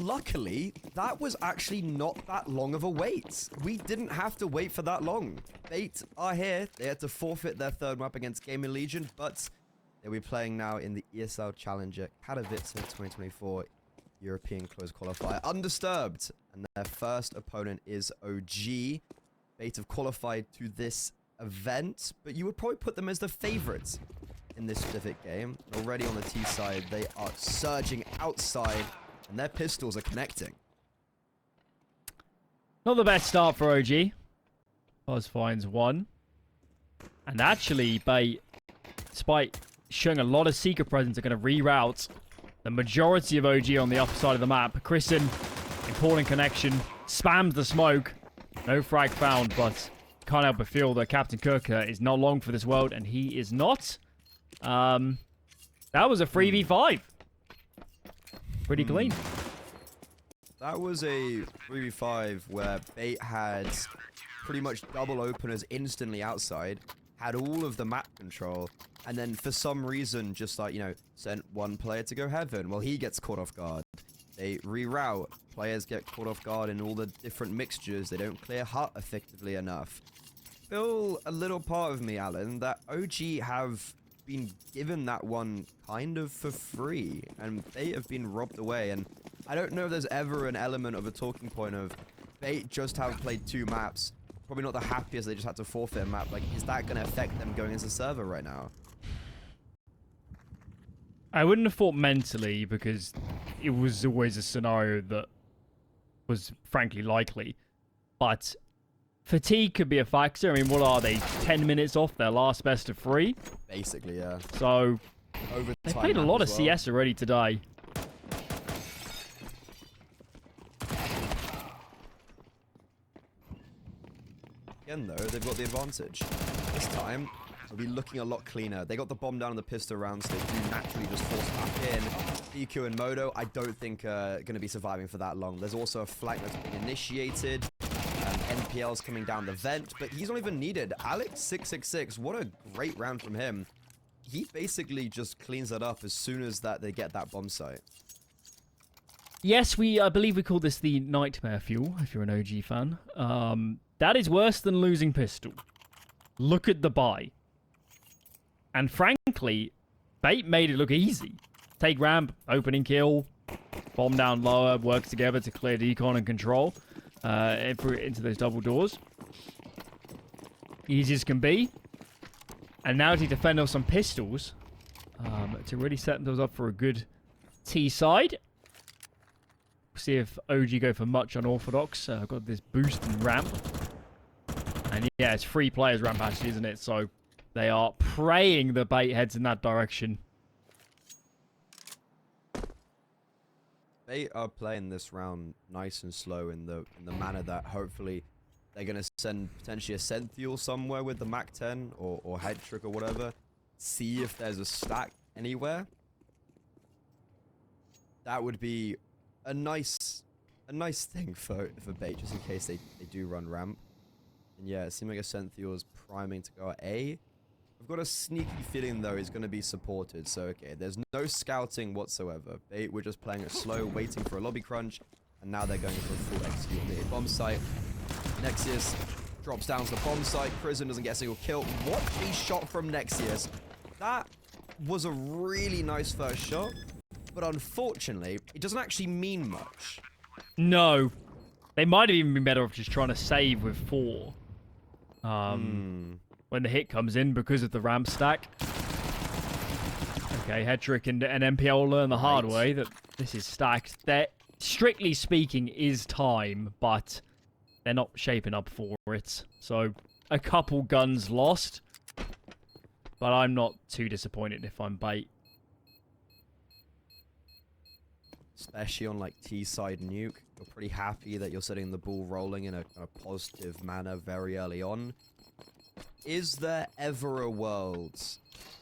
Luckily, that was actually not that long of a wait. We didn't have to wait for that long. Bait are here. They had to forfeit their third map against Gaming Legion, but they'll be playing now in the ESL Challenger Katowice 2024 European Close Qualifier undisturbed. And their first opponent is OG. Bait have qualified to this event, but you would probably put them as the favorites in this specific game. Already on the T side, they are surging outside, and their pistols are connecting. Not the best start for OG. Buzz finds one. And actually, Bait, despite showing a lot of secret presence, are going to reroute the majority of OG on the upper side of the map. Kristen, important connection, spammed the smoke. No frag found, but can't help but feel that Captain Cook is not long for this world, and he is not. That was a 3v5. Pretty clean. That was a 3v5 where Bait had pretty much double openers instantly outside, had all of the map control, and then for some reason just like, you know, sent one player to go heaven. Well, he gets caught off guard. They reroute. Players get caught off guard in all the different mixtures. They don't clear hut effectively enough. Feel a little part of me, Alan, that OG have been given that one kind of for free, and Bait have been robbed away. And I don't know if there's ever an element of a talking point of Bait just have played 2 maps, probably not the happiest, they just had to forfeit a map. Like, is that going to affect them going into server right now? I wouldn't have thought mentally, because it was always a scenario that was frankly likely, but fatigue could be a factor. I mean, what are they? 10 minutes off their last best of 3? Basically, yeah. So, they played a lot of well. CS already today. Again, though, they've got the advantage. This time, they'll be looking a lot cleaner. They got the bomb down on the pistol round, so they do naturally just force back in. DQ and Modo, I don't think going to be surviving for that long. There's also a flank that's been initiated. NPL's coming down the vent, but he's not even needed. Alex666, what a great round from him. He basically just cleans that up as soon as they get that bomb site. Yes, I believe we call this the Nightmare Fuel, if you're an OG fan. That is worse than losing pistol. Look at the buy. And frankly, Bait made it look easy. Take ramp, opening kill, bomb down lower, work together to clear decon and control. Into those double doors. Easy as can be. And now to defend off some pistols to really set themselves up for a good T side. See if OG go for much unorthodox. Got this boost and ramp. And yeah, it's 3 players ramp actually, isn't it? So they are praying the Bait heads in that direction. They are playing this round nice and slow in the manner that hopefully they're going to send potentially a Senthiel somewhere with the Mac 10 or head trick or whatever. See if there's a stack anywhere. That would be a nice thing for Bait, just in case they do run ramp. And yeah, it seems like a Senthiel is priming to go at A. I've got a sneaky feeling, though, he's going to be supported. So, okay, there's no scouting whatsoever. Bait, we're just playing it slow, waiting for a lobby crunch. And now they're going for a full execute on the bomb site. Nexius drops down to the bomb site. Prison doesn't get a single kill. What a shot from Nexius. That was a really nice first shot. But unfortunately, it doesn't actually mean much. No. They might have even been better off just trying to save with 4. When the hit comes in because of the ramp stack. Okay, Hetrick and MPL will learn the hard way that this is stacked. That, strictly speaking, is time, but they're not shaping up for it. So, a couple guns lost. But I'm not too disappointed if I'm Bait. Especially on like T-side Nuke. You're pretty happy that you're setting the ball rolling in a positive manner very early on. Is there ever a world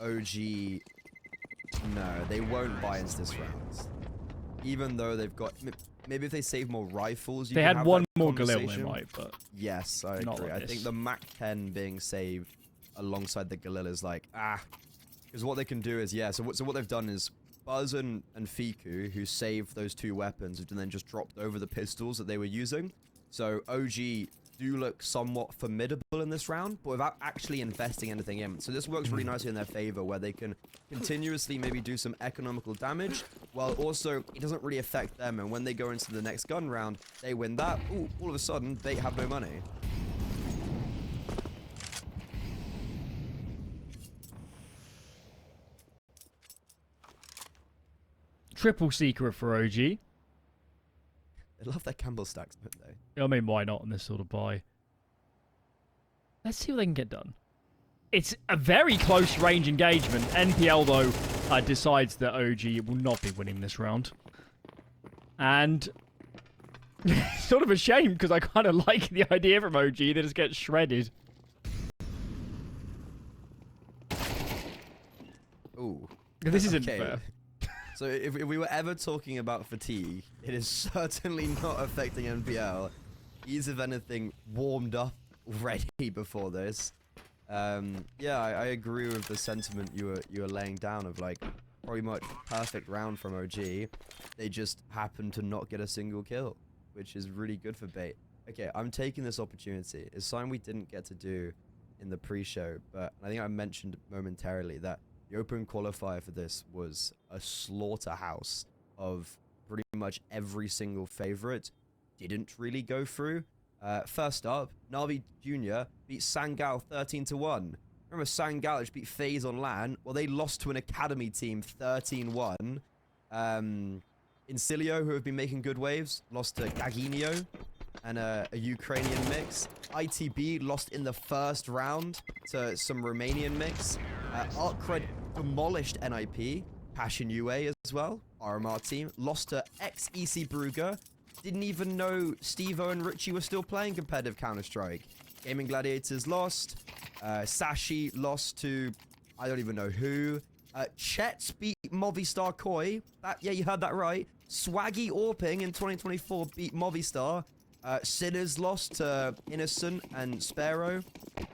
OG No, they won't buy into this round. Even though they've got... Maybe if they save more rifles, you they can had have one that more Galil, they conversation. might, but... Yes, I not agree. like I think this. the Mac 10 being saved alongside the Galil is like, because what they can do is, so what they've done is Buzz and Fiku, who saved those 2 weapons, have then just dropped over the pistols that they were using. So OG do look somewhat formidable in this round, but without actually investing anything in. So this works really nicely in their favor, where they can continuously maybe do some economical damage, while also it doesn't really affect them. And when they go into the next gun round, they win that. Ooh, all of a sudden, they have no money. Triple secret for OG. They love their Campbell stacks, don't they? I mean, why not in this sort of buy? Let's see what they can get done. It's a very close range engagement. NPL, though, decides that OG will not be winning this round. And it's sort of a shame, because I kind of like the idea from OG that it gets shredded. Ooh. This isn't fair. So if we were ever talking about fatigue, it is certainly not affecting NPL. He's, if anything, warmed up already before this. Yeah, I agree with the sentiment you were laying down of like pretty much perfect round from OG. They just happened to not get a single kill, which is really good for Bait. Okay, I'm taking this opportunity. It's something we didn't get to do in the pre-show, but I think I mentioned momentarily that the open qualifier for this was a slaughterhouse of pretty much every single favorite. Didn't really go through. First up, Navi Jr. beat Sangal 13-1. Remember Sangal just beat FaZe on LAN? Well, they lost to an academy team 13-1. Incilio, who have been making good waves, lost to Gaginio and a Ukrainian mix. ITB lost in the first round to some Romanian mix. Artcred demolished NIP. Passion UA as well. RMR team lost to ex-EC Brugger. Didn't even know Steve-O and Richie were still playing competitive Counter-Strike. Gaming Gladiators lost. Sashi lost to I don't even know who. Chet's beat Movistar Koi. Yeah, you heard that right. Swaggy Orping in 2024 beat Movistar. Sinners lost to Innocent and Sparrow.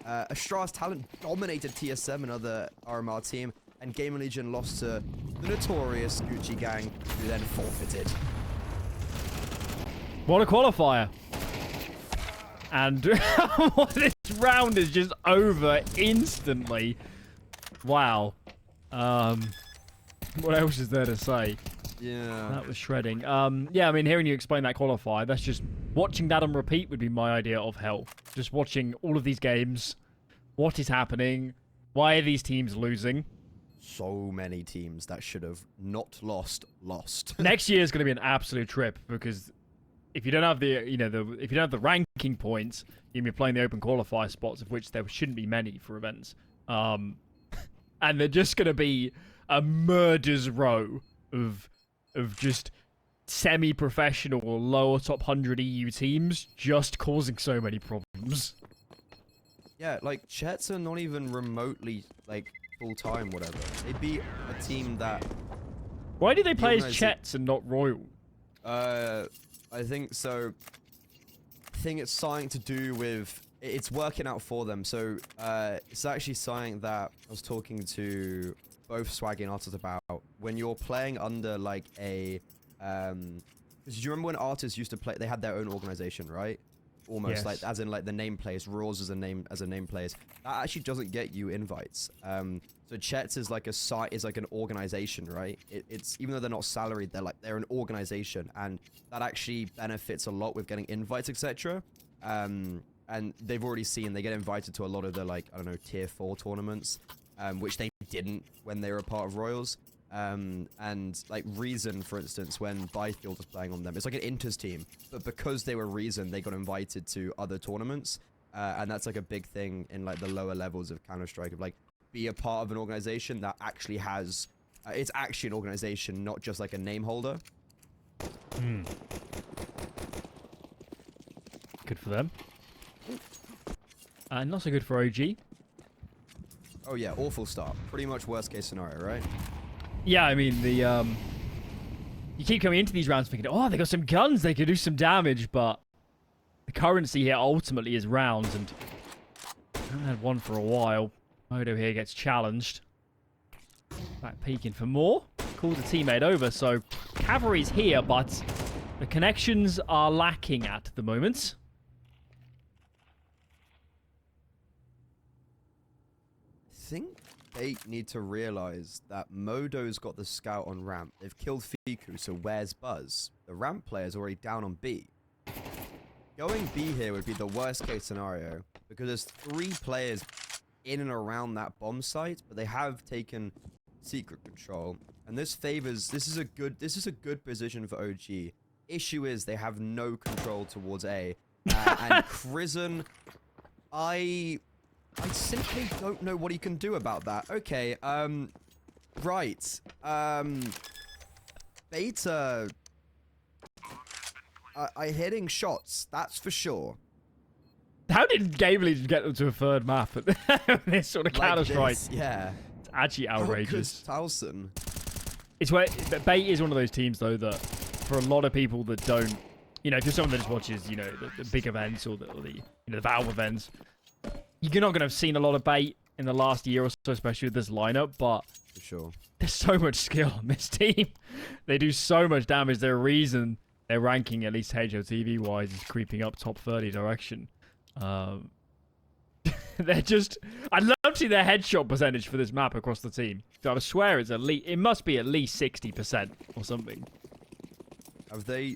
Astra's Talent dominated TSM, another RMR team. And Gaming Legion lost to the notorious Gucci Gang, who then forfeited. What a qualifier. And this round is just over instantly. Wow. What else is there to say? Yeah. That was shredding. Yeah, I mean, hearing you explain that qualifier, that's just... Watching that on repeat would be my idea of hell. Just watching all of these games. What is happening? Why are these teams losing? So many teams that should have not lost. Next year is going to be an absolute trip, because if you don't have the, if you don't have the ranking points, you're going to be playing the open qualifier spots, of which there shouldn't be many for events. And they're just going to be a murder's row of just semi-professional or lower top 100 EU teams just causing so many problems. Yeah, like, Chets are not even remotely, like, full-time, whatever. They beat a team that... Why do they play as Chets and not Royal? I think so. I think it's something to do with... It's working out for them. So, it's actually something that I was talking to both Swaggy and Artist about. When you're playing under, like, a... Because do you remember when artists used to play? They had their own organization, right? Almost yes. like, as in like the name players, Roars as a name players. That actually doesn't get you invites. So Chets is like an organization, right? It's even though they're not salaried, they're an organization, and that actually benefits a lot with getting invites, etc. And they've already seen they get invited to a lot of the, like, I don't know, tier 4 tournaments, which they didn't when they were a part of Royals. And like Reason, for instance, when Byfield was playing on them, it's like an Inters team, but because they were Reason, they got invited to other tournaments, and that's like a big thing in like the lower levels of Counter-Strike, of like, be a part of an organization that actually has, it's actually an organization, not just like a name holder. Good for them. Not so good for OG. Oh yeah, awful start. Pretty much worst case scenario, right? Yeah, I mean, you keep coming into these rounds thinking, oh, they got some guns, they could do some damage, but the currency here ultimately is rounds, and I haven't had one for a while. Modo here gets challenged. Back peeking for more. Calls a teammate over, so Cavalry's here, but the connections are lacking at the moment. I think they need to realize that Modo's got the scout on ramp. They've killed Fiku, so where's Buzz? The ramp player's already down on B. Going B here would be the worst case scenario, because there's 3 players in and around that bomb site, but they have taken secret control, and this is a good position for OG. Issue is they have no control towards A, and Crizzen, I simply don't know what he can do about that. Okay, right, Beta are hitting shots, that's for sure. How did Game Legion get them to a 3rd map at this sort of Counter-Strike? Yeah. It's actually outrageous. Towson. It's where Bait is one of those teams, though, that for a lot of people that don't, you know, if you're someone that just watches, you know, the big events or the the Valve events, you're not going to have seen a lot of Bait in the last year or so, especially with this lineup, but For sure. there's so much skill on this team. They do so much damage. There's a reason their ranking, at least HLTV-wise, is creeping up top 30 direction. They're just... I'd love to see their headshot percentage for this map across the team. So I swear it's it must be at least 60% or something. Have they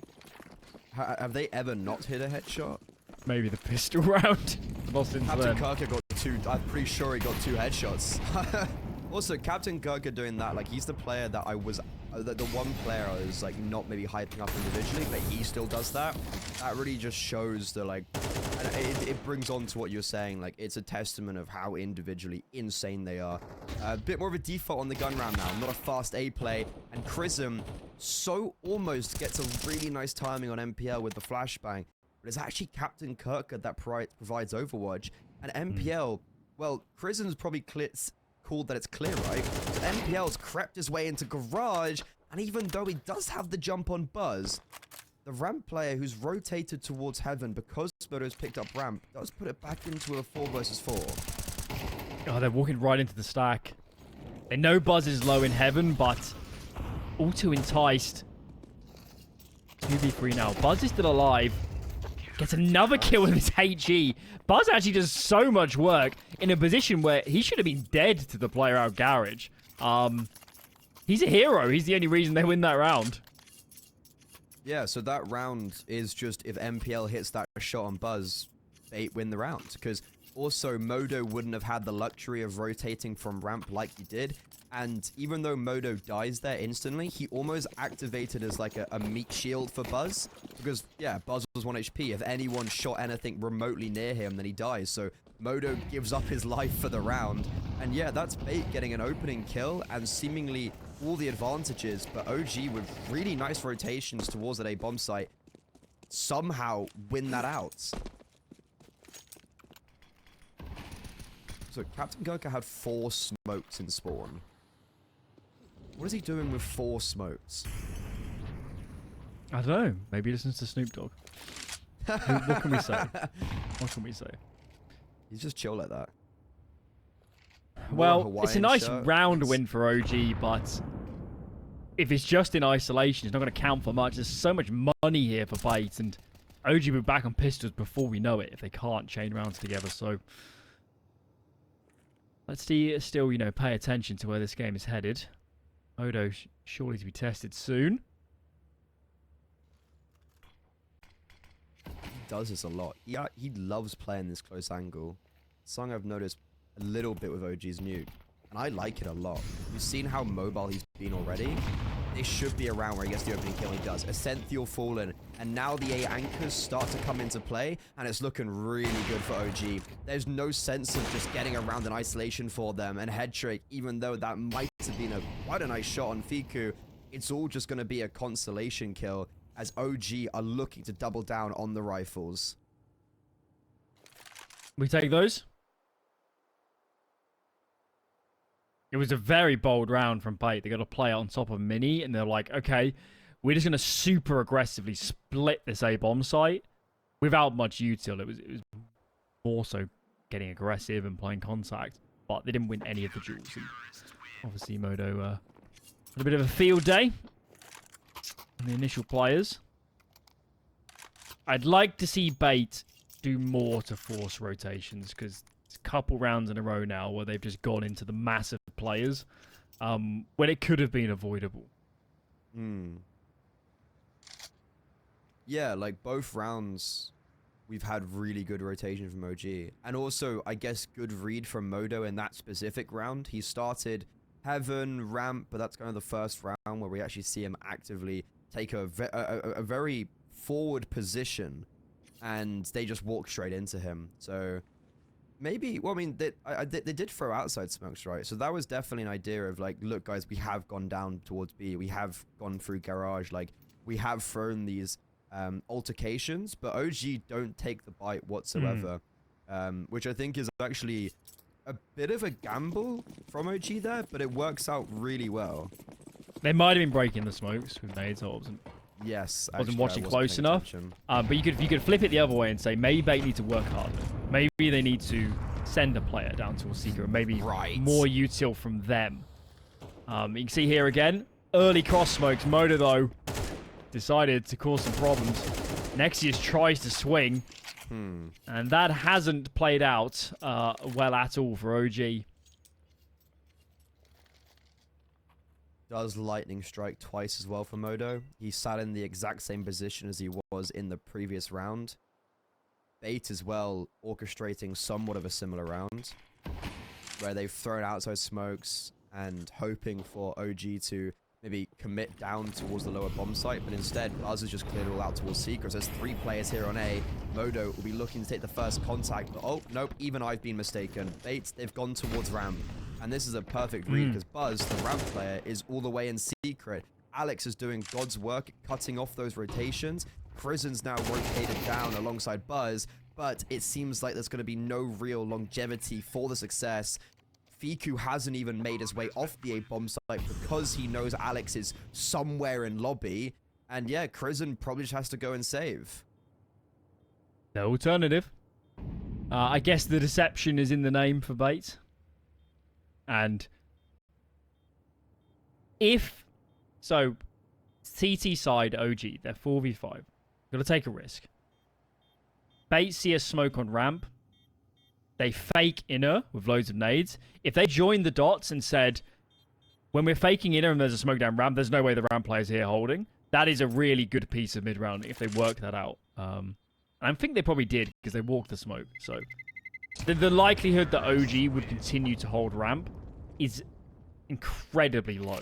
ever not hit a headshot? Maybe the pistol round. Lost into Captain them. Kirker got 2. I'm pretty sure he got 2 headshots. Also, Captain Kirker doing that, like, he's the player that I was... the one player I was, like, not maybe hyping up individually, but he still does that. That really just shows the, like... And it brings on to what you're saying. Like, it's a testament of how individually insane they are. A bit more of a default on the gun round now. Not a fast A play. And Chrism so almost gets a really nice timing on MPL with the flashbang. But it's actually Captain Kirker that provides Overwatch. And MPL, well, Chrism's probably called that it's clear, right? So MPL's crept his way into Garage, and even though he does have the jump on Buzz, the ramp player who's rotated towards Heaven because Spoto's picked up ramp does put it back into a 4 versus 4. Oh, they're walking right into the stack. They know Buzz is low in Heaven, but all too enticed. 2v3 now. Buzz is still alive. Gets another kill with his HE. Buzz actually does so much work in a position where he should have been dead to the player out Garage. He's a hero. He's the only reason they win that round. Yeah, so that round is just if MPL hits that shot on Buzz, they win the round. Because also, Modo wouldn't have had the luxury of rotating from ramp like he did. And even though Modo dies there instantly, he almost activated as like a meat shield for Buzz. Because, yeah, Buzz was 1 HP. If anyone shot anything remotely near him, then he dies. So Modo gives up his life for the round. And yeah, that's Bait getting an opening kill and seemingly all the advantages. But OG with really nice rotations towards that A bomb site somehow win that out. So Captain Gurkha had 4 smokes in spawn. What is he doing with 4 smokes? I don't know. Maybe he listens to Snoop Dogg. What can we say? What can we say? He's just chill like that. Well, it's a nice round win for OG, but if it's just in isolation, it's not going to count for much. There's so much money here for Bait, and OG will be back on pistols before we know it if they can't chain rounds together. So let's still, you know, pay attention to where this game is headed. Odo surely to be tested soon. He does this a lot. He loves playing this close angle. Something I've noticed a little bit with OG's Nuke, and I like it a lot. You've seen how mobile he's been already. This should be a round where he gets the opening kill. He does. Ascenthial fallen, and now the A anchors start to come into play, and it's looking really good for OG. There's no sense of just getting around in isolation for them, and head trick, even though that might have been quite a nice shot on Fiku, it's all just going to be a consolation kill, as OG are looking to double down on the rifles. We take those? It was a very bold round from Bait. They got to play it on top of Mini, and they're like, okay, we're just going to super aggressively split this A-bomb site without much util. It was more so getting aggressive and playing contact, but they didn't win any of the duels. And obviously, Modo had a bit of a field day on the initial players. I'd like to see Bait do more to force rotations, because it's a couple rounds in a row now where they've just gone into the massive players when it could have been avoidable. Yeah, like both rounds, we've had really good rotation from OG. And also, I guess, good read from Modo in that specific round. He started Heaven, Ramp, but that's kind of the first round where we actually see him actively take a very forward position, and they just walk straight into him. So maybe, well, I mean, they did throw outside smokes, right? So that was definitely an idea of like, look, guys, we have gone down towards B. We have gone through garage. Like, we have thrown these altercations, but OG don't take the bite whatsoever, which I think is actually a bit of a gamble from OG there, but it works out really well. They might have been breaking the smokes with nades. I wasn't watching close enough. But you could flip it the other way and say maybe Bait need to work harder. Maybe they need to send a player down to a Seeker, and maybe more util from them. You can see here again, early cross smokes. Modo, though, decided to cause some problems. Nexius tries to swing, and that hasn't played out well at all for OG. Does lightning strike twice as well for Modo. He sat in the exact same position as he was in the previous round. Bait as well, orchestrating somewhat of a similar round, where they've thrown outside smokes and hoping for OG to maybe commit down towards the lower bomb site, but instead Buzz has just cleared it all out towards Secrets. There's 3 players here on A. Modo will be looking to take the first contact, but oh, nope, even I've been mistaken. Bait, they've gone towards ramp, and this is a perfect read because Buzz, the ramp player, is all the way in Secret. Alex is doing God's work, cutting off those rotations. Prison's now rotated down alongside Buzz, but it seems like there's going to be no real longevity for the success. Fiku hasn't even made his way off the A-bomb site because he knows Alex is somewhere in lobby. And yeah, Prison probably just has to go and save. No alternative. I guess the deception is in the name for Bait. And if... So, CT side OG, they're 4v5. Got to take a risk. Bait see a smoke on ramp. They fake inner with loads of nades. If they joined the dots and said, when we're faking inner and there's a smoke down ramp, there's no way the ramp player's here holding. That is a really good piece of mid-round if they work that out. I think they probably did because they walked the smoke. So the likelihood that OG would continue to hold ramp is incredibly low,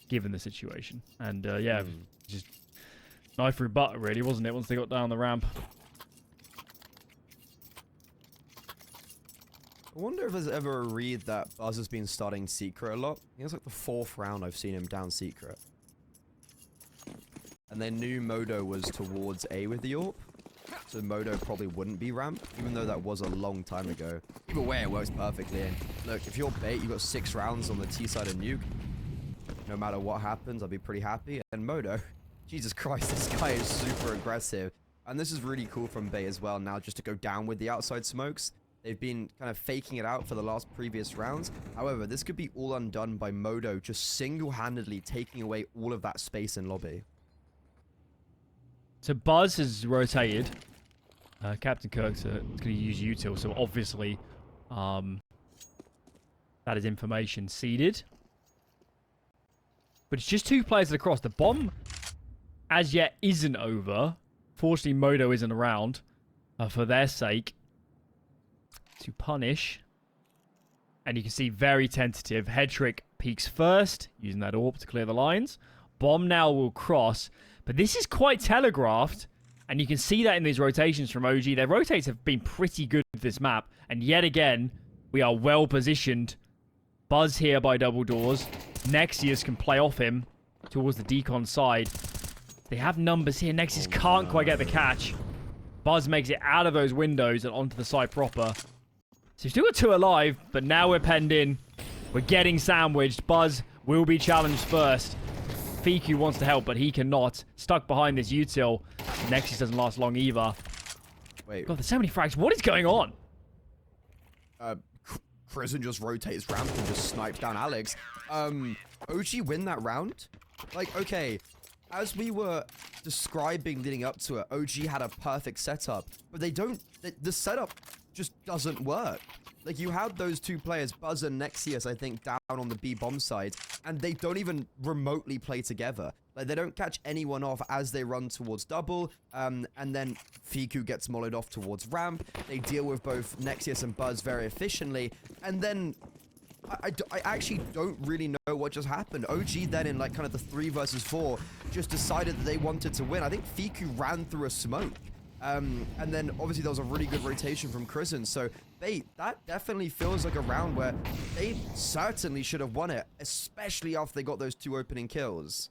given the situation. And yeah, just knife through butter really, wasn't it, once they got down the ramp. I wonder if there's ever a read that Buzz has been starting Secret a lot. I think it's like the 4th round I've seen him down Secret. And they knew Modo was towards A with the AWP, so Modo probably wouldn't be ramp, even though that was a long time ago. Either way, it works perfectly. And look, if you're Bait, you've got 6 rounds on the T side of Nuke. No matter what happens, I'll be pretty happy. And Modo, Jesus Christ, this guy is super aggressive. And this is really cool from Bait as well now, just to go down with the outside smokes. They've been kind of faking it out for the last previous rounds. However, this could be all undone by Modo just single-handedly taking away all of that space in lobby. So Buzz has rotated. Captain Kirk's going to use util, so obviously that is information seeded. But it's just 2 players across. The bomb, as yet, isn't over. Fortunately, Modo isn't around for their sake to punish. And you can see very tentative. Head trick peeks first, using that AWP to clear the lines. Bomb now will cross. But this is quite telegraphed. And you can see that in these rotations from OG. Their rotates have been pretty good with this map. And yet again, we are well positioned. Buzz here by double doors. Nexius can play off him towards the decon side. They have numbers here. Nexius can't quite get the catch. Buzz makes it out of those windows and onto the side proper. So we've still got 2 alive, but now we're penned in. We're getting sandwiched. Buzz will be challenged first. Fiku wants to help, but he cannot. Stuck behind this util. Nexus doesn't last long either. Wait. God, there's so many frags. What is going on? Prison just rotates ramp and just snipes down Alex. OG win that round? Like, okay, as we were describing leading up to it, OG had a perfect setup, but they don't, the setup just doesn't work. Like, you had those 2 players, Buzz and Nexius, I think, down on the B bomb side, and they don't even remotely play together. Like, they don't catch anyone off as they run towards double, and then Fiku gets mollowed off towards ramp. They deal with both Nexius and Buzz very efficiently, and then I actually don't really know what just happened. OG then in like kind of the 3 versus 4 just decided that they wanted to win. I think Fiku ran through a smoke. And then obviously there was a really good rotation from Krisen. So that definitely feels like a round where they certainly should have won it, especially after they got those 2 opening kills.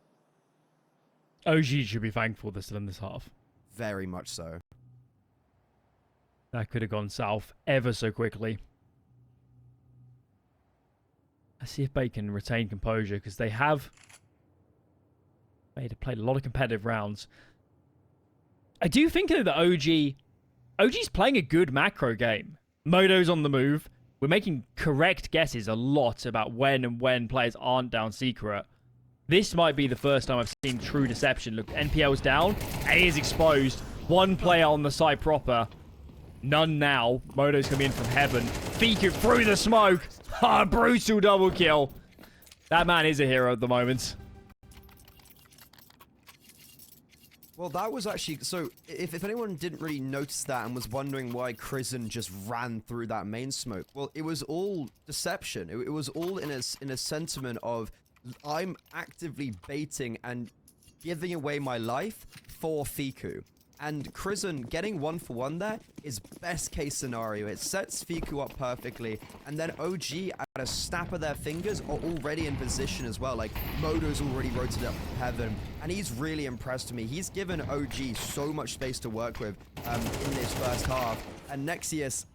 OG should be thankful they're still in this half. Very much so. That could have gone south ever so quickly. Let's see if Bait can retain composure, because they have played a lot of competitive rounds. I do think though that OG's playing a good macro game. Modo's on the move. We're making correct guesses a lot about when players aren't down secret. This might be the first time I've seen true deception. Look, NPL's down. A is exposed. 1 player on the side proper. None now. Modo's coming in from heaven. Fiku through the smoke. Ah, brutal double kill. That man is a hero at the moment. Well, that was actually... So, if anyone didn't really notice that and was wondering why Krisen just ran through that main smoke, well, it was all deception. It was all in a sentiment of, I'm actively baiting and giving away my life for Fiku. And Krisen getting 1-for-1 there is best case scenario. It sets Fiku up perfectly. And then OG, at a snap of their fingers, are already in position as well. Like, Modo's already rotated up to heaven. And he's really impressed me. He's given OG so much space to work with in this first half. And Nexius,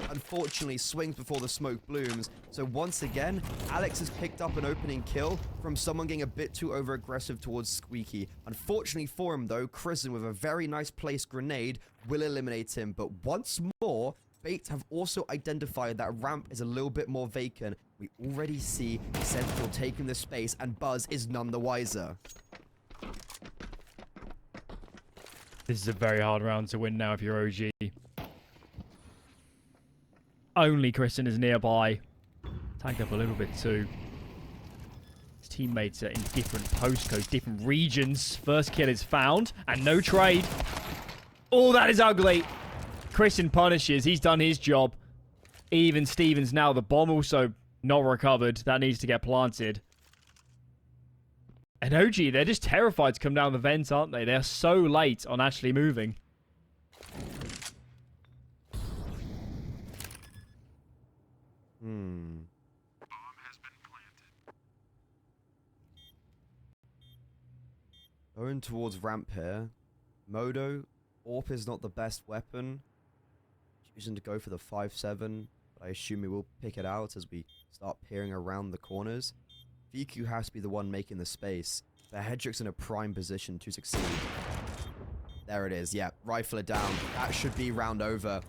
unfortunately, swings before the smoke blooms. So once again, Alex has picked up an opening kill from someone getting a bit too over-aggressive towards Squeaky. Unfortunately for him, though, Krisen with a very nice placed grenade will eliminate him. But once more, Bait have also identified that ramp is a little bit more vacant. We already see Sentinel taking the space, and Buzz is none the wiser. This is a very hard round to win now if you're OG. Only Kristen is nearby. Tagged up a little bit too. His teammates are in different postcodes, different regions. First kill is found, and no trade. Oh, that is ugly. Kristen punishes. He's done his job. Even Stevens now. The bomb also not recovered. That needs to get planted. And OG, they're just terrified to come down the vent, aren't they? They're so late on actually moving. Going towards ramp here. Modo, AWP is not the best weapon. Choosing to go for the 5-7, but I assume we will pick it out as we start peering around the corners. VQ has to be the one making the space. But Hedrick's in a prime position to succeed. There it is, yeah. Rifle it down. That should be round over.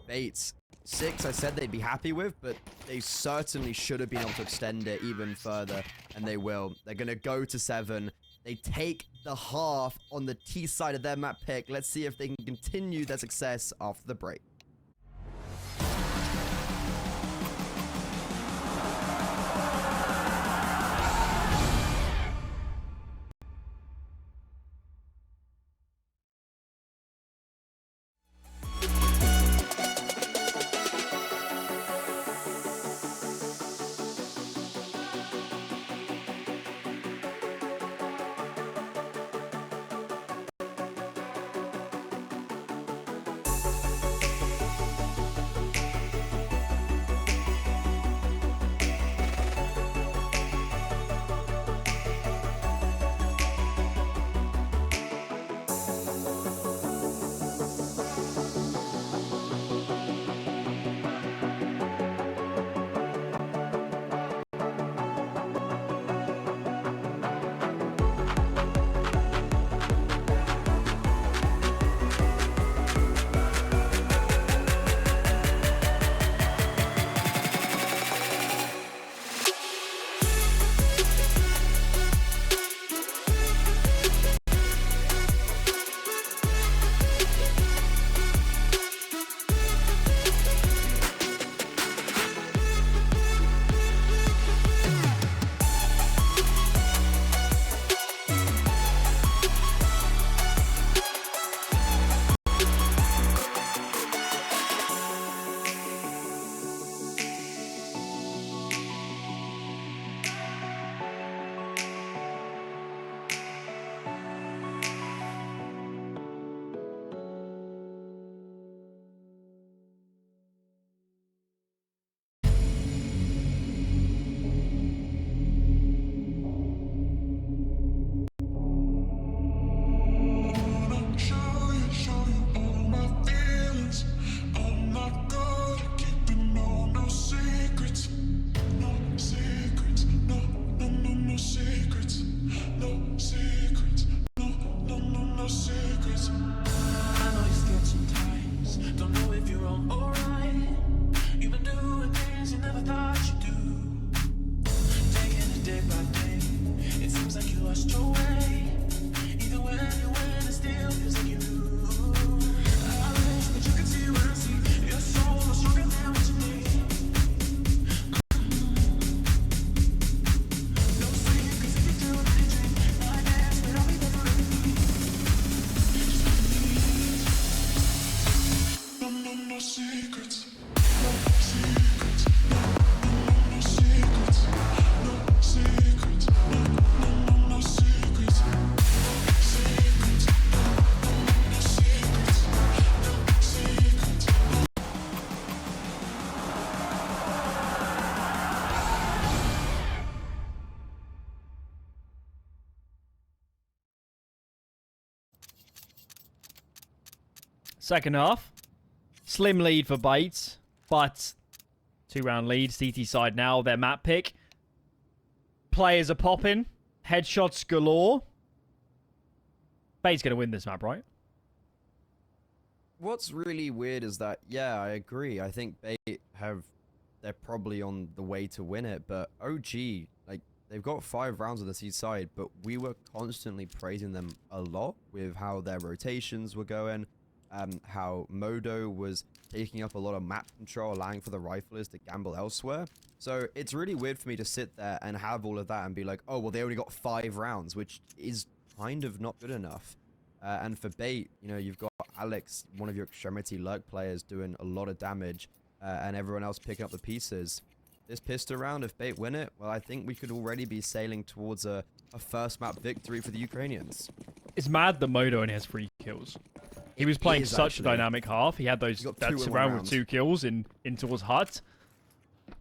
Bates. 6, I said they'd be happy with, but they certainly should have been able to extend it even further, and they will. They're going to go to 7. They take the half on the T side of their map pick. Let's see if they can continue their success after the break. Second half. Slim lead for Bates, but 2-round lead. CT side now, their map pick. Players are popping. Headshots galore. Bates going to win this map, right? What's really weird is that, yeah, I agree. I think they're probably on the way to win it, but OG, like, they've got 5 rounds on the C side, but we were constantly praising them a lot with how their rotations were going, how Modo was taking up a lot of map control, allowing for the riflers to gamble elsewhere. So it's really weird for me to sit there and have all of that and be like, oh, well, they only got 5 rounds, which is kind of not good enough. And for Bait, you know, you've got Alex, one of your extremity lurk players, doing a lot of damage, and everyone else picking up the pieces. This pistol round, if Bait win it, well, I think we could already be sailing towards a first map victory for the Ukrainians. It's mad that Modo only has 3 kills. He was playing such a dynamic half. He had that round with 2 kills in towards Hut.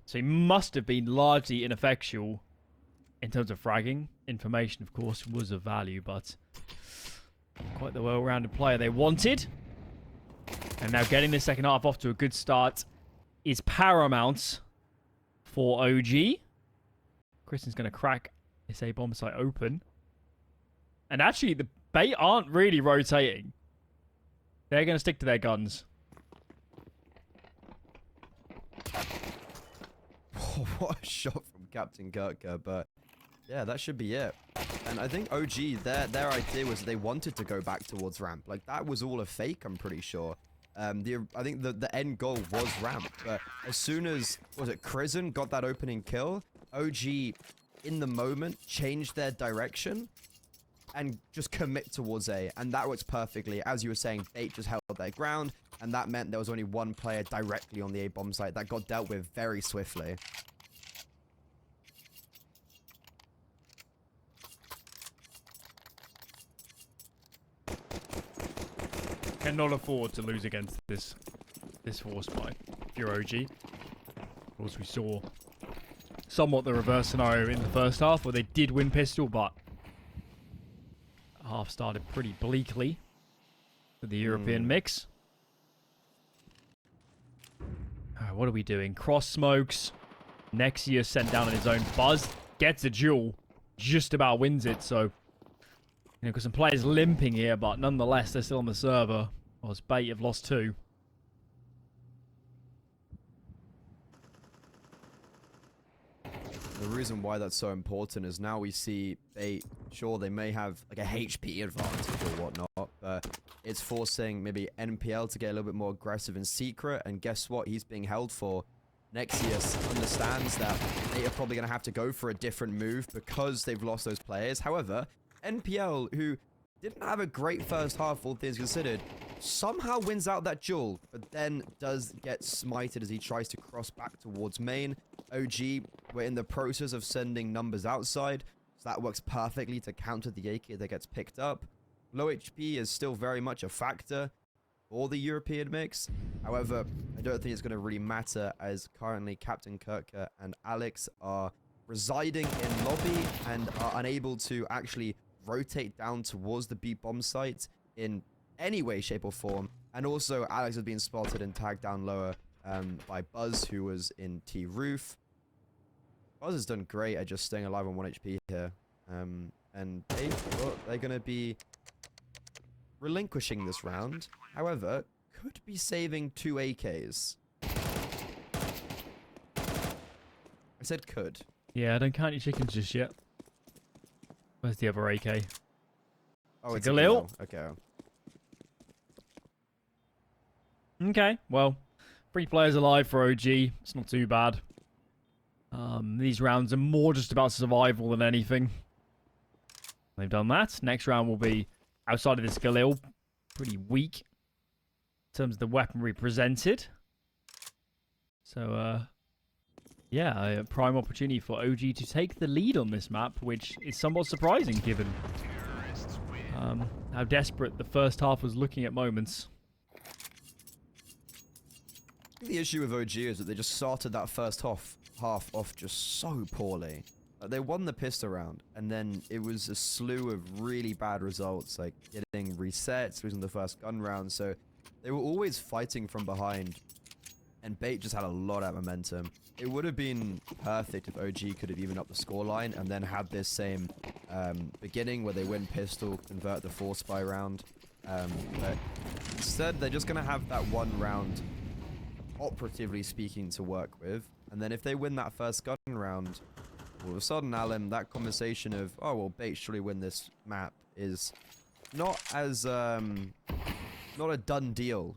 So he must have been largely ineffectual in terms of fragging. Information, of course, was of value, but quite the well-rounded player they wanted. And now getting the second half off to a good start is paramount for OG. Kristen's going to crack this A bomb site open. And actually, the Bait aren't really rotating. They're going to stick to their guns. Oh, what a shot from Captain Kirka, but yeah, that should be it. And I think OG, their idea was they wanted to go back towards ramp. Like, that was all a fake, I'm pretty sure. I think the end goal was ramp, but as soon as, was it Krisen got that opening kill, OG, in the moment, changed their direction and just commit towards A, and that works perfectly. As you were saying, Bait just held their ground, and that meant there was only one player directly on the A bomb site that got dealt with very swiftly. Cannot afford to lose against this force by if you're OG. Of course, we saw somewhat the reverse scenario in the first half where they did win pistol, but half started pretty bleakly for the European mix. What are we doing? Cross smokes. Nexia sent down on his own. Buzz gets a duel. Just about wins it, so... You know, got some players limping here, but nonetheless, they're still on the server. Whilst Bait have lost 2. The reason why that's so important is now we see Bait, sure, they may have like a HP advantage or whatnot, but it's forcing maybe NPL to get a little bit more aggressive in secret, and guess what? He's being held for. Nexius understands that they are probably going to have to go for a different move because they've lost those players. However, NPL, who didn't have a great first half, all things considered, somehow wins out that duel, but then does get smited as he tries to cross back towards main. OG, we're in the process of sending numbers outside, so that works perfectly to counter the AK that gets picked up. Low HP is still very much a factor for the European mix. However, I don't think it's going to really matter, as currently Captain Kirka and Alex are residing in lobby and are unable to actually rotate down towards the B bomb site in any way, shape, or form. And also, Alex has been spotted and tagged down lower by Buzz, who was in T roof. Buzz has done great at just staying alive on 1 HP here. And they're going to be relinquishing this round. However, could be saving 2 AKs. I said could. Yeah, don't count your chickens just yet. Where's the other AK? Oh, it's Galil. Okay. Okay, well, 3 players alive for OG. It's not too bad. These rounds are more just about survival than anything. They've done that. Next round will be outside of this Galil. Pretty weak in terms of the weaponry presented. So, yeah, a prime opportunity for OG to take the lead on this map, which is somewhat surprising given how desperate the first half was looking at moments. The issue with OG is that they just started that first half off just so poorly. They won the pistol round, and then it was a slew of really bad results, like getting resets, losing the first gun round. So They were always fighting from behind, and Bait just had a lot of momentum. It would have been perfect if OG could have evened up the scoreline and then had this same beginning where they win pistol, convert the 4-spy round. But instead, they're just going to have that one round, operatively speaking, to work with. And then if they win that first gun round, all of a sudden, Alan, that conversation of, oh, well, Bait surely win this map is not as, not a done deal.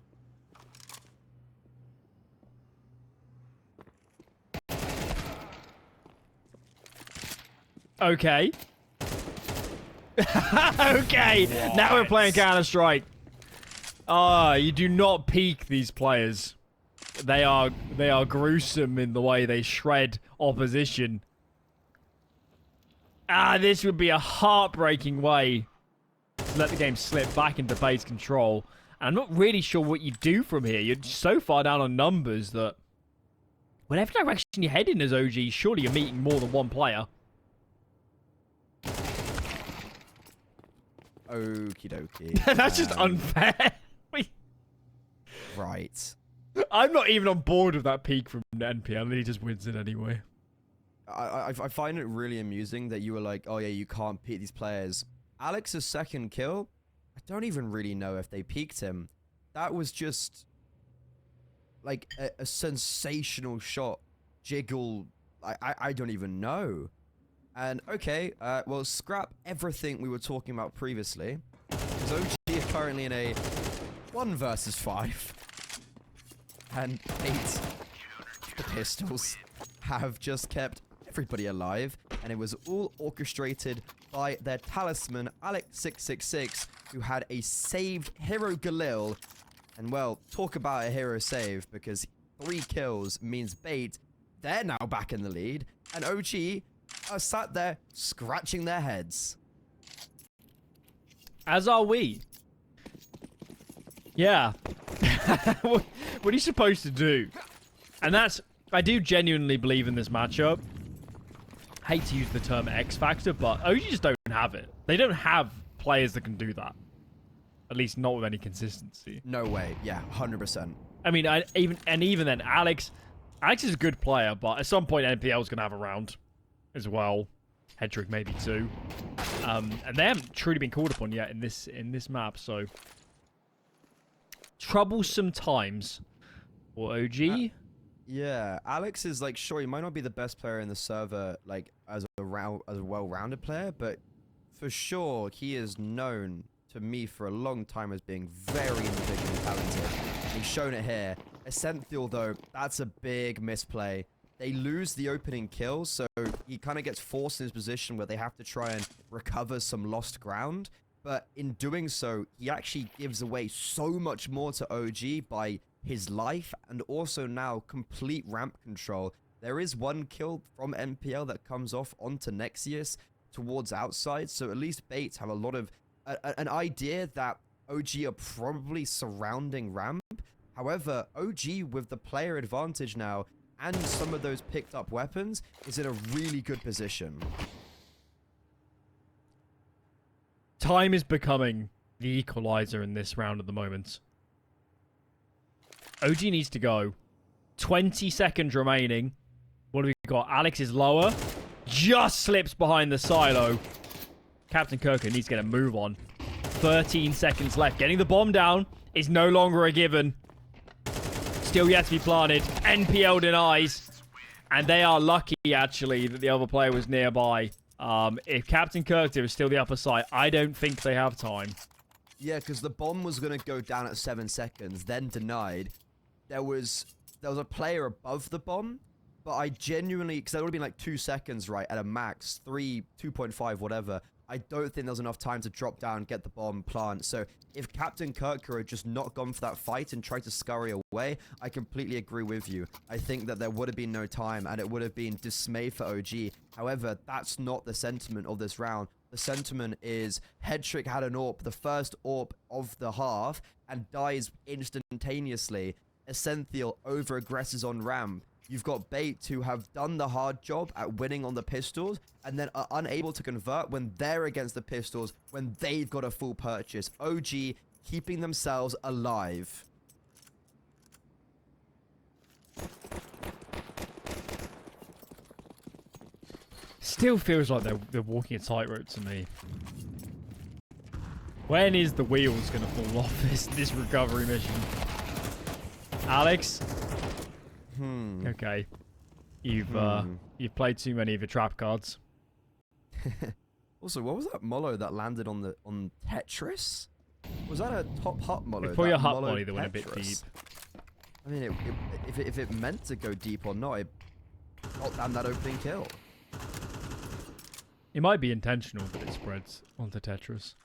Okay. Okay. What? Now we're playing Counter-Strike. You do not peek these players. They are gruesome in the way they shred opposition. This would be a heartbreaking way to let the game slip back into Bait's control. And I'm not really sure what you do from here. You're so far down on numbers that whatever direction you head in as OG, surely you're meeting more than one player. Okie dokie. That's just unfair. Right. I'm not even on board with that peak from NPL, and he just wins it anyway. I find it really amusing that you were like, oh yeah, you can't peek these players. Alex's second kill, I don't even really know if they peeked him. That was just like a sensational shot. Jiggle, I don't even know. And okay, well, scrap everything we were talking about previously. Because OG is currently in a 1 versus 5. And 8 the pistols have just kept everybody alive. And it was all orchestrated by their talisman, Alex666, who had a saved hero Galil. And well, talk about a hero save, because 3 kills means Bait, they're now back in the lead. And OG are sat there scratching their heads. As are we. Yeah. What are you supposed to do? And that's... I do genuinely believe in this matchup. Hate to use the term X Factor, but OG just don't have it. They don't have players that can do that. At least not with any consistency. No way. Yeah, 100%. I mean, even then, Alex is a good player, but at some point NPL is going to have a round as well. Headtrick maybe too. And they haven't truly been called upon yet in this map, so troublesome times for OG. Yeah, Alex is like, sure, he might not be the best player in the server, like as a well-rounded player, but for sure he is known to me for a long time as being very individually talented. He's shown it here. Essential though, that's a big misplay. They lose the opening kill, so he kind of gets forced in his position where they have to try and recover some lost ground. But in doing so, he actually gives away so much more to OG by his life and also now complete ramp control. There is 1 kill from NPL that comes off onto Nexius towards outside, so at least Bates have a lot of an idea that OG are probably surrounding ramp. However, OG with the player advantage now and some of those picked up weapons is in a really good position. Time is becoming the equalizer in this round at the moment. OG needs to go. 20 seconds remaining. What do we got? Alex is lower. Just slips behind the silo. Captain Kirko needs to get a move on. 13 seconds left. Getting the bomb down is no longer a given. Still yet to be planted. NPL denies. And they are lucky, actually, that the other player was nearby. If Captain Kirko is still the upper side, I don't think they have time. Yeah, because the bomb was going to go down at 7 seconds, then denied. There was a player above the bomb, but I genuinely, because that would have been like 2 seconds, right, at a max, 2.5, whatever. I don't think there was enough time to drop down, get the bomb, plant. So if Captain Kirko had just not gone for that fight and tried to scurry away, I completely agree with you. I think that there would have been no time and it would have been dismay for OG. However, that's not the sentiment of this round. The sentiment is Headtrick had an AWP, the first AWP of the half, and dies instantaneously. Essential over-aggresses on ramp. You've got Bait who have done the hard job at winning on the pistols and then are unable to convert when they're against the pistols when they've got a full purchase. OG keeping themselves alive. Still feels like they're walking a tightrope to me. When is the wheels gonna fall off this recovery mission? Alex? Okay. You've played too many of your trap cards. Also, what was that mollo that landed on Tetris? Was that a top hut mollo? It's probably a hut molly that went a bit deep. I mean, if it meant to go deep or not, it got down that opening kill. It might be intentional that it spreads onto Tetris.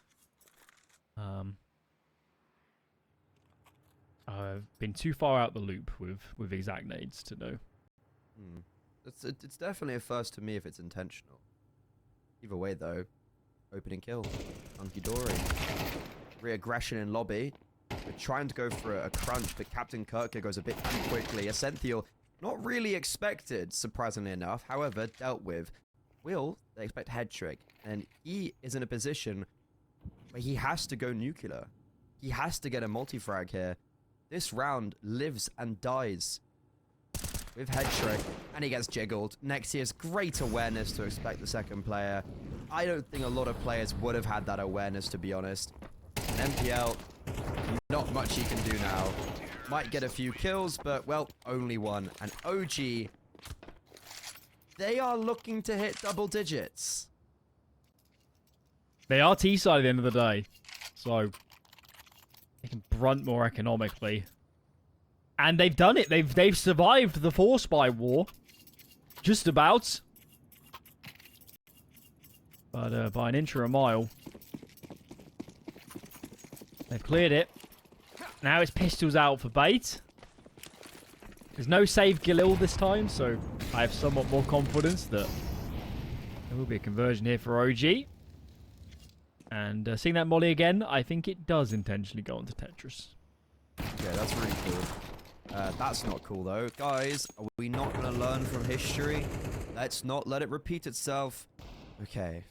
I've been too far out the loop with exact nades to know. It's definitely a first to me if it's intentional. Either way, though, opening kill, hunky dory, re-aggression in lobby. We're trying to go for a crunch, but Captain Kirker goes a bit too quickly. Ascenthiel, not really expected, surprisingly enough. However, dealt with. Will they expect head trick, and he is in a position where he has to go nuclear. He has to get a multi-frag here. This round lives and dies with head trick, and he gets jiggled. Nexius, great awareness to expect the second player. I don't think a lot of players would have had that awareness, to be honest. And MPL, not much he can do now. Might get a few kills, but, well, only one. And OG, they are looking to hit double digits. They are T-side at the end of the day, so they can brunt more economically. And they've done it. They've survived the Force Spy war. Just about. But by an inch or a mile. They've cleared it. Now it's pistols out for bait. There's no save Galil this time, so I have somewhat more confidence that there will be a conversion here for OG. And seeing that molly again, I think it does intentionally go onto Tetris. Yeah, that's really cool. That's not cool, though. Guys, are we not going to learn from history? Let's not let it repeat itself. Okay.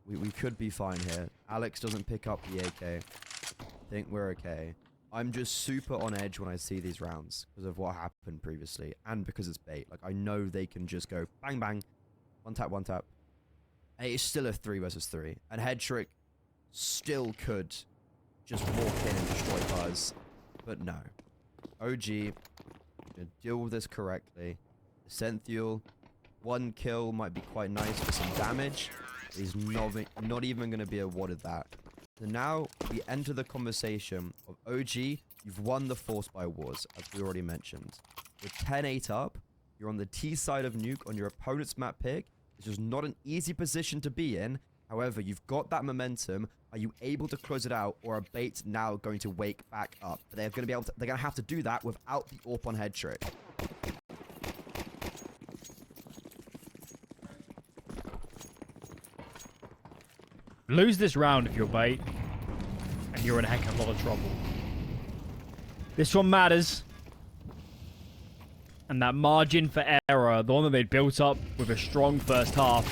We could be fine here. Alex doesn't pick up the AK. I think we're okay. I'm just super on edge when I see these rounds because of what happened previously and because it's bait. Like, I know they can just go bang, bang. One tap, one tap. And it's still a 3 versus 3. And head trick still could just walk in and destroy Buzz. But no. OG, gonna deal with this correctly. Ascenthiel, 1 kill might be quite nice for some damage. He's not even going to be awarded that. So now we enter the conversation of OG, you've won the Force by Wars, as we already mentioned. With 10-8 up, you're on the T side of Nuke on your opponent's map pick. It's just not an easy position to be in. However, you've got that momentum. Are you able to close it out, or are bait now going to wake back up? They're going to be able to. They're going to have to do that without the AWP on head trick. Lose this round if you're bait, and you're in a heck of a lot of trouble. This one matters. And that margin for error, the one that they'd built up with a strong first half,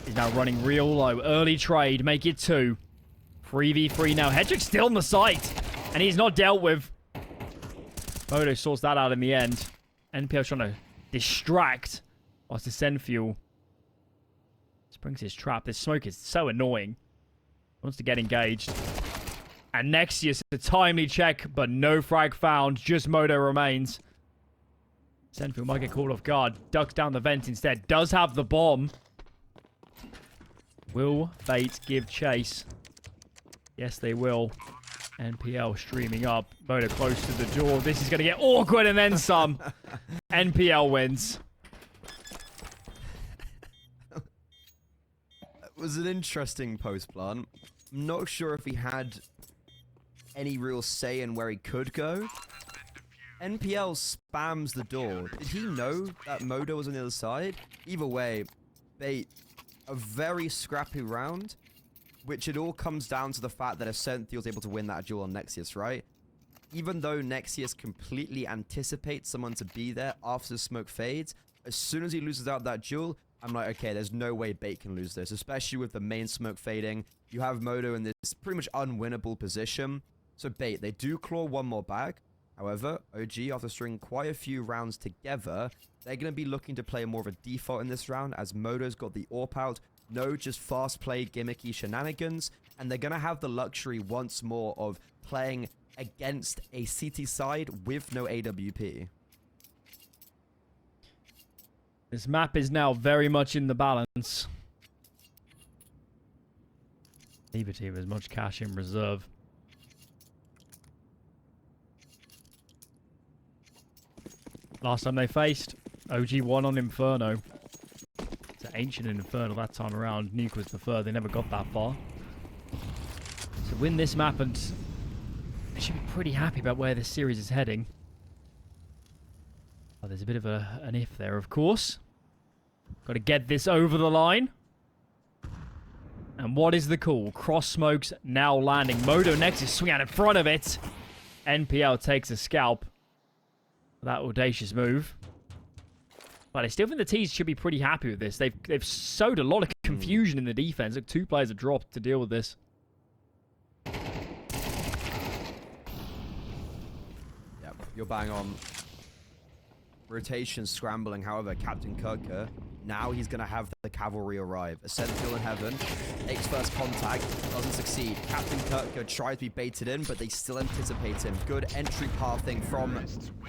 is now running real low. Early trade, make it 2. 3v3 now. Hedrick's still on the site, and he's not dealt with. Modo sorts that out in the end. NPL trying to distract whilst to send fuel. Springs his trap. This smoke is so annoying. Wants to get engaged. And Nexius, a timely check, but no frag found. Just Modo remains. Senfield might get caught off guard. Ducks down the vent instead. Does have the bomb. Will bait give chase? Yes, they will. NPL streaming up. Modo close to the door. This is going to get awkward and then some. NPL wins. It was an interesting post plan. I'm not sure if he had any real say in where he could go. NPL spams the door. Did he know that Modo was on the other side? Either way, bait a very scrappy round, which it all comes down to the fact that Ascenthiel was able to win that duel on Nexius, right? Even though Nexius completely anticipates someone to be there after the smoke fades, as soon as he loses out that duel, I'm like, okay, there's no way bait can lose this, especially with the main smoke fading. You have Modo in this pretty much unwinnable position. So bait, they do claw one more back. However, OG, after stringing quite a few rounds together, they're going to be looking to play more of a default in this round as Modo's got the AWP out. No just fast play, gimmicky shenanigans. And they're going to have the luxury once more of playing against a CT side with no AWP. This map is now very much in the balance. Neither team has much cash in reserve. Last time they faced, OG won on Inferno. It's an ancient Inferno that time around. Nuke was the third. They never got that far. So win this map and they should be pretty happy about where this series is heading. Oh, there's a bit of an if there, of course. Got to get this over the line. And what is the call? Cross smokes now landing. Modo next is swing out in front of it. NPL takes a scalp. That audacious move. But I still think the T's should be pretty happy with this. They've sowed a lot of confusion in the defense. Look, 2 players have dropped to deal with this. Yep, you're bang on. Rotation scrambling, however, Captain Kirker, now he's going to have the cavalry arrive. Essential in heaven, takes first contact, doesn't succeed. Captain Kirker tries to be baited in, but they still anticipate him. Good entry pathing from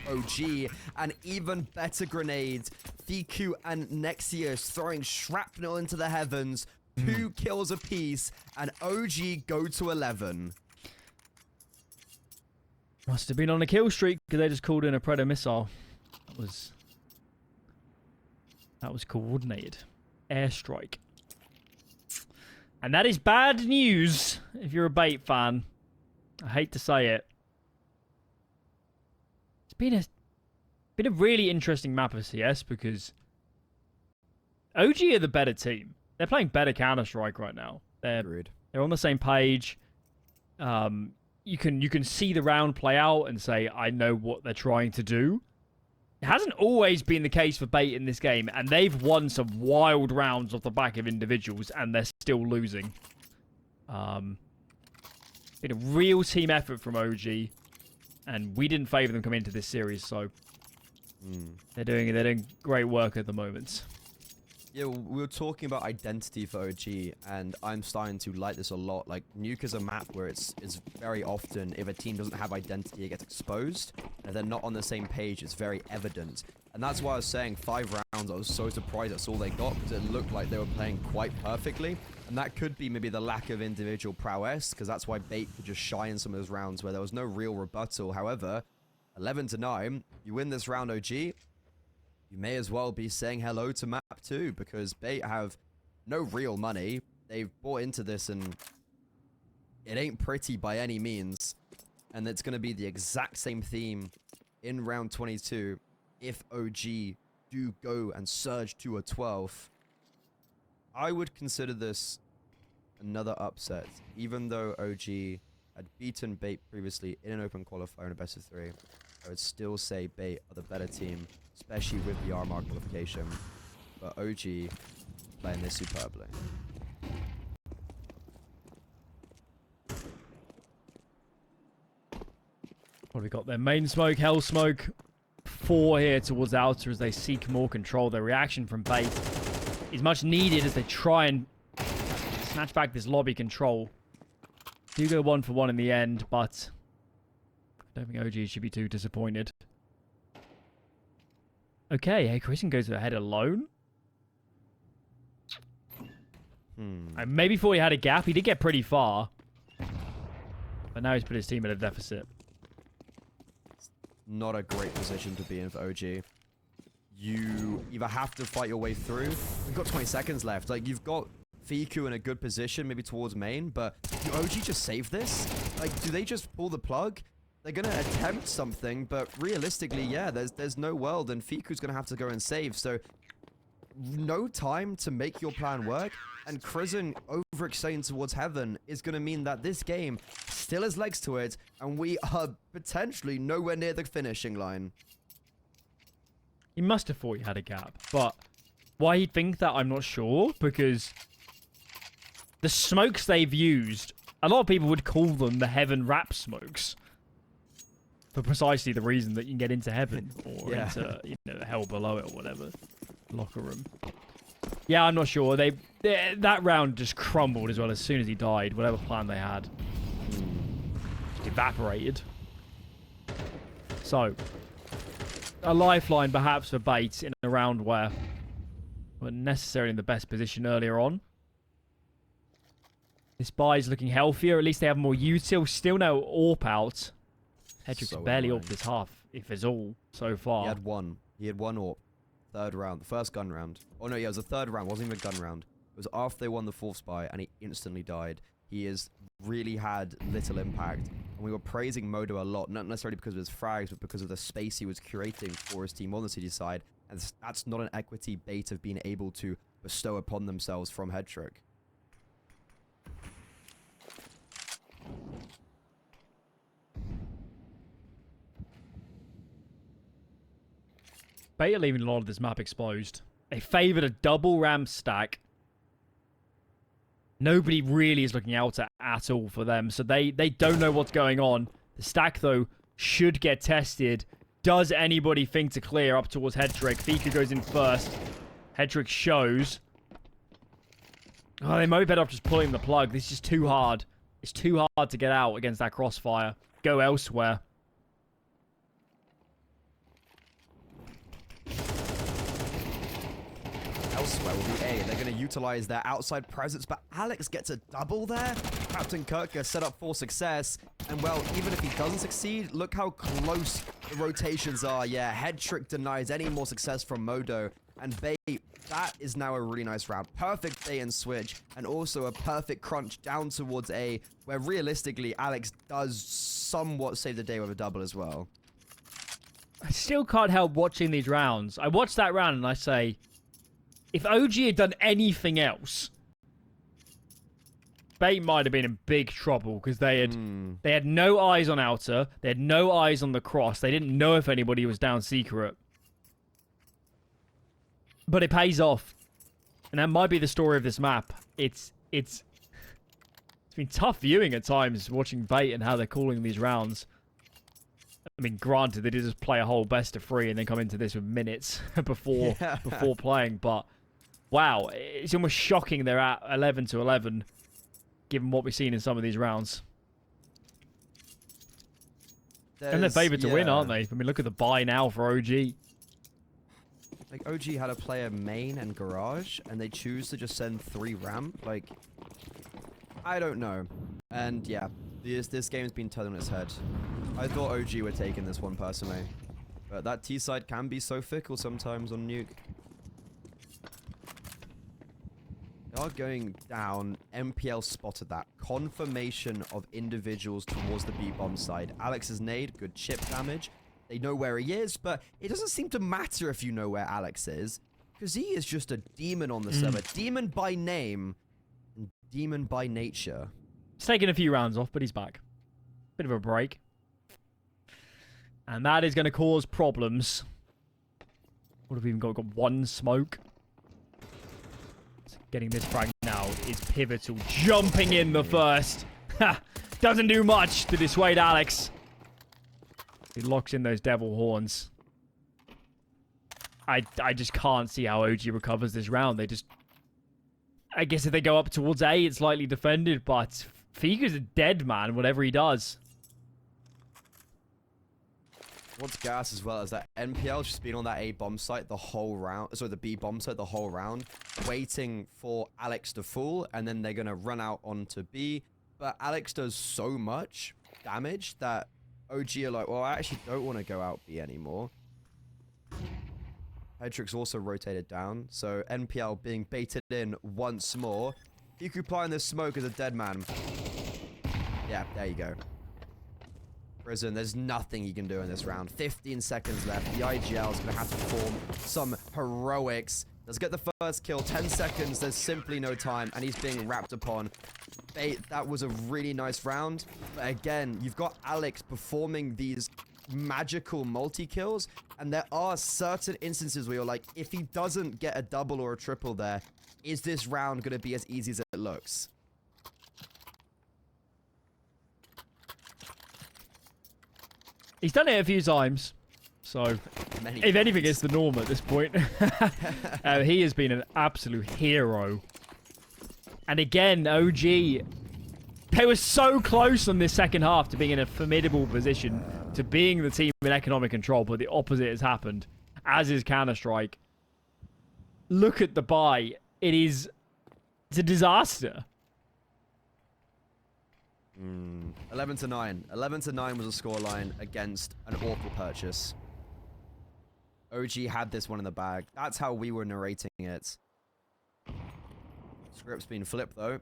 OG, and even better grenades. Fiku and Nexius throwing shrapnel into the heavens. 2 kills apiece, and OG go to 11. Must have been on a kill streak because they just called in a Predator missile. That was coordinated airstrike, and that is bad news if you're a bait fan. I hate to say it. It's been a really interesting map of CS because OG are the better team. They're playing better Counter-Strike right now. They're on the same page. You can see the round play out and say, I know what they're trying to do. It hasn't always been the case for Bait in this game, and they've won some wild rounds off the back of individuals, and they're still losing. Been a real team effort from OG, and we didn't favour them coming into this series, so they're doing great work at the moment. Yeah, we were talking about identity for OG, and I'm starting to like this a lot. Like, Nuke is a map where it's very often, if a team doesn't have identity, it gets exposed. And if they're not on the same page, it's very evident. And that's why I was saying 5 rounds, I was so surprised that's all they got, because it looked like they were playing quite perfectly. And that could be maybe the lack of individual prowess, because that's why Bait could just shine some of those rounds where there was no real rebuttal. However, 11-9, you win this round, OG. You may as well be saying hello to map 2 because Bait have no real money. They've bought into this and it ain't pretty by any means. And it's going to be the exact same theme in round 22 if OG do go and surge to a 12th. I would consider this another upset, even though OG had beaten Bait previously in an open qualifier in a best of 3. I would still say Bait are the better team, especially with the RMR qualification. But OG playing this superbly. What have we got there? Main smoke, hell smoke. 4 here towards outer as they seek more control. The reaction from Bait is much needed as they try and snatch back this lobby control. Do go 1 for 1 in the end, but I don't think OG should be too disappointed. Okay, hey, Christian goes ahead alone. I maybe thought he had a gap. He did get pretty far. But now he's put his team at a deficit. Not a great position to be in for OG. You either have to fight your way through. You've got 20 seconds left. Like, you've got Fiku in a good position, maybe towards main, but do OG just save this? Like, do they just pull the plug? They're going to attempt something, but realistically, yeah, there's no world, and Fiku's going to have to go and save, so no time to make your plan work, and Crizzen overextending towards heaven is going to mean that this game still has legs to it, and we are potentially nowhere near the finishing line. He must have thought he had a gap, but why he'd think that, I'm not sure, because the smokes they've used, a lot of people would call them the heaven wrap smokes. for precisely the reason that you can get into heaven or Yeah. into hell below it or whatever. Locker room. Yeah, I'm not sure. That round just crumbled as well as soon as he died. Whatever plan they had evaporated. So, a lifeline perhaps for Bates in a round where we're necessarily in the best position earlier on. This buy's looking healthier. At least they have more util. Still no AWP out. Hedrick's So barely annoying. AWP'd this half, if it's all, so far. He had one. He had one AWP. Third round. The first gun round. Oh no, yeah, it was the third round. It wasn't even a gun round. It was after they won the fourth spy and he instantly died. He has really had little impact. And we were praising Modo a lot, not necessarily because of his frags, but because of the space he was curating for his team on the city side. And that's not an equity bait of being able to bestow upon themselves from Hedrick. Beta leaving a lot of this map exposed. They favoured a double ramp stack. Nobody really is looking out at all for them, so they don't know what's going on. The stack, though, should get tested. Does anybody think to clear up towards Hedrick? Fika goes in first. Hedrick shows. Oh, they might be better off just pulling the plug. This is just too hard. It's too hard to get out against that crossfire. Go elsewhere. Elsewhere will be A. They're going to utilize their outside presence, but Alex gets a double there. Captain Kirk set up for success. And, well, even if he doesn't succeed, look how close the rotations are. Yeah, Hedrick denies any more success from Modo. And Bait, that is now a really nice round. Perfect bait and switch, and also a perfect crunch down towards A, where realistically, Alex does somewhat save the day with a double as well. I still can't help watching these rounds. I watch that round and I say, if OG had done anything else, Bait might have been in big trouble because they had no eyes on outer, they had no eyes on the cross, they didn't know if anybody was down secret. But it pays off, and that might be the story of this map. It's been tough viewing at times watching Bait and how they're calling these rounds. I mean, granted, they did just play a whole best of 3 and then come into this with minutes before playing, but wow, it's almost shocking they're at 11-11, given what we've seen in some of these rounds. And they're favoured to win, aren't they? I mean, look at the buy now for OG. Like, OG had a player main and garage, and they choose to just send 3 ramp. Like, I don't know. And yeah, this game's been turned on its head. I thought OG were taking this one personally, but that T side can be so fickle sometimes on Nuke. They are going down. MPL spotted that. Confirmation of individuals towards the B-bomb side. Alex's nade, good chip damage. They know where he is, but it doesn't seem to matter if you know where Alex is, because he is just a demon on the server. Demon by name, and demon by nature. He's taken a few rounds off, but he's back. Bit of a break. And that is going to cause problems. What have we even got? We've got 1 smoke. Getting this frag now is pivotal. Jumping in the first. Doesn't do much to dissuade Alex. He locks in those devil horns. I just can't see how OG recovers this round. They just... I guess if they go up towards A, it's lightly defended, but Fika's a dead man, whatever he does. What's gas as well is that NPL's just been on that A bomb site the whole round. Sorry, the B bomb site the whole round, waiting for Alex to fall, and then they're going to run out onto B. But Alex does so much damage that OG are like, well, I actually don't want to go out B anymore. Hedrick's also rotated down, so NPL being baited in once more. Fiku applying this smoke as a dead man. Yeah, there you go. Prison, there's nothing he can do in this round. 15 seconds left. The IGL is going to have to perform some heroics. Let's get the first kill. 10 seconds. There's simply no time, and he's being wrapped upon. Bait, that was a really nice round. But again, you've got Alex performing these magical multi-kills, and there are certain instances where you're like, if he doesn't get a double or a triple there, is this round going to be as easy as it looks? He's done it a few times. So, if anything, it's the norm at this point. He has been an absolute hero. And again, OG, they were so close on this second half to being in a formidable position, to being the team in economic control, but the opposite has happened, as is Counter-Strike. Look at the buy. It's a disaster. 11-9. 11-9 was a scoreline against an awful purchase. OG had this one in the bag. That's how we were narrating it. Script's been flipped, though.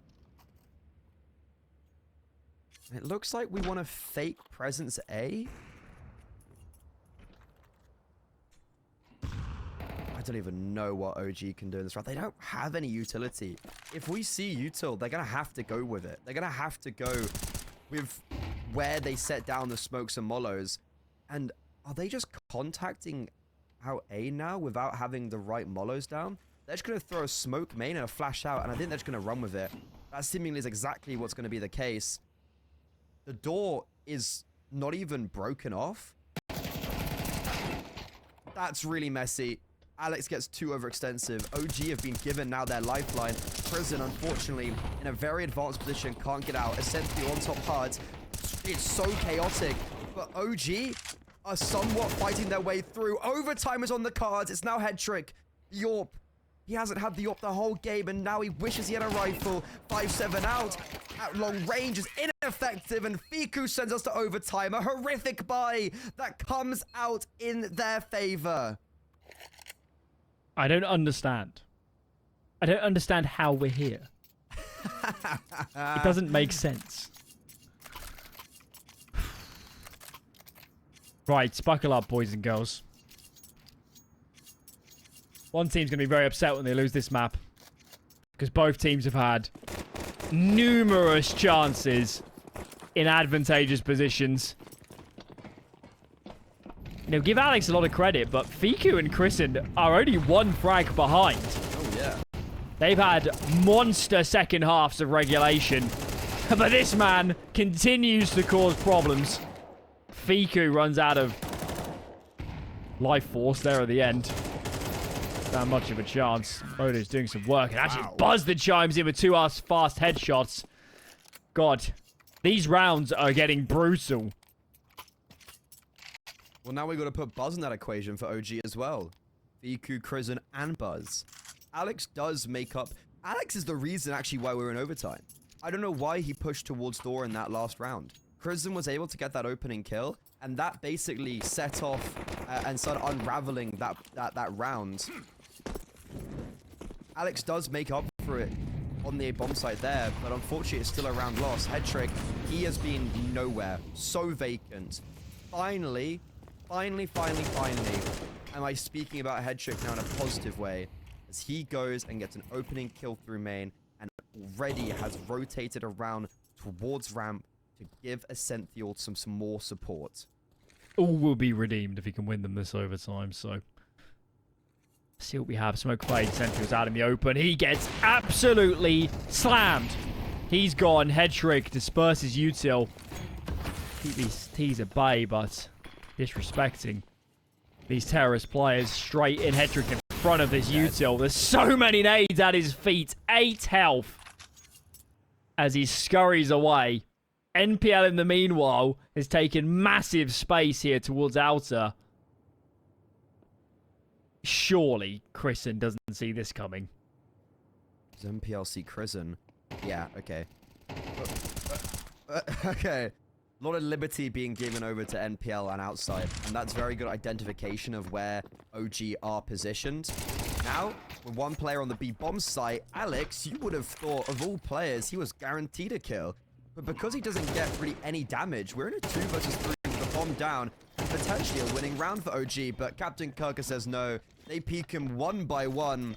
It looks like we want to fake presence A. I don't even know what OG can do in this round. They don't have any utility. If we see util, they're going to have to go with it. They're going to have to go with where they set down the smokes and mollos. And are they just contacting out A now without having the right mollos down? They're just going to throw a smoke main and a flash out, and I think they're just going to run with it. That seemingly is exactly what's going to be the case. The door is not even broken off. That's really messy. Alex gets too overextensive. OG have been given now their lifeline. Prison, unfortunately, in a very advanced position, can't get out. Essentially on top hard. It's so chaotic. But OG are somewhat fighting their way through. Overtime is on the cards. It's now Headtrick. Yorp. He hasn't had the Yorp the whole game, and now he wishes he had a rifle. 5-7 out. At long range is ineffective, and Fiku sends us to overtime. A horrific buy that comes out in their favor. I don't understand. I don't understand how we're here. It doesn't make sense. Right, buckle up, boys and girls. One team's going to be very upset when they lose this map, because both teams have had numerous chances in advantageous positions. You know, give Alex a lot of credit, but Fiku and Chrisen are only one frag behind. Oh, yeah. They've had monster second halves of regulation, but this man continues to cause problems. Fiku runs out of life force there at the end. Not much of a chance. Moto's doing some work and actually buzzed the chimes in with 2 fast headshots. God, these rounds are getting brutal. Well, now we've got to put Buzz in that equation for OG as well. Fiku, Chrisen, and Buzz. Alex does make up... Alex is the reason, actually, why we're in overtime. I don't know why he pushed towards door in that last round. Chrisen was able to get that opening kill, and that basically set off and started unraveling that round. Alex does make up for it on the bomb site there, but unfortunately it's still a round loss. Headtrick, he has been nowhere. So vacant. Finally, am I speaking about Headtrick now in a positive way, as he goes and gets an opening kill through main and already has rotated around towards ramp to give Ascenthial some more support. All will be redeemed if he can win them this overtime, so... See what we have. Smoke fade. Ascenthial's out in the open. He gets absolutely slammed. He's gone. Headtrick disperses util. Keep these T's at bay, but disrespecting these terrorist players straight in. Headtrick in front of this util. There's so many nades at his feet. 8 health as he scurries away. NPL in the meanwhile has taken massive space here towards outer. Surely Chrisen doesn't see this coming. Does NPL see Chrisen? Yeah, okay. Okay. A lot of liberty being given over to NPL and outside, and that's very good identification of where OG are positioned. Now, with one player on the B bomb site, Alex, you would have thought of all players, he was guaranteed a kill. But because he doesn't get really any damage, we're in a 2 versus 3 with the bomb down, and potentially a winning round for OG, but Captain Kirker says no. They peek him 1 by 1.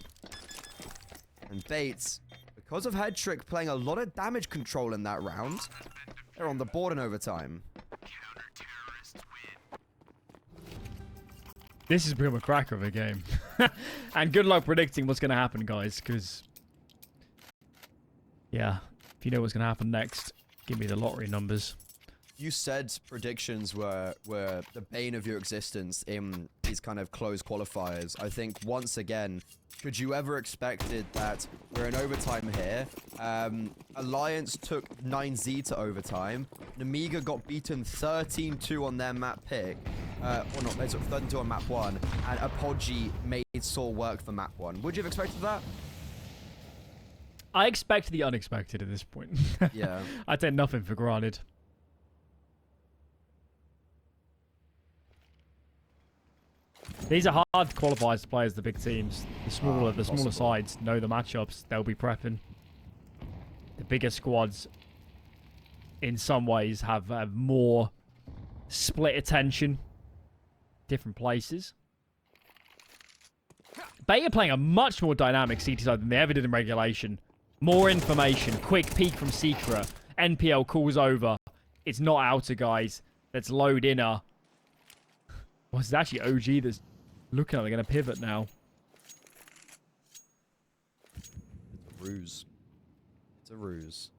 And Bates, because of Headtrick playing a lot of damage control in that round, they're on the board in overtime. This has become a cracker of a game. And good luck predicting what's going to happen, guys, because... Yeah, if you know what's going to happen next, give me the lottery numbers. you said predictions were the bane of your existence in these kind of close qualifiers. I think once again, could you ever expected that we're in overtime here? Alliance took 9Z to overtime. Namiga got beaten 13-2 on their map pick. Or not, they took 13-2 on map 1. And Apogee made Saw work for map 1. Would you have expected that? I expect the unexpected at this point. Yeah. I take nothing for granted. These are hard qualifiers to play as the big teams. The smaller sides know the matchups. They'll be prepping. The bigger squads, in some ways, have more split attention. Different places. Beta playing a much more dynamic CT side than they ever did in regulation. More information. Quick peek from Secret. NPL calls over. It's not outer, guys. Let's load inner. Well, it's actually OG that's looking like they're going to pivot now. It's a ruse. It's a ruse.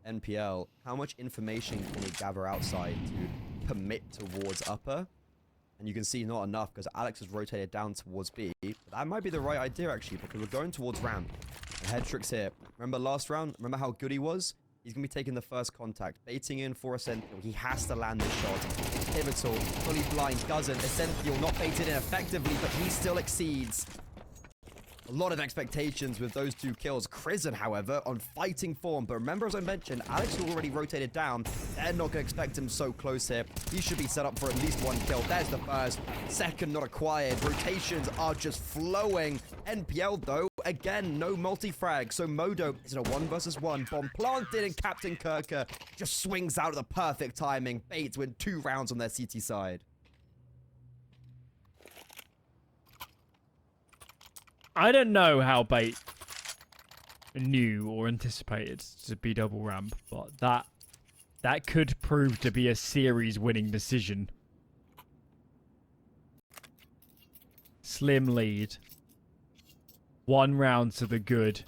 NPL, how much information can we gather outside to commit towards upper? And you can see not enough because Alex has rotated down towards B. But that might be the right idea, actually, because we're going towards ramp. And Headtrick's here. Remember last round? Remember how good he was? He's going to be taking the first contact. Baiting in for Essential. He has to land this shot. It's pivotal. Fully blind. Doesn't. Essential not baited in effectively, but he still exceeds. A lot of expectations with those 2 kills. Krisen, however, on fighting form. But remember, as I mentioned, Alex has already rotated down. They're not going to expect him so close here. He should be set up for at least 1 kill. There's the first. Second, not acquired. Rotations are just flowing. NPL, though, again, no multi-frag. So Modo is in a 1 versus 1. Bomb planted, and Captain Kirker just swings out at the perfect timing. Bates win 2 rounds on their CT side. I don't know how Bait knew or anticipated to be double ramp, but that could prove to be a series-winning decision. Slim lead. 1 round to the good.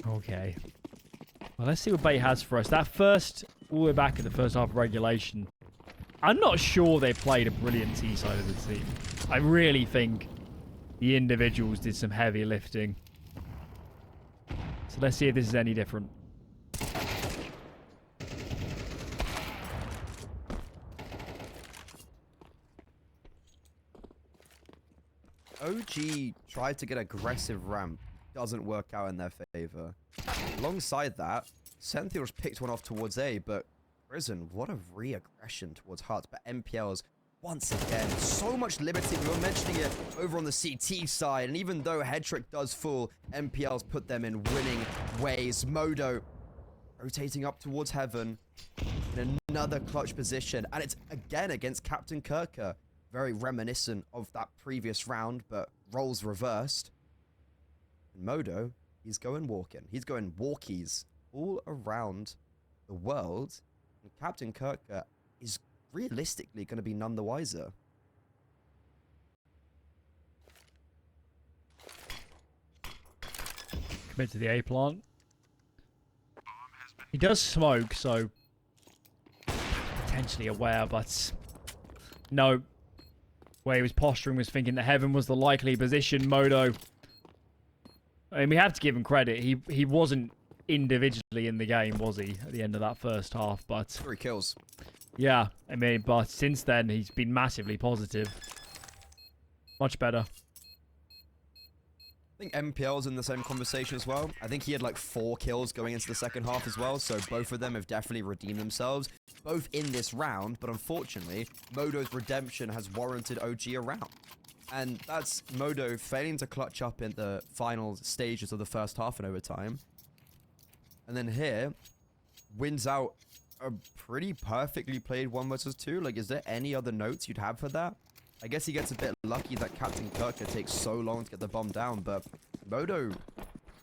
Okay. Well, let's see what Bait has for us. That first, all the way back at the first half of regulation, I'm not sure they played a brilliant T side of the team. I really think the individuals did some heavy lifting. So let's see if this is any different. OG tried to get aggressive ramp. Doesn't work out in their favor. Alongside that, Senthil's picked one off towards A, but Prison, what a re-aggression towards Hearts. But MPL's, once again, so much liberty. We were mentioning it over on the CT side. And even though Headtrick does fool, MPL's put them in winning ways. Modo rotating up towards Heaven in another clutch position. And it's again against Captain Kirker. Very reminiscent of that previous round, but roles reversed. And Modo, he's going walking. He's going walkies all around the world. And Captain Kirker is realistically going to be none the wiser. Commit to the A plant. He does smoke, so potentially aware, but no. Where he was posturing was thinking that Heaven was the likely position. Modo, I mean, we have to give him credit. He wasn't individually in the game, was he, at the end of that first half? But 3 kills. Yeah, I mean, but since then, he's been massively positive. Much better. I think MPL's in the same conversation as well. I think he had like 4 kills going into the second half as well, so both of them have definitely redeemed themselves, both in this round, but unfortunately, Modo's redemption has warranted OG a round. And that's Modo failing to clutch up in the final stages of the first half in overtime. And then here, wins out a pretty perfectly played 1 versus 2. Like, is there any other notes you'd have for that? I guess he gets a bit lucky that Captain Kirker takes so long to get the bomb down, but Modo,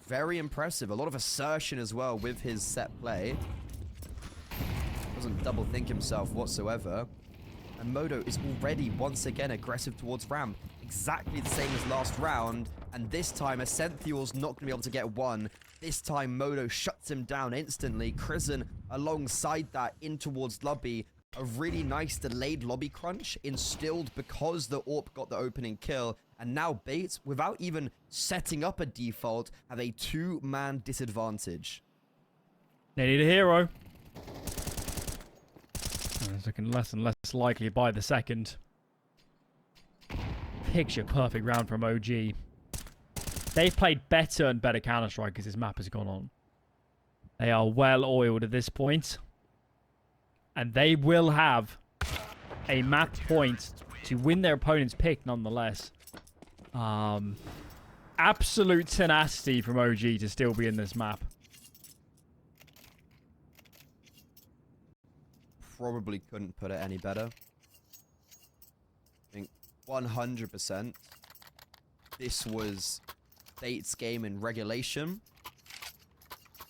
very impressive. A lot of assertion as well with his set play. Doesn't double think himself whatsoever. And Modo is already once again aggressive towards ramp. Exactly the same as last round. And this time, Essential's not going to be able to get 1. This time, Modo shuts him down instantly. Krisen alongside that in towards lobby, a really nice delayed lobby crunch instilled because the AWP got the opening kill. And now Bait, without even setting up a default, have a 2-man disadvantage. They need a hero. It's looking less and less likely by the second. Picture perfect round from OG. They've played better and better Counter-Strike as this map has gone on. They are well oiled at this point. And they will have a map point to win their opponent's pick nonetheless. Absolute tenacity from OG to still be in this map. Probably couldn't put it any better. I think 100%. This was Bait's game in regulation.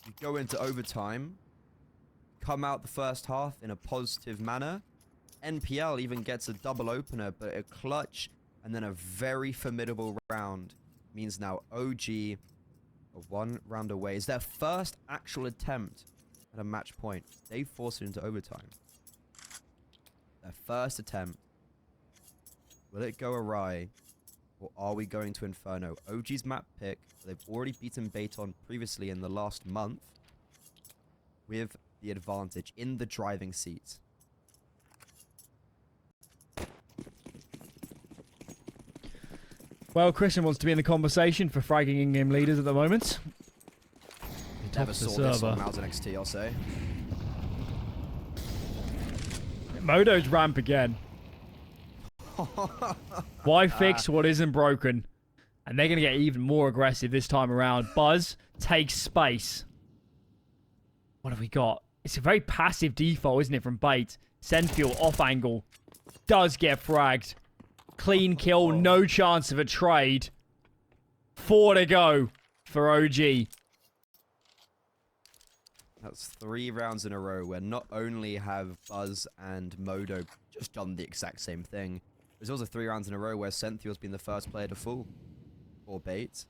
You go into overtime, come out the first half in a positive manner. NPL even gets a double opener, but a clutch and then a very formidable round means now OG are 1 round away. It's their first actual attempt at a match point. They forced it into overtime. Their first attempt. Will it go awry? Or are we going to Inferno? OG's map pick, they've already beaten Bait on previously in the last month with the advantage in the driving seat. Well, Christian wants to be in the conversation for fragging in-game leaders at the moment. Never saw this on Mouse NXT, I'll say. Modo's ramp again. Why fix what isn't broken? And they're going to get even more aggressive this time around. Buzz takes space. What have we got? It's a very passive default, isn't it, from Bait? Senfield off angle. Does get fragged. Clean kill, no chance of a trade. 4 to go for OG. That's 3 rounds in a row where not only have Buzz and Modo just done the exact same thing, there's also 3 rounds in a row where Senthio's been the first player to fall. For Bait.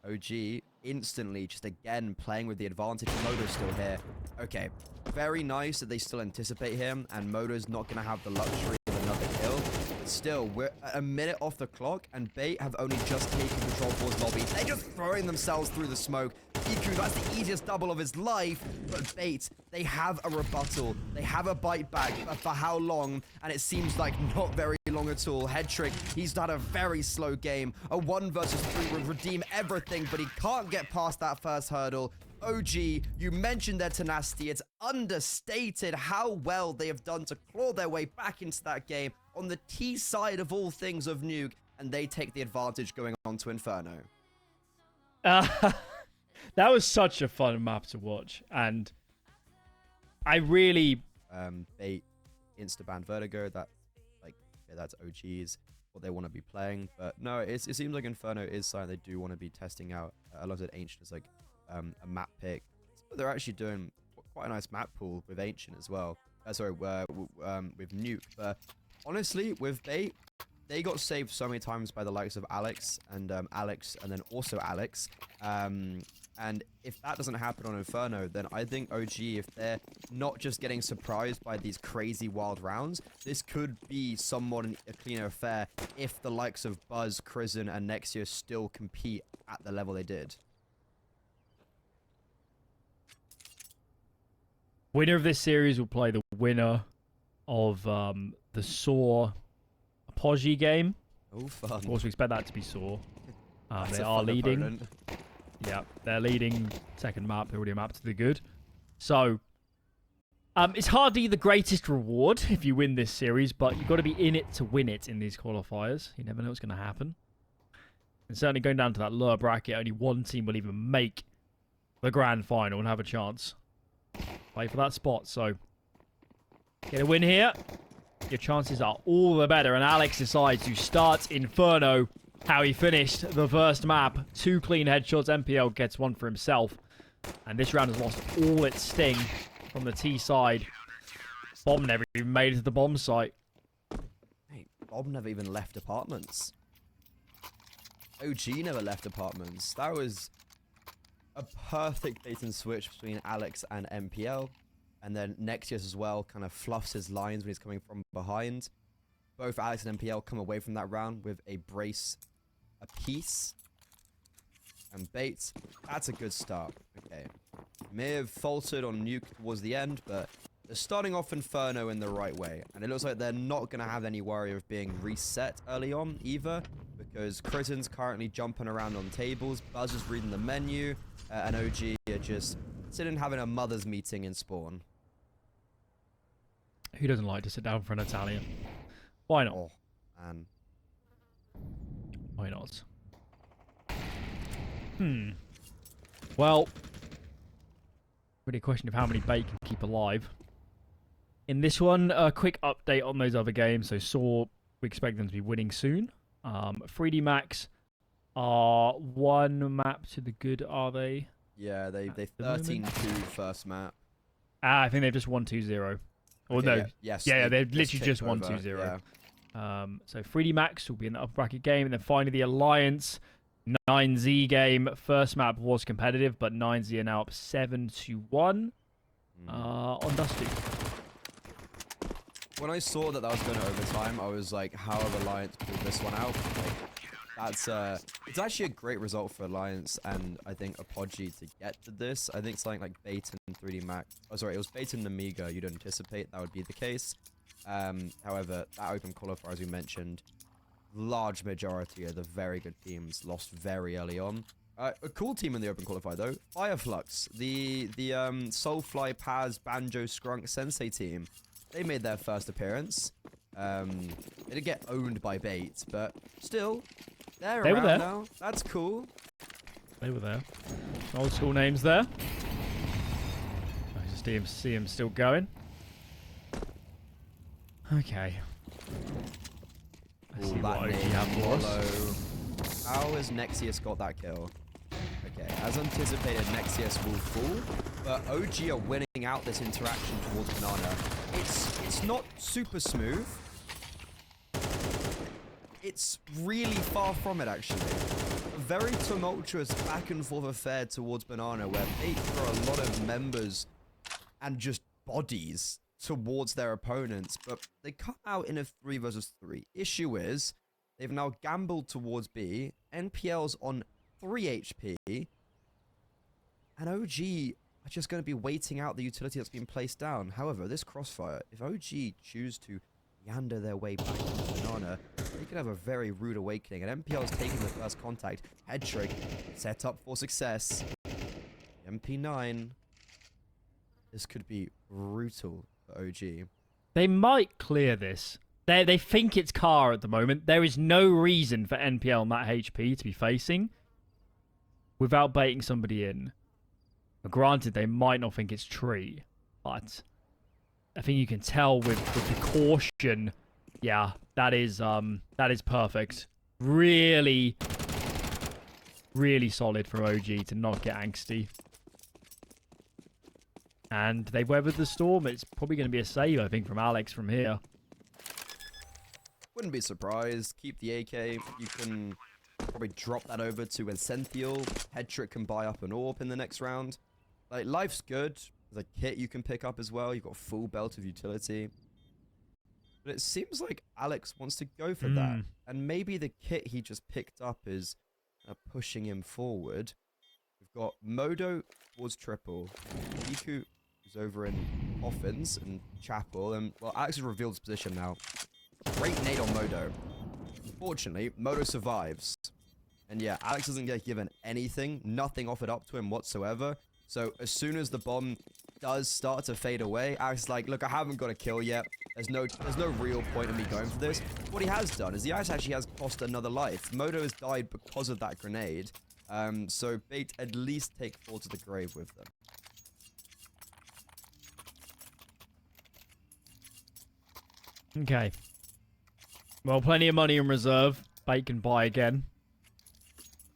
OG instantly just again playing with the advantage. Modo's still here. Okay, very nice that they still anticipate him and Modo's not going to have the luxury of another kill. But still, we're a minute off the clock and Bait have only just taken control towards lobby. They're just throwing themselves through the smoke. EQ, that's the easiest double of his life. But Bait, they have a rebuttal. They have a bite back. But for how long? And it seems like not very long at all. Head Trick, he's had a very slow game. A 1 versus 3 would redeem everything, but he can't get past that first hurdle. OG, you mentioned their tenacity. It's understated how well they have done to claw their way back into that game on the T side of all things of Nuke, and they take the advantage going on to Inferno. That was such a fun map to watch, and I really... Bait insta-ban Vertigo, that, like, yeah, that's OG's, what they want to be playing, but no, it seems like Inferno is something they do want to be testing out. I love that Ancient is like a map pick. But they're actually doing quite a nice map pool with Ancient as well. Sorry, with Nuke. But honestly, with Bait, they got saved so many times by the likes of Alex, and then also Alex. And if that doesn't happen on Inferno, then I think OG, if they're not just getting surprised by these crazy wild rounds, this could be somewhat a cleaner affair if the likes of Buzz, Crizzen, and Nexia still compete at the level they did. Winner of this series will play the winner of the Saw Apogee game. Oh, fun. Of course, we expect that to be Saw. They a are fun leading. opponent. Yeah, they're leading second map. They're already a map to the good. So, it's hardly the greatest reward if you win this series, but you've got to be in it to win it in these qualifiers. You never know what's going to happen. And certainly going down to that lower bracket, only one team will even make the grand final and have a chance. Play for that spot, so get a win here. Your chances are all the better. And Alex decides to start Inferno how he finished the first map. 2 clean headshots. MPL gets 1 for himself. And this round has lost all its sting from the T side. Bomb never even made it to the bomb site. Hey, Bob never even left apartments. OG never left apartments. That was a perfect bait and switch between Alex and MPL. And then Nexius as well kind of fluffs his lines when he's coming from behind. Both Alex and MPL come away from that round with a brace apiece. And Bait, that's a good start. Okay. May have faltered on Nuke towards the end, but they're starting off Inferno in the right way. And it looks like they're not going to have any worry of being reset early on either, because Crisen's currently jumping around on tables, Buzz is reading the menu, and OG are just sitting having a mother's meeting in spawn. Who doesn't like to sit down for an Italian? Why not? Oh, man. Why not? Well, really a question of how many Bait can keep alive. In this one, a quick update on those other games. So Saw, we expect them to be winning soon. 3D Max are one map to the good, are they? Yeah, they 13-2 first map. I think they've just won 2-0. Or no. Yeah, yes. Yeah, they've literally just won over, 2-0. yeah. So 3D Max will be in the upper bracket game. And then finally the Alliance 9Z game. First map was competitive, but 9Z are now up 7-1 on Dusty. When I saw that was going to overtime, I was like, how have Alliance pulled this one out? Like, it's actually a great result for Alliance, and I think Apogee to get to this. I think something like Bait and 3D Max. Oh, sorry, it was Bait and Amiga. You'd anticipate that would be the case. However, that open qualifier, as we mentioned, large majority of the very good teams lost very early on. A cool team in the open qualifier though, Fireflux, the Soulfly, Paz, Banjo, Skrunk, Sensei team. They made their first appearance. They didn't get owned by Bait, but still, they're around there now. That's cool. They were there. Old school names there. I just see him still going. Okay. Let's see what OG have lost. How has Nexius got that kill? Okay, as anticipated, Nexius will fall, but OG are winning out this interaction towards Banana. It's not super smooth. It's really far from it, actually. A very tumultuous back and forth affair towards Banana, where they throw a lot of members and just bodies towards their opponents, but they come out in a 3 versus 3. Issue is, they've now gambled towards B, NPL's on 3 HP, and OG are just going to be waiting out the utility that's been placed down. However, this crossfire, if OG choose to yander their way back into Banana, they could have a very rude awakening, and NPL's taking the first contact. Head trick, set up for success. MP9. This could be brutal for OG. They might clear this. They think it's Car at the moment. There is no reason for NPL and that HP to be facing without baiting somebody in. Granted, they might not think it's Tree, but I think you can tell with the caution. Yeah, that is perfect. Really, really solid from OG to not get angsty. And they've weathered the storm. It's probably going to be a save, I think, from Alex from here. Wouldn't be surprised. Keep the AK. You can probably drop that over to Essential. Head trick can buy up an AWP in the next round. Like, life's good. There's a kit you can pick up as well. You've got a full belt of utility. But it seems like Alex wants to go for that. And maybe the kit he just picked up is pushing him forward. We've got Modo towards triple. Iku is over in Coffins and Chapel. And, well, Alex has revealed his position now. Great nade on Modo. Fortunately, Modo survives. And yeah, Alex doesn't get given anything. Nothing offered up to him whatsoever. So as soon as the bomb does start to fade away, Alex is like, look, I haven't got a kill yet. There's no real point in me going for this. What he has done is he actually has cost another life. Modo has died because of that grenade. So Bait at least take 4 to the grave with them. Okay. Well, plenty of money in reserve. Bait can buy again.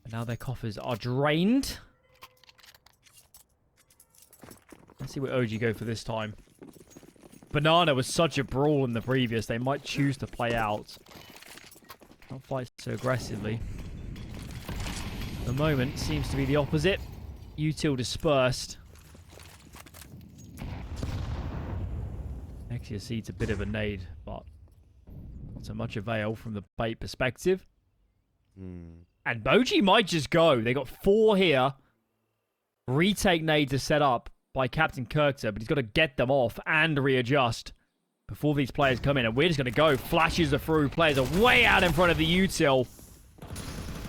And now their coffers are drained. Let's see what OG go for this time. Banana was such a brawl in the previous. They might choose to play out. Not fight so aggressively. At the moment, seems to be the opposite. Util dispersed. Nexius seeds a bit of a nade, but not so much avail from the bait perspective. And Boji might just go. They got 4 here. Retake nades are set up by Captain Kirkter, but he's got to get them off and readjust before these players come in. And we're just going to go. Flashes are through. Players are way out in front of the util.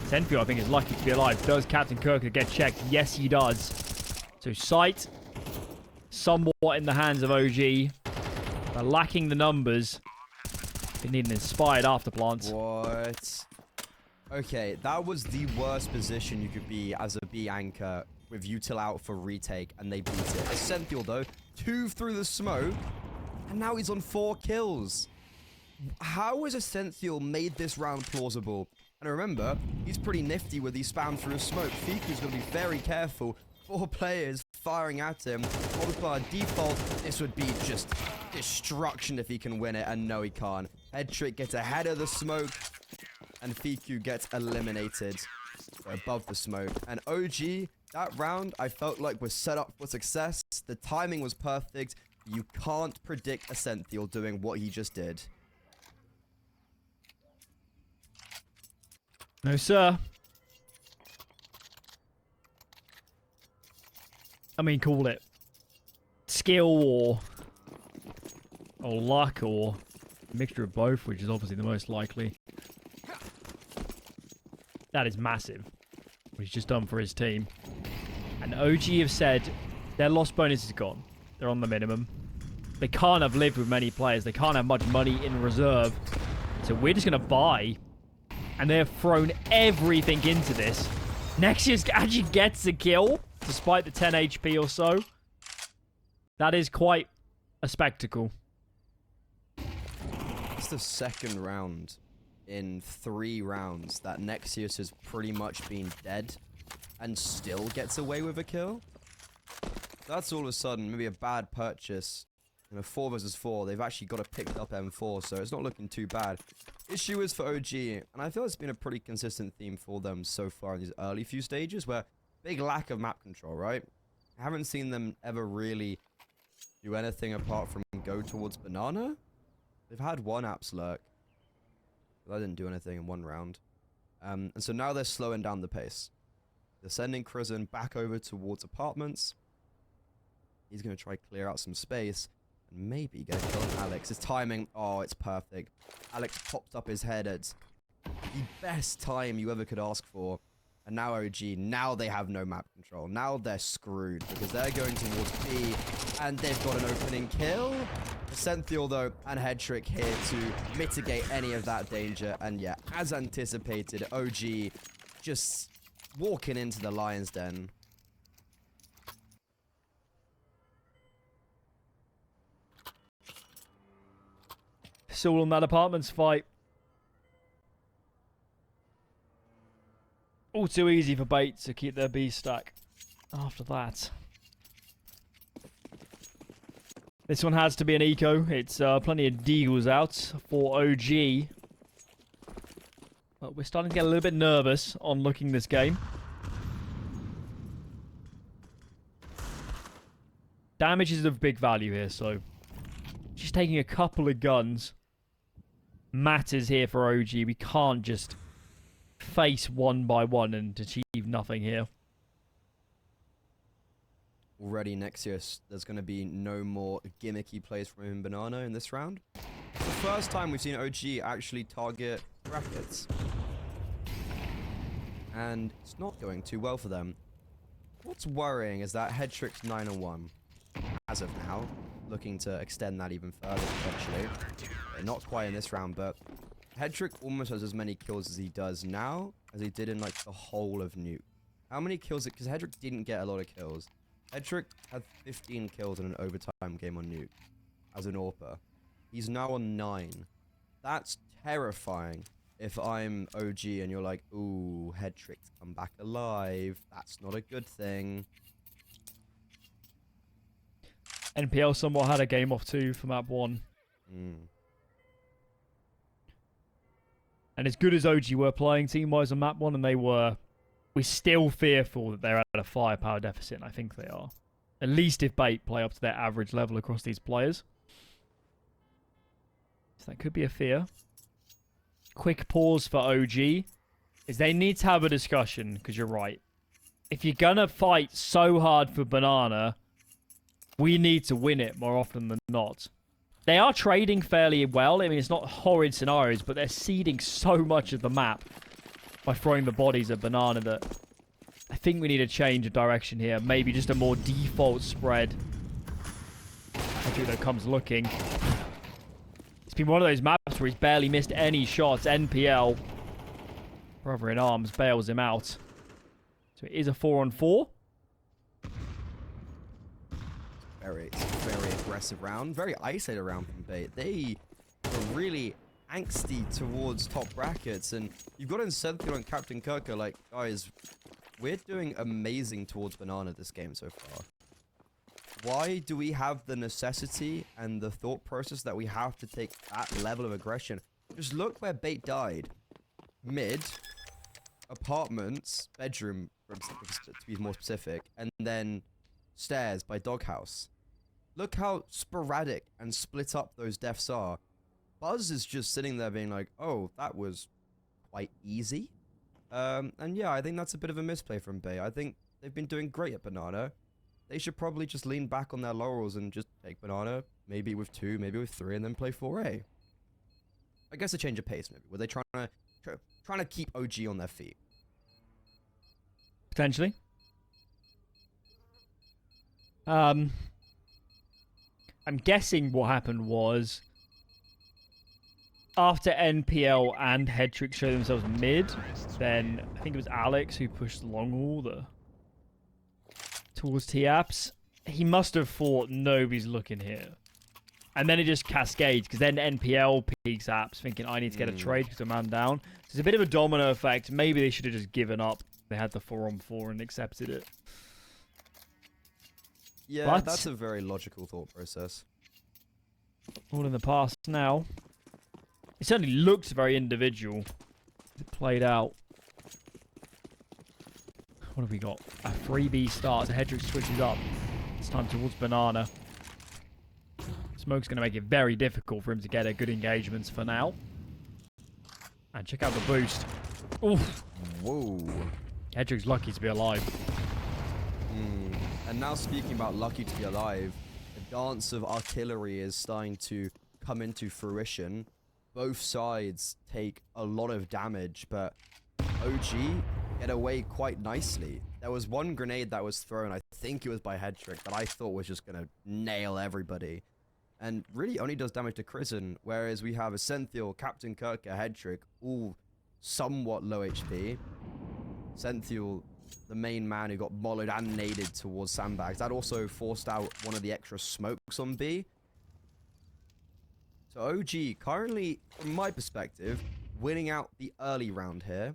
Senfield, I think, is lucky to be alive. Does Captain Kirkter get checked? Yes, he does. So sight somewhat in the hands of OG. They're lacking the numbers. They need an inspired afterplant. What? Okay, that was the worst position you could be as a B anchor with util out for retake, and they beat it. Senfield, though, 2 through the smoke, and now he's on 4 kills. How has Senfield made this round plausible? And remember, he's pretty nifty with these spam through smoke. Fiku's going to be very careful. 4 players firing at him. By default, this would be just destruction if he can win it, and no, he can't. Head trick gets ahead of the smoke, and Fiku gets eliminated above the smoke. And OG, that round, I felt like was set up for success. The timing was perfect. You can't predict a Senfield doing what he just did. No, sir. I mean, call it skill or luck or a mixture of both, which is obviously the most likely. That is massive, what he's just done for his team. And OG have said their loss bonus is gone. They're on the minimum. They can't have lived with many players. They can't have much money in reserve. So we're just going to buy. And they have thrown everything into this. Nexius actually gets a kill, despite the 10 HP or so. That is quite a spectacle. It's the second round in 3 rounds that Nexius has pretty much been dead and still gets away with a kill. That's all of a sudden maybe a bad purchase. In a 4 versus 4, they've actually got a picked up M4, so it's not looking too bad. Issue is for OG, and I feel it's been a pretty consistent theme for them so far in these early few stages, where big lack of map control, right? I haven't seen them ever really do anything apart from go towards banana. They've had 1 apps lurk, but that didn't do anything in 1 round. And so now they're slowing down the pace. They're sending Crizzen back over towards apartments. He's going to try clear out some space. Maybe get a kill on Alex. His timing, oh, it's perfect. Alex popped up his head at the best time you ever could ask for. And now OG, now they have no map control. Now they're screwed because they're going towards B and they've got an opening kill. Senfield, though, and Head Trick here to mitigate any of that danger. And yeah, as anticipated, OG just walking into the Lion's Den. It's all on that apartments fight. All too easy for Bait to keep their B stack after that. This one has to be an eco. It's plenty of deagles out for OG. But we're starting to get a little bit nervous on looking this game. Damage is of big value here, so just taking a couple of guns matters here for OG. We can't just face 1 by 1 and achieve nothing here. Already Nexius, there's going to be no more gimmicky plays from him Banana in this round. It's the first time we've seen OG actually target brackets. And it's not going too well for them. What's worrying is that Head Trick's 9-1 as of now. Looking to extend that even further potentially. Not quite in this round, but Head Trick almost has as many kills as he does now as he did in like the whole of Nuke. How many kills? Because Head Trick didn't get a lot of kills. Head Trick had 15 kills in an overtime game on Nuke as an AWPer. He's now on 9. That's terrifying. If I'm OG and you're like, ooh, Head Trick's come back alive. That's not a good thing. NPL somewhat had a game off too for map 1. And as good as OG were playing team-wise on map 1, and we're still fearful that they're at a firepower deficit, and I think they are. At least if Bait play up to their average level across these players. So that could be a fear. Quick pause for OG. Is they need to have a discussion, because you're right. If you're going to fight so hard for Banana, we need to win it more often than not. They are trading fairly well. I mean, it's not horrid scenarios, but they're ceding so much of the map by throwing the bodies at Banana that I think we need a change of direction here. Maybe just a more default spread. Judo comes looking. It's been one of those maps where he's barely missed any shots. NPL, brother in arms, bails him out. So it is a 4-on-4. Very aggressive round. Very isolated round from Bait. They were really angsty towards top brackets. And you've got Incentive and Captain Kirker, like, guys, we're doing amazing towards Banana this game so far. Why do we have the necessity and the thought process that we have to take that level of aggression? Just look where Bait died. Mid, apartments, bedroom, to be more specific, and then stairs by Doghouse. Look how sporadic and split up those deaths are. Buzz is just sitting there being like, oh, that was quite easy. And yeah, I think that's a bit of a misplay from Bay. I think they've been doing great at Banana. They should probably just lean back on their laurels and just take Banana, maybe with 2, maybe with 3, and then play 4A. I guess a change of pace, maybe. Were they trying to keep OG on their feet? Potentially. I'm guessing what happened was after NPL and Headtrick showed themselves mid, then I think it was Alex who pushed the long haul towards T-Apps. He must have thought nobody's looking here. And then it just cascades, because then NPL peaks Apps thinking I need to get a trade because I'm man down. So it's a bit of a domino effect. Maybe they should have just given up. They had the 4-on-4 and accepted it. Yeah, but that's a very logical thought process. All in the past now. It certainly looks very individual. It played out. What have we got? A 3B start. So Hedrick switches up. It's time towards Banana. Smoke's going to make it very difficult for him to get a good engagement for now. And check out the boost. Oof. Whoa. Hedrick's lucky to be alive. And now speaking about lucky to be alive, the dance of artillery is starting to come into fruition. Both sides take a lot of damage, but OG get away quite nicely. There was one grenade that was thrown, I think it was by Headtrick, that I thought was just going to nail everybody. And really only does damage to Krisen, whereas we have Essential, Captain Kirk, Headtrick, all somewhat low HP. Essential, the main man who got mollowed and naded towards sandbags. That also forced out one of the extra smokes on B. So OG currently, from my perspective, winning out the early round here.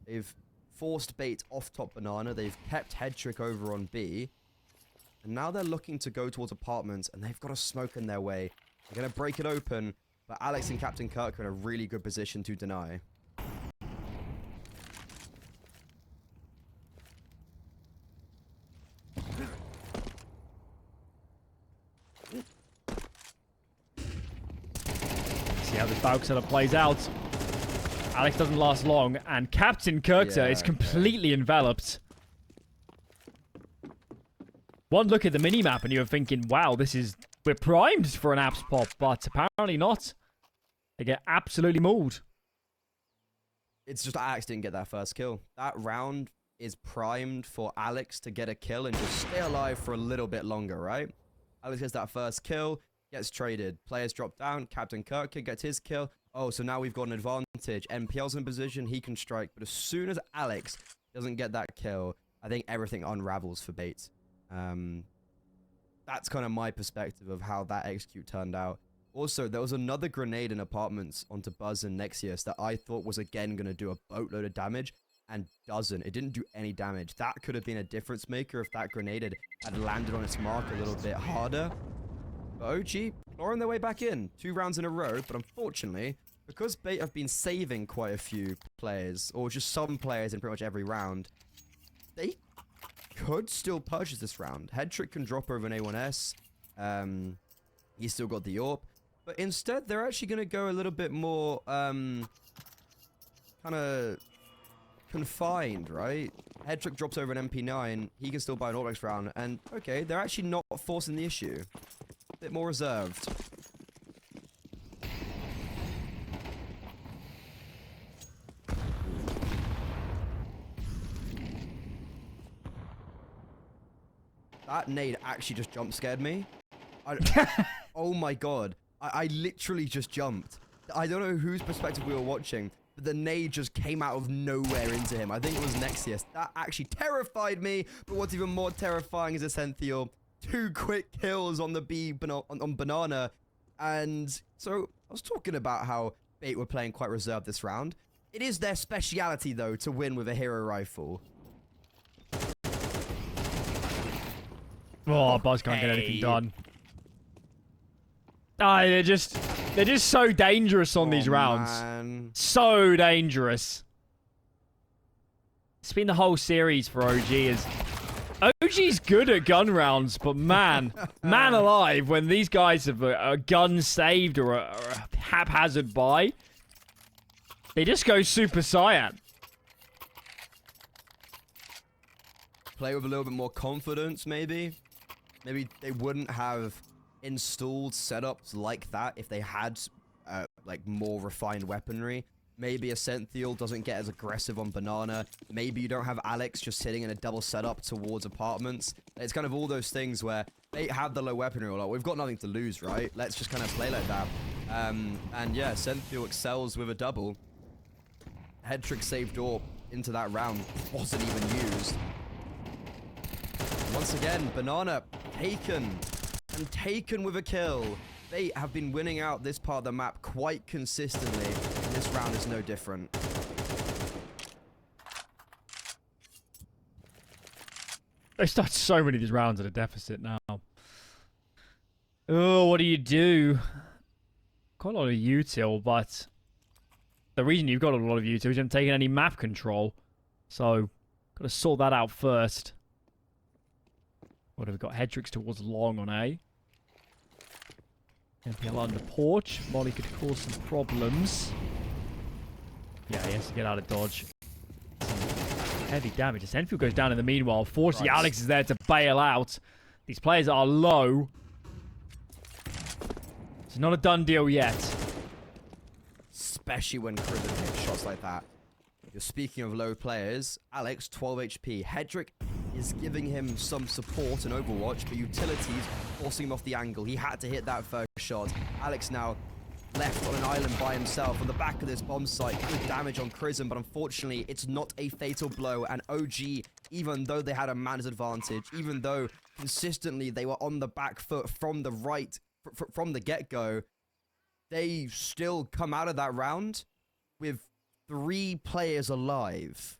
They've forced Bait off top Banana. They've kept Headtrick over on B. And now they're looking to go towards apartments, and they've got a smoke in their way. They're going to break it open, but Alex and Captain Kirk are in a really good position to deny. See how this Valk setup plays out. Alex doesn't last long, and Captain Kirkter is completely enveloped. One look at the minimap and you're thinking, wow, we're primed for an Apps pop, but apparently not. They get absolutely mauled. It's just Alex didn't get that first kill. That round is primed for Alex to get a kill and just stay alive for a little bit longer, right? Alex gets that first kill, gets traded. Players drop down, Captain Kirk gets his kill. Oh, so now we've got an advantage. NPL's in position, he can strike. But as soon as Alex doesn't get that kill, I think everything unravels for Bates. That's kind of my perspective of how that execute turned out. Also, there was another grenade in apartments onto Buzz and Nexius that I thought was again going to do a boatload of damage, and doesn't. It didn't do any damage. That could have been a difference maker if that grenade had landed on its mark a little bit harder. But OG clawing their way back in 2 rounds in a row, but unfortunately, because Bait have been saving quite a few players, or just some players in pretty much every round, they could still purchase this round. Headtrick can drop over an A1S. He's still got the AWP. But instead, they're actually going to go a little bit more, kind of confined, right? Headtrick drops over an MP9. He can still buy an Autox round. And, okay, they're actually not forcing the issue. A bit more reserved. That nade actually just jump scared me. Oh my god. I literally just jumped. I don't know whose perspective we were watching, but the nade just came out of nowhere into him. I think it was Nexius. That actually terrified me, but what's even more terrifying is Essential. 2 quick kills on the B on Banana. And so I was talking about how Bait were playing quite reserved this round. It is their speciality, though, to win with a hero rifle. Oh, Buzz can't get anything done. They're just so dangerous on these rounds. Man. So dangerous. It's been the whole series for OG. OG's good at gun rounds, but man alive, when these guys have a gun saved or a haphazard buy, they just go Super Saiyan. Play with a little bit more confidence, maybe. Maybe they wouldn't have installed setups like that if they had like more refined weaponry. Maybe a Essential doesn't get as aggressive on Banana. Maybe you don't have Alex just sitting in a double setup towards apartments. It's kind of all those things where they have the low weaponry. Or like, we've got nothing to lose, right? Let's just kind of play like that. And yeah, Essential excels with a double. Head trick save door into that round wasn't even used. Once again, Banana taken with a kill. They have been winning out this part of the map quite consistently, and this round is no different. They start so many of these rounds at a deficit now. Oh, what do you do? Quite a lot of util, but the reason you've got a lot of util is you haven't taken any map control. So, got to sort that out first. What have we got? Headtricks towards long on A. MPL under porch. Molly could cause some problems. Yeah, he has to get out of dodge. Heavy damage. Enfield goes down in the meanwhile. Fortunately, Nice. Alex is there to bail out. These players are low. It's not a done deal yet. Especially when Crimson hits shots like that. You're speaking of low players. Alex, 12 HP. Hedrick is giving him some support in Overwatch, but Utility's forcing him off the angle. He had to hit that first shot. Alex now left on an island by himself on the back of this bomb site. Good damage on Crimson, but unfortunately, it's not a fatal blow. And OG, even though they had a man's advantage, even though consistently they were on the back foot from the right, from the get-go, they still come out of that round with 3 players alive.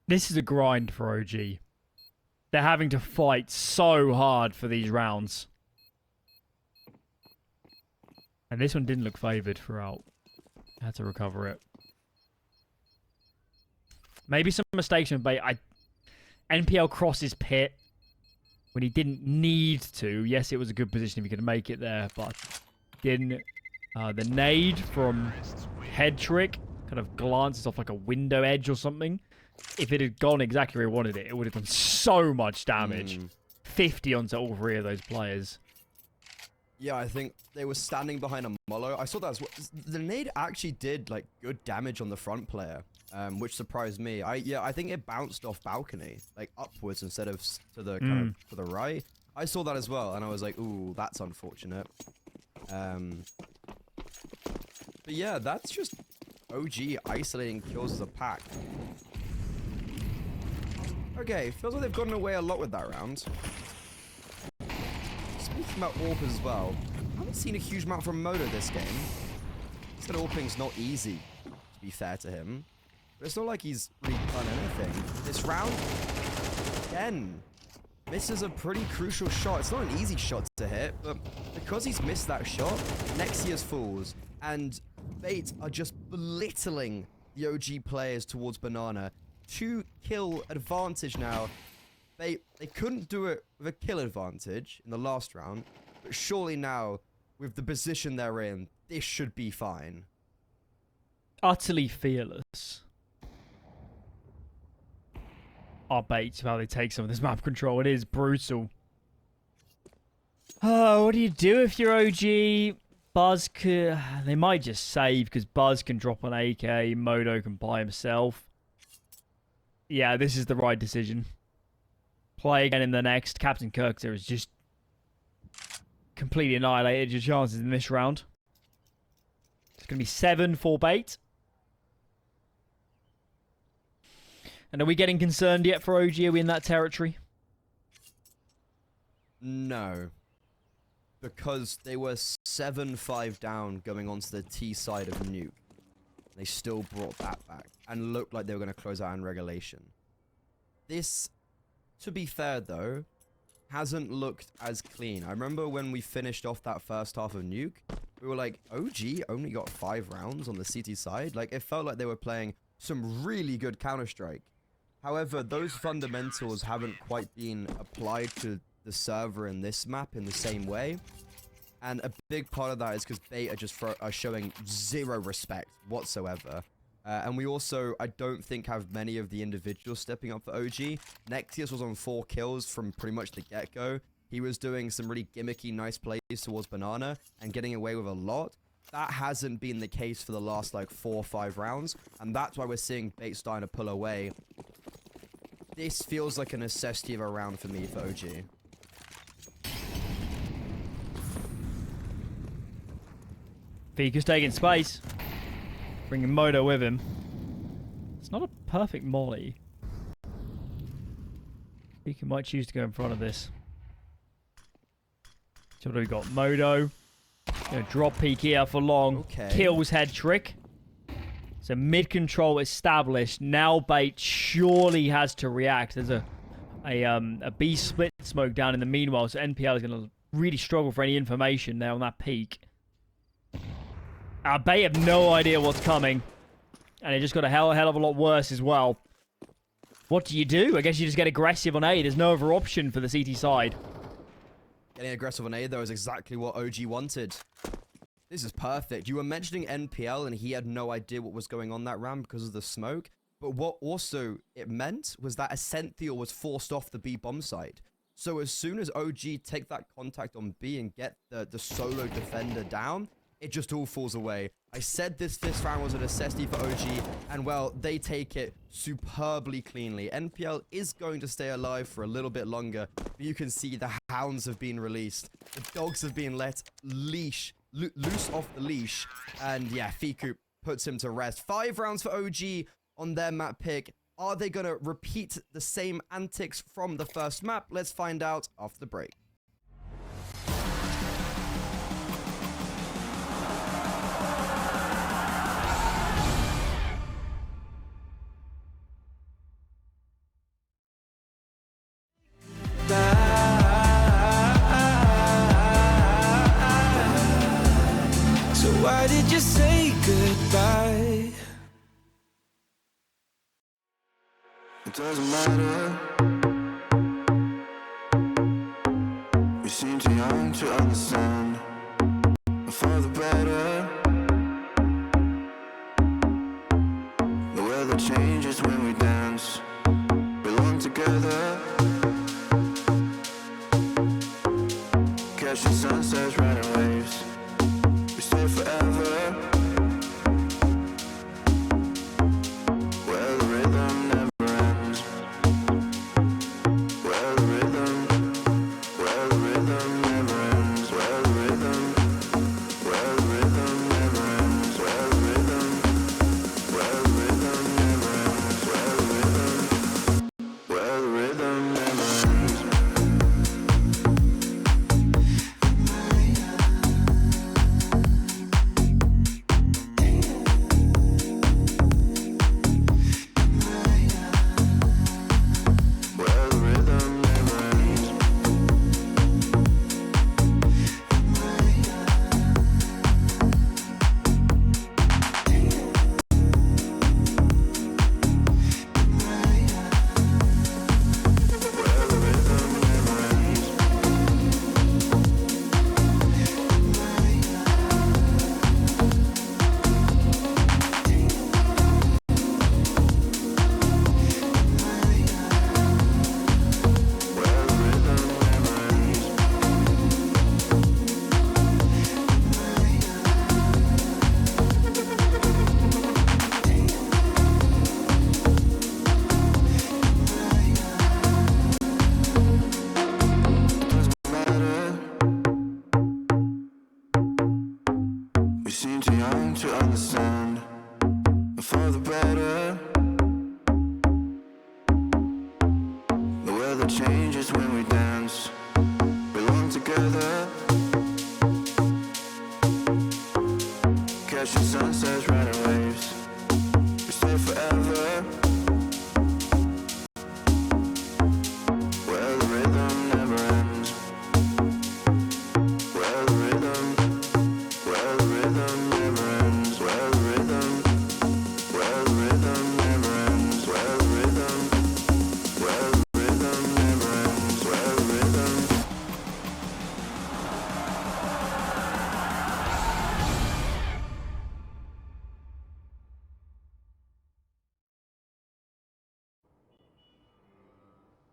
This is a grind for OG. They're having to fight so hard for these rounds. And this one didn't look favoured throughout. Had to recover it. Maybe some mistakes from Bait. NPL crosses pit when he didn't need to. Yes, it was a good position if he could make it there, but didn't. The nade from Head Trick kind of glances off like a window edge or something. If it had gone exactly where he wanted it, it would have done so much damage. 50 onto all 3 of those players. Yeah, I think they were standing behind a Molo. I saw that as well. The nade actually did like good damage on the front player, which surprised me. I think it bounced off balcony, like upwards instead of to the kind of to the right. I saw that as well, and I was like, ooh, that's unfortunate. But yeah, that's just OG isolating kills as a pack. Okay, feels like they've gotten away a lot with that round. Speaking about AWP as well, I haven't seen a huge amount from Moto this game. He said AWPing's not easy, to be fair to him. But it's not like he's really done anything. This round, again, misses a pretty crucial shot. It's not an easy shot to hit, but because he's missed that shot, Nexius falls. And Bait are just belittling the OG players towards Banana. 2 kill advantage now. they couldn't do it with a kill advantage in the last round, but surely now, with the position they're in, this should be fine. Utterly fearless. Our bait, how they take some of this map control. It is brutal. Oh, what do you do if you're OG? Buzz could... They might just save because Buzz can drop an AK. Modo can buy himself. Yeah, this is the right decision. Play again in the next. Captain Kirk there has just completely annihilated your chances in this round. It's going to be 7 for bait. And are we getting concerned yet for OG? Are we in that territory? No. Because they were 7-5 down going onto the T side of Nuke. They still brought that back and looked like they were going to close out in regulation. This, to be fair though, hasn't looked as clean. I remember when we finished off that first half of Nuke, we were like, OG only got 5 rounds on the CT side. Like, it felt like they were playing some really good Counter-Strike. However, those fundamentals haven't quite been applied to the server in this map in the same way. And a big part of that is because they are showing zero respect whatsoever. And we also, I don't think, have many of the individuals stepping up for OG. Nexius was on 4 kills from pretty much the get-go. He was doing some really gimmicky, nice plays towards Banana and getting away with a lot. That hasn't been the case for the last, like, 4 or 5 rounds. And that's why we're seeing Bait starting to pull away. This feels like a necessity of a round for me for OG. Fika's taking space. Bringing Modo with him. It's not a perfect molly. Fika might choose to go in front of this. So what do we got? Modo. Gonna drop peek here for long. Okay. Kills head trick. So mid control established. Now Bait surely has to react. There's a B split smoke down in the meanwhile. So NPL is gonna really struggle for any information there on that peak. Bait have no idea what's coming. And it just got a hell of a lot worse as well. What do you do? I guess you just get aggressive on A. There's no other option for the CT side. Getting aggressive on A, though, is exactly what OG wanted. This is perfect. You were mentioning NPL, and he had no idea what was going on that round because of the smoke. But what also it meant was that Ascenthial was forced off the B bomb site. So as soon as OG take that contact on B and get the solo defender down, it just all falls away. I said this round was a necessity for OG, and well, they take it superbly cleanly. NPL is going to stay alive for a little bit longer, but you can see the hounds have been released. The dogs have been let loose off the leash, and yeah, Fiku puts him to rest. 5 rounds for OG on their map pick. Are they going to repeat the same antics from the first map? Let's find out after the break. Why did you say goodbye? It doesn't matter. We seem too young to understand. For the better. The weather changes when we dance. Belong together. Catching sunsets, riding waves. We stay forever. Where the rhythm never ends. Where the rhythm never ends. Where the We seem too young to understand, and for the better. The weather changes when we dance, belong together. Catching sunsets, riding waves, we stay forever. Where the rhythm never ends. Where the rhythm never ends. Where the rhythm never ends. Where the rhythm never ends. Where the rhythm.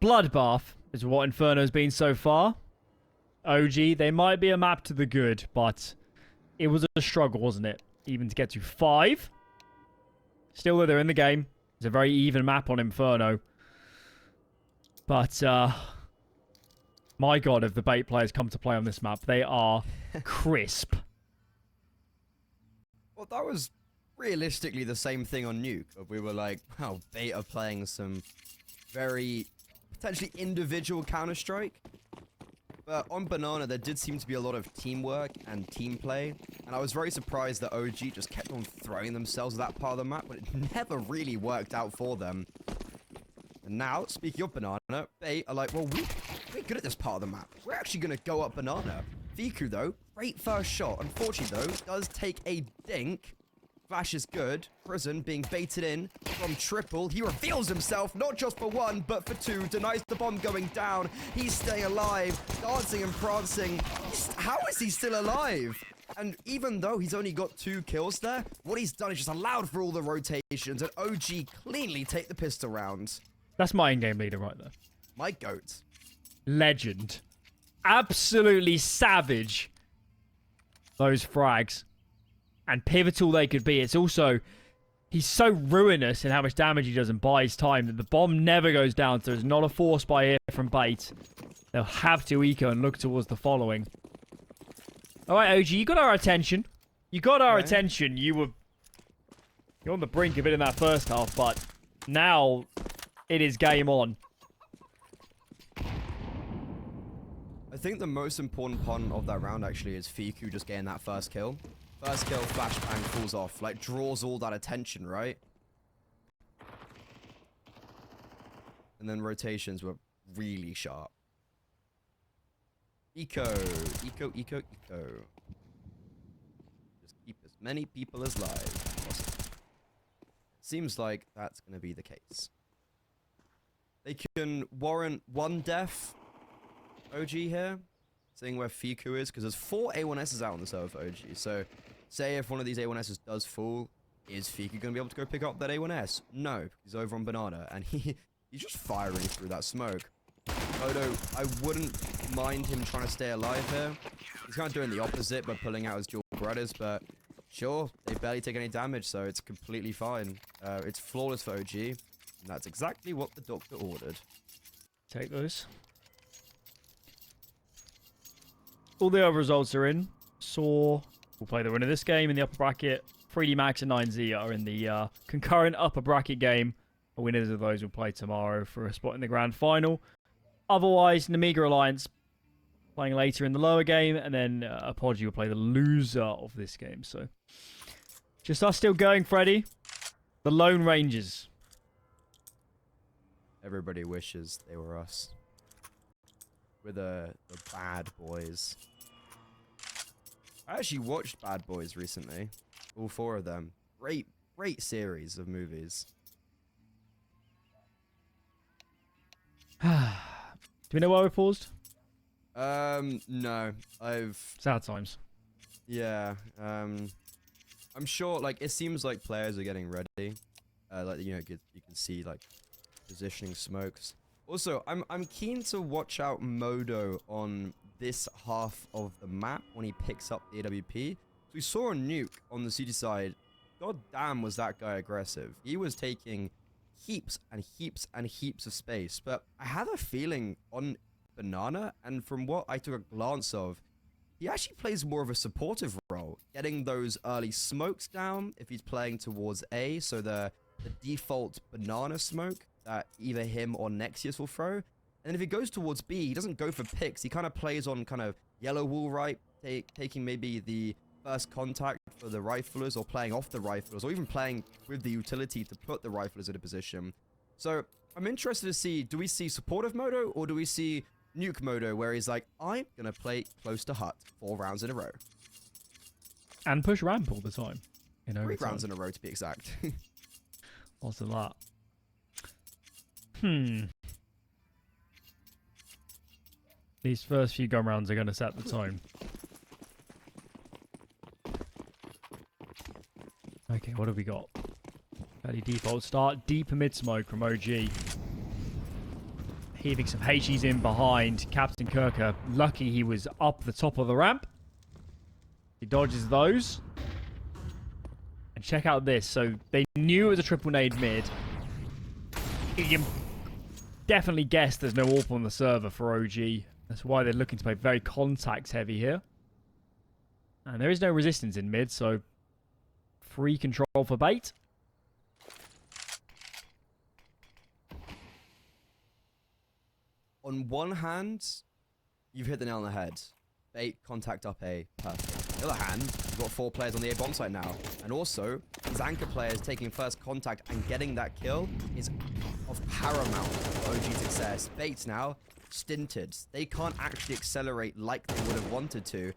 Bloodbath is what Inferno's been so far. OG, they might be a map to the good, but it was a struggle, wasn't it? Even to get to 5. Still, though, they're in the game. It's a very even map on Inferno. But, my god, if the bait players come to play on this map, they are crisp. Well, that was realistically the same thing on Nuke. We were like, wow, bait are playing some very potentially individual Counter-Strike. But on Banana, there did seem to be a lot of teamwork and team play. And I was very surprised that OG just kept on throwing themselves at that part of the map, but it never really worked out for them. And now, speaking of Banana, bait are like, well, we're good at this part of the map. We're actually going to go up Banana. Viku, though, great first shot. Unfortunately, though, does take a dink. Flash is good. Prison being baited in from triple. He reveals himself, not just for 1, but for 2. Denies the bomb going down. He's staying alive, dancing and prancing. How is he still alive? And even though he's only got 2 kills there, what he's done is just allowed for all the rotations, and OG cleanly take the pistol round. That's my in-game leader right there. My goat. Legend. Absolutely savage. Those frags. And pivotal they could be. It's also, he's so ruinous in how much damage he does and buys time that the bomb never goes down. So there's not a force by ear from bait. They'll have to eco and look towards the following. All right, OG, you got our attention. You got our attention. You're on the brink of it in that first half, but now it is game on. I think the most important part of that round actually is Fiku just getting that first kill. First kill, flashbang, falls off. Like, draws all that attention, right? And then rotations were really sharp. Eco. Just keep as many people as live as possible. Seems like that's going to be the case. They can warrant 1 death, OG here. Seeing where Fiku is, because there's 4 A1Ss out on the server for OG. So, say if one of these A1Ss does fall, is Fiku going to be able to go pick up that A1S? No, he's over on Banana, and he's just firing through that smoke. Although, I wouldn't mind him trying to stay alive here. He's kind of doing the opposite by pulling out his dual Berettas, but sure, they barely take any damage, so it's completely fine. It's flawless for OG, and that's exactly what the doctor ordered. Take those. All the other results are in. Saw will play the winner of this game in the upper bracket. 3D Max and 9Z are in the concurrent upper bracket game. The winners of those will play tomorrow for a spot in the grand final. Otherwise, Namiga Alliance playing later in the lower game, and then Apogee will play the loser of this game. So, just us still going, Freddy. The Lone Rangers. Everybody wishes they were us. We're the bad boys. I actually watched Bad Boys recently. All 4 of them. Great series of movies. Do we know why we paused? No. Sad times. Yeah. I'm sure, like, it seems like players are getting ready. Like, you know, you can see, like, positioning smokes. Also, I'm keen to watch out Modo on this half of the map when he picks up the AWP. We saw a Nuke on the CT side. God damn, was that guy aggressive. He was taking heaps and heaps and heaps of space. But I have a feeling on Banana, and from what I took a glance of, he actually plays more of a supportive role, getting those early smokes down if he's playing towards A, so the default banana smoke that either him or Nexius will throw. And then if he goes towards B, he doesn't go for picks. He kind of plays on kind of yellow wall right, taking maybe the first contact for the riflers, or playing off the riflers, or even playing with the utility to put the riflers in a position. So I'm interested to see, do we see supportive Modo, or do we see Nuke Modo, where he's like, I'm going to play close to hut 4 rounds in a row. And push ramp all the time. 3 rounds in a row, to be exact. What's a lot? These first few gun rounds are going to set the tone. Okay, what have we got? Fairly default start. Deep mid smoke from OG. Heaving some HEs in behind. Captain Kirker, lucky he was up the top of the ramp. He dodges those. And check out this. So they knew it was a triple nade mid. You can definitely guess there's no AWP on the server for OG. That's why they're looking to play very contacts heavy here. And there is no resistance in mid, so free control for bait. On one hand, you've hit the nail on the head. Bait, contact up A, perfect. On the other hand, you've got 4 players on the A bomb site now. And also, these anchor players taking first contact and getting that kill is of paramount for OG success. Bait's now stinted. They can't actually accelerate like they would have wanted to.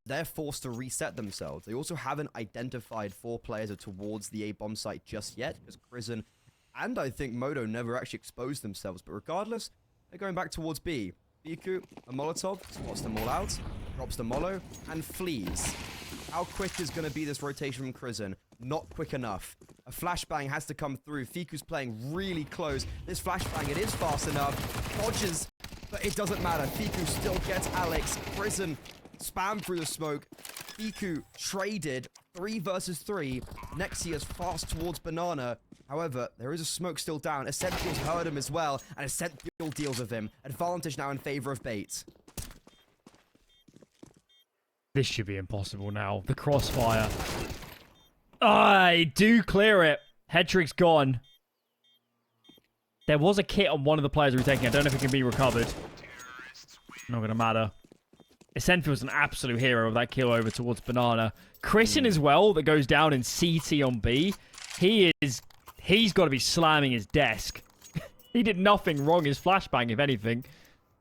They're forced to reset themselves. They also haven't identified 4 players towards the A bomb site just yet, because Prison and I think Modo never actually exposed themselves. But regardless, they're going back towards B. Biku, a Molotov, spots them all out, drops the Molo, and flees. How quick is going to be this rotation from Prison? Not quick enough. A flashbang has to come through. Fiku's playing really close. This flashbang, it is fast enough. Dodges, but it doesn't matter. Fiku still gets Alex. Prison spam through the smoke. Fiku traded 3 versus 3. Nexius fast towards Banana. However, there is a smoke still down. Essentials heard him as well, and Essential deals with him. Advantage now in favor of Bait. This should be impossible now. The crossfire. I do clear it. Headtrick's gone. There was a kit on one of the players we were taking. I don't know if it can be recovered. Not going to matter. Essential's an absolute hero of that kill over towards Banana. Christian as well, that goes down in CT on B. He's got to be slamming his desk. He did nothing wrong. His flashbang, if anything,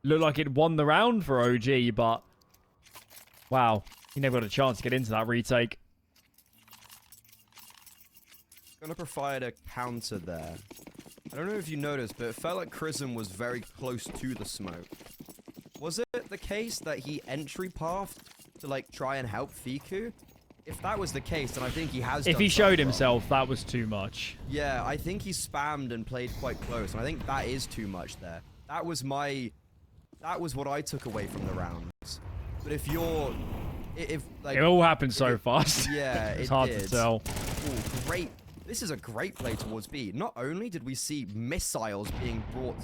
looked like it won the round for OG, but wow, he never got a chance to get into that retake. Gonna provide a counter there. I don't know if you noticed, but it felt like Chrism was very close to the smoke. Was it the case that he entry pathed to like try and help Fiku? If that was the case, then I think he has. If he showed himself, that was too much. Yeah, I think he spammed and played quite close, and I think that is too much there. That was what I took away from the rounds. But if like it all happened so fast. Yeah, it's hard to tell. Ooh, great. This is a great play towards B. Not only did we see missiles being brought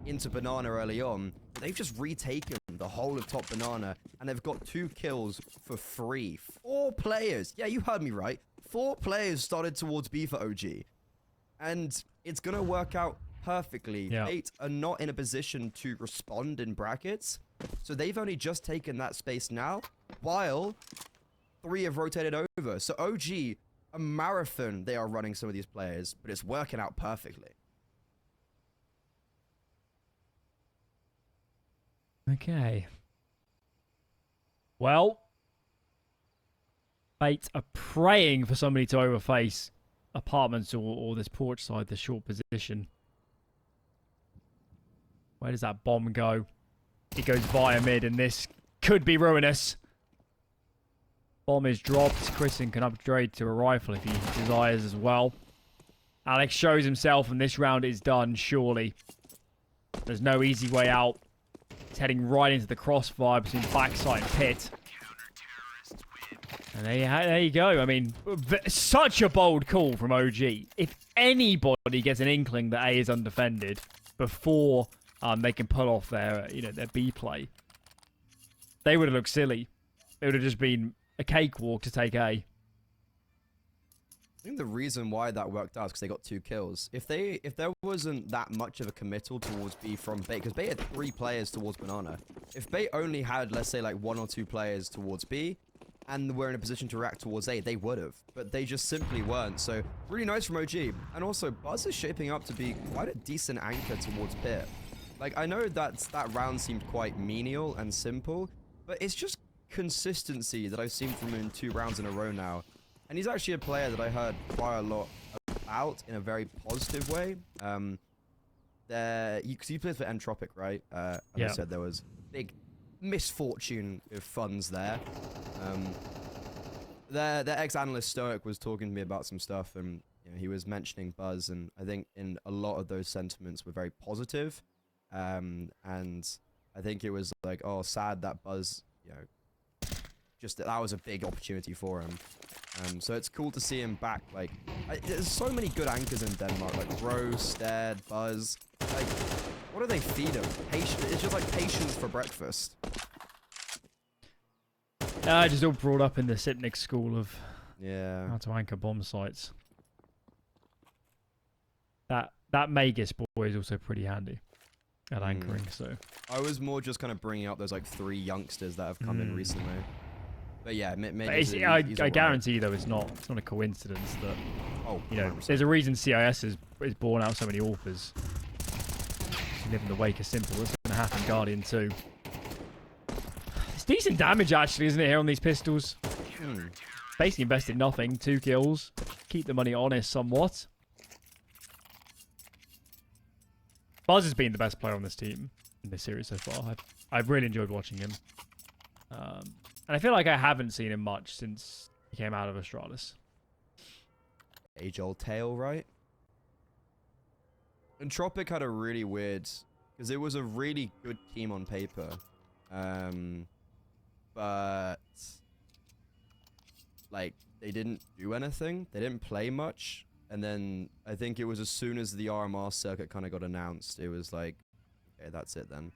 into Banana early on, they've just retaken the whole of top Banana, and they've got 2 kills for free. 4 players. Yeah, you heard me right. 4 players started towards B for OG. And it's going to work out perfectly. Yeah. 8 are not in a position to respond in brackets, so they've only just taken that space now, while 3 have rotated over. So OG, a marathon they are running some of these players, but it's working out perfectly. Okay. Well, Bait are praying for somebody to overface apartments or this porch side, this short position. Where does that bomb go? It goes via mid, and this could be ruinous. Bomb is dropped. Christian can upgrade to a rifle if he desires as well. Alex shows himself, and this round is done, surely. There's no easy way out. He's heading right into the crossfire between backside and pit. And there you go. I mean, such a bold call from OG. If anybody gets an inkling that A is undefended before they can pull off their B play, they would have looked silly. it would have just been a cakewalk to take A. I think the reason why that worked out is because they got 2 kills. If there wasn't that much of a committal towards B from Bait, because Bait had 3 players towards Banana. If Bait only had, let's say, like 1 or 2 players towards B, and were in a position to react towards A, they would have. But they just simply weren't. So really nice from OG. And also, Buzz is shaping up to be quite a decent anchor towards Pit. Like, I know that round seemed quite menial and simple, but it's just consistency that I've seen from him in 2 rounds in a row now. And he's actually a player that I heard quite a lot about in a very positive way. Because he plays for Entropic, right? As I said, there was big misfortune with funds there. Their ex-analyst Stoic was talking to me about some stuff, and he was mentioning Buzz, and I think in a lot of those sentiments were very positive. And I think it was like, oh, sad that Buzz, just that was a big opportunity for him. So it's cool to see him back. Like, there's so many good anchors in Denmark, like Rose, Stead, Buzz. Like, what do they feed him? It's just like patience for breakfast. Just all brought up in the Sipnik school of how to anchor bomb sites. That Magus boy is also pretty handy at anchoring. So I was more just kind of bringing up those like 3 youngsters that have come in recently. But yeah, I guarantee though it's not a coincidence that there's a reason CIS is born out so many authors. You live in the wake of Simple. That's going to happen. Guardian 2. It's decent damage actually, isn't it, here on these pistols? Basically invested nothing. 2 kills. Keep the money honest somewhat. Buzz has been the best player on this team in this series so far. I've really enjoyed watching him. And I feel like I haven't seen him much since he came out of Astralis. Age-old tale, right? Entropic had a really weird... Because it was a really good team on paper. But... like, they didn't do anything. They didn't play much. And then, I think it was as soon as the RMR circuit kind of got announced, it was like, okay, that's it then.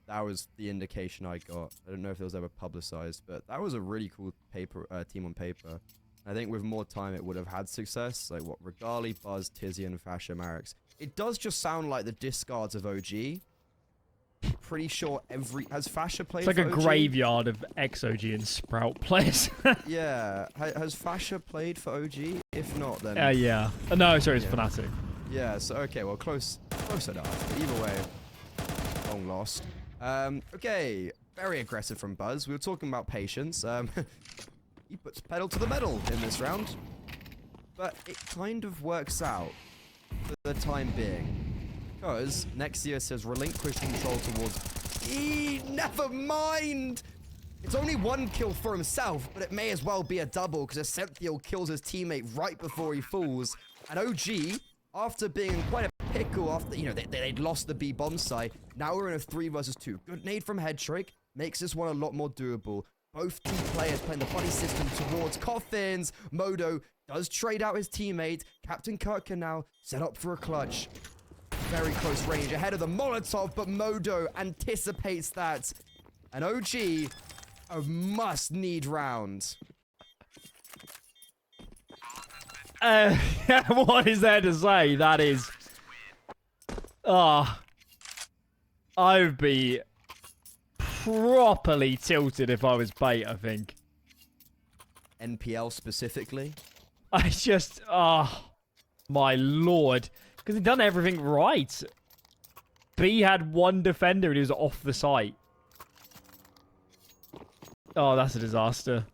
That was the indication I got. I don't know if it was ever publicized, but that was a really cool team on paper. I think with more time, it would have had success. Like, what, Regali, Buzz, Tizian, Fasha, Marix. It does just sound like the discards of OG. Pretty sure has Fasha played for OG? It's like a graveyard of ex-OG and Sprout players. Yeah. Has Fasha played for OG? If not, then... yeah. No, sorry, it's Fnatic. Yeah, so, okay, well, close enough. But either way, long lost. Okay, very aggressive from Buzz. We were talking about patience. He puts pedal to the metal in this round. But it kind of works out for the time being. Because Nexia says relinquish control towards... Never mind! It's only 1 kill for himself, but it may as well be a double because Essential kills his teammate right before he falls. And OG, after being in quite a pickle after, they'd lost the B bomb site, now we're in a 3 versus 2. Good nade from Headtrick makes this one a lot more doable. Both team players playing the buddy system towards coffins. Modo does trade out his teammate. Captain Kirk can now set up for a clutch. Very close range ahead of the Molotov, but Modo anticipates that. And OG, a must-need round. What is there to say? That is... I would be properly tilted if I was Bait, I think. NPL specifically? I just... my lord. Because he'd done everything right. B had 1 defender and he was off the site. Oh, that's a disaster.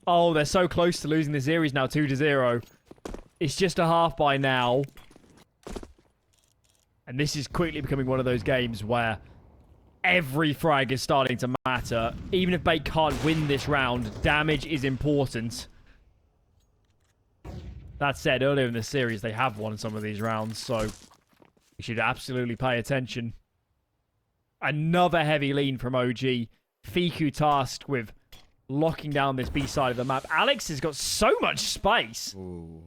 Oh, they're so close to losing the series now, 2-0. It's just a half by now. And this is quickly becoming one of those games where every frag is starting to matter. Even if Bait can't win this round, damage is important. That said, earlier in the series, they have won some of these rounds, so we should absolutely pay attention. Another heavy lean from OG. Fiku tasked with locking down this B side of the map. Alex has got so much space. Ooh.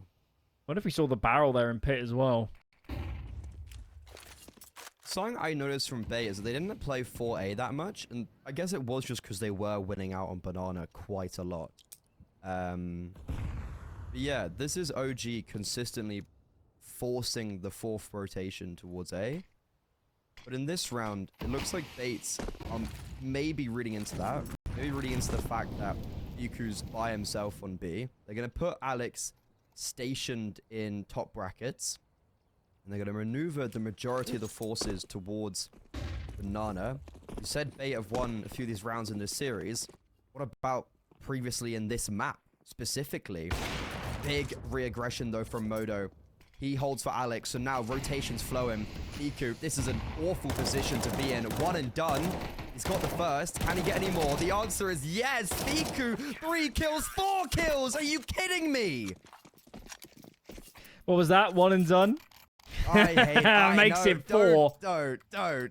Wonder if we saw the barrel there in pit as well. something I noticed from Bay is that they didn't play 4A that much, and I guess it was just because they were winning out on Banana quite a lot. But yeah, this is OG consistently forcing the 4th rotation towards A. But in this round, it looks like Bates maybe reading into that. Maybe reading into the fact that Fiku's by himself on B. They're going to put Alex stationed in top brackets. And they're going to maneuver the majority of the forces towards Banana. You said Bait have won a few of these rounds in this series. What about previously in this map, specifically? Big re-aggression, though, from Modo. He holds for Alex, so now rotations flowing. Fiku, this is an awful position to be in. 1 and done. He's got the first. Can he get any more? The answer is yes. Fiku, 3 kills, 4 kills. Are you kidding me? What was that? 1 and done? I hate Makes it 4. Don't.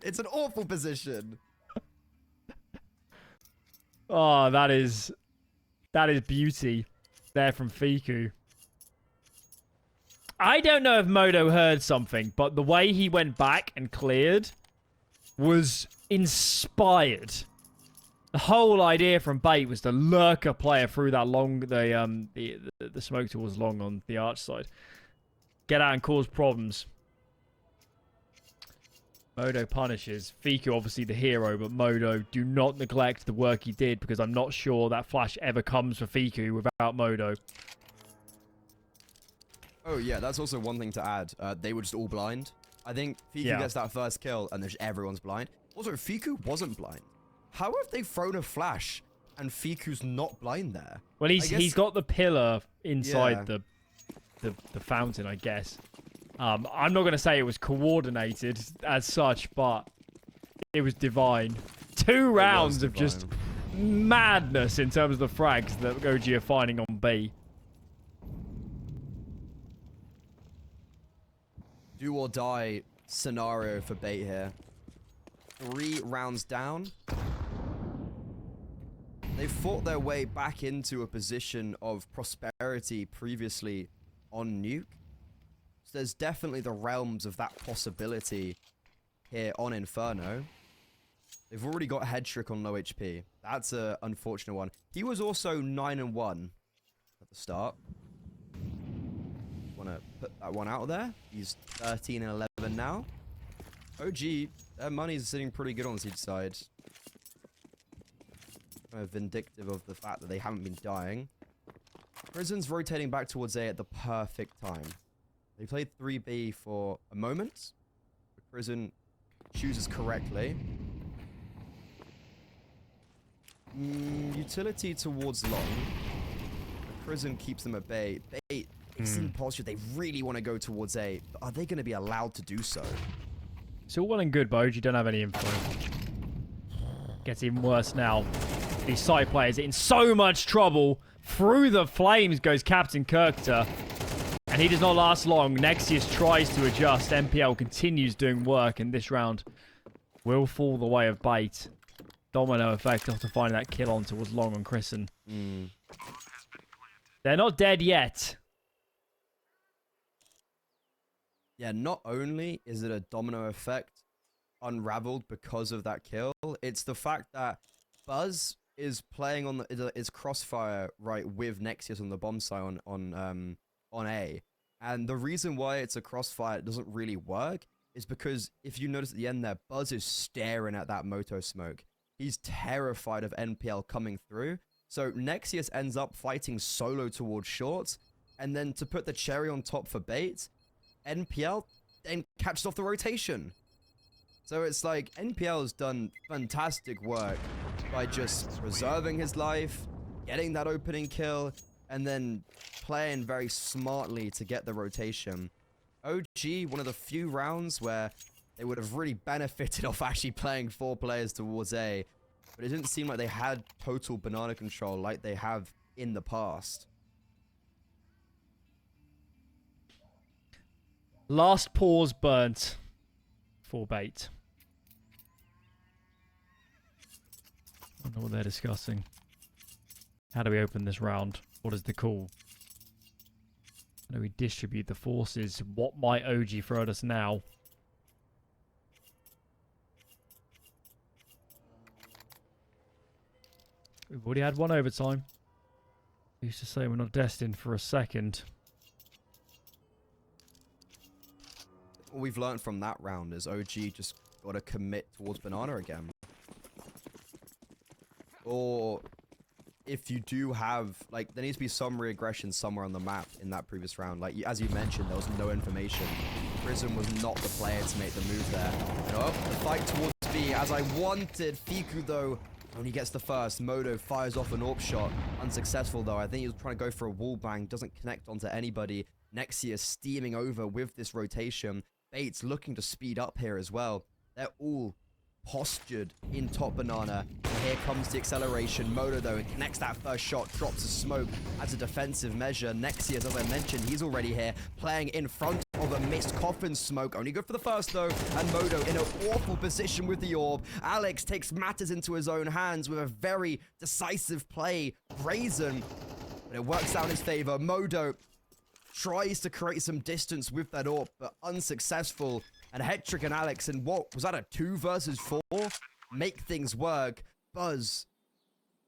It's an awful position. Oh, that is beauty there from Fiku. I don't know if Modo heard something, but the way he went back and cleared was inspired. The whole idea from Bait was to lurk a player through that long, the smoke towards long on the arch side. Get out and cause problems. Modo punishes. Fiku obviously the hero, but Modo, do not neglect the work he did, because I'm not sure that flash ever comes for Fiku without Modo. Oh, yeah, that's also one thing to add. They were just all blind. I think Fiku gets that first kill, and everyone's blind. Also, Fiku wasn't blind. How have they thrown a flash, and Fiku's not blind there? Well, he's got the pillar inside the fountain, I guess. I'm not going to say it was coordinated as such, but it was divine. 2 rounds of just madness in terms of the frags that OG are finding on B. Do or die scenario for Bait here. 3 rounds down. They fought their way back into a position of prosperity previously on Nuke. So there's definitely the realms of that possibility here on Inferno. They've already got Headtrick on low HP. That's an unfortunate one. He was also 9-1 at the start. Want to put that one out there. He's 13-11 now. OG, their money's sitting pretty good on the Siege side. Kind of vindictive of the fact that they haven't been dying. Prison's rotating back towards A at the perfect time. They played 3B for a moment. Prison chooses correctly. Utility towards long. Prison keeps them at bay. They seem posture. They really want to go towards A. But are they going to be allowed to do so? It's all well and good, Bode. You don't have any info. Gets even worse now. These side players are in so much trouble. Through the flames goes Captain Kirkter. And he does not last long. Nexius tries to adjust. MPL continues doing work in this round. Will fall the way of Bait. Domino effect after finding that kill on towards long on Chrisen. They're not dead yet. Yeah, not only is it a domino effect unraveled because of that kill, it's the fact that Buzz is playing on is crossfire right with Nexius on the bomb site on A. And the reason why it's a crossfire doesn't really work is because if you notice at the end there, Buzz is staring at that moto smoke. He's terrified of NPL coming through. So Nexius ends up fighting solo towards short. And then to put the cherry on top for Bait, NPL then catches off the rotation. So it's like NPL has done fantastic work by just preserving his life, getting that opening kill, and then playing very smartly to get the rotation. OG, one of the few rounds where they would have really benefited off actually playing 4 players towards A, but it didn't seem like they had total banana control like they have in the past. Last pause burnt for Bait. I don't know what they're discussing. How do we open this round? What is the call? How do we distribute the forces? What might OG throw at us now? We've already had one overtime. I used to say we're not destined for a second. What we've learned from that round is OG just got to commit towards banana again. Or if you do have, like, there needs to be some reaggression somewhere on the map in that previous round. Like, as you mentioned, there was no information. Prism was not the player to make the move there. And oh, the fight towards B, as I wanted. Fiku, though, only gets the first. Modo fires off an AWP shot. Unsuccessful, though. I think he was trying to go for a wall bang. Doesn't connect onto anybody. Nexia steaming over with this rotation. Bates looking to speed up here as well. They're all postured in top banana. And here comes the acceleration. Modo, though, connects that first shot, drops a smoke as a defensive measure. Nexias, as I mentioned, he's already here, playing in front of a missed coffin smoke. Only good for the first, though. And Modo in an awful position with the orb. Alex takes matters into his own hands with a very decisive play. Brazen, but it works out in his favor. Modo tries to create some distance with that orb, but unsuccessful. And Hetrick and Alex in what was that, a 2 versus 4? Make things work. Buzz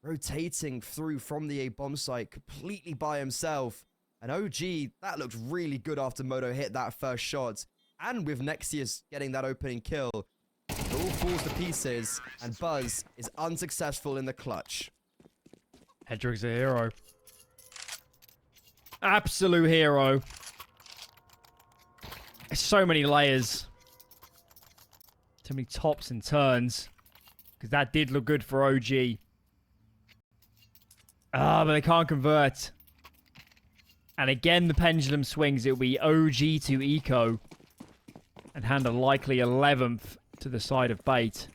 rotating through from the A bomb site completely by himself. And OG, that looked really good after Modo hit that first shot. And with Nexius getting that opening kill, it all falls to pieces. And Buzz is unsuccessful in the clutch. Hetrick's a hero. Absolute hero. So many layers. Too many tops and turns. Because that did look good for OG. Ah, but they can't convert. And again, the pendulum swings. It'll be OG to Eco. And hand a likely 11th to the side of Bait.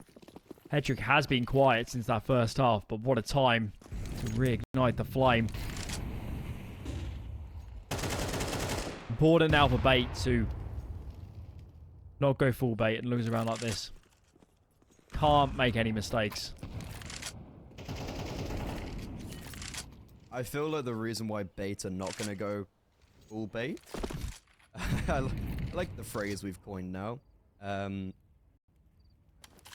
Hetrick has been quiet since that first half. But what a time to reignite the flame. Important now for Bait to not go full bait and lose around like this. Can't make any mistakes. I feel like the reason why Bait are not going to go full bait, I like the phrase we've coined now,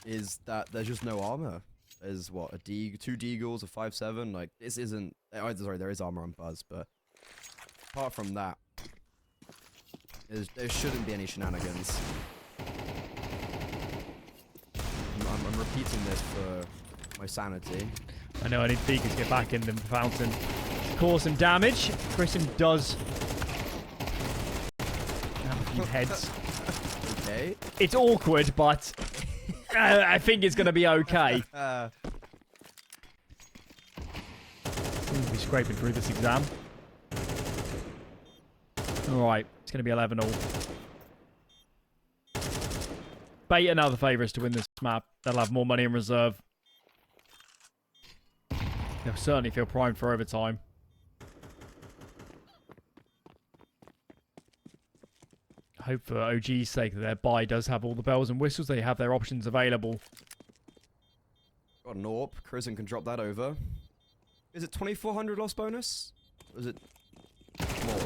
is that there's just no armor. There's what, two Deagles, a 5.7, like this isn't, oh, sorry, there is armor on Buzz, but apart from that, there shouldn't be any shenanigans. I'm repeating this for my sanity. I know, I need Beakers to get back in the fountain. Cause some damage. Christian does have a few heads. Okay. It's awkward, but I think it's going to be okay. Seems to be scraping through this exam. Alright, it's going to be 11-all. Bait are now the favourites to win this map. They'll have more money in reserve. They'll certainly feel primed for overtime. I hope for OG's sake that their buy does have all the bells and whistles. They have their options available. Got an AWP. Crimson can drop that over. Is it 2,400 loss bonus? Or is it more?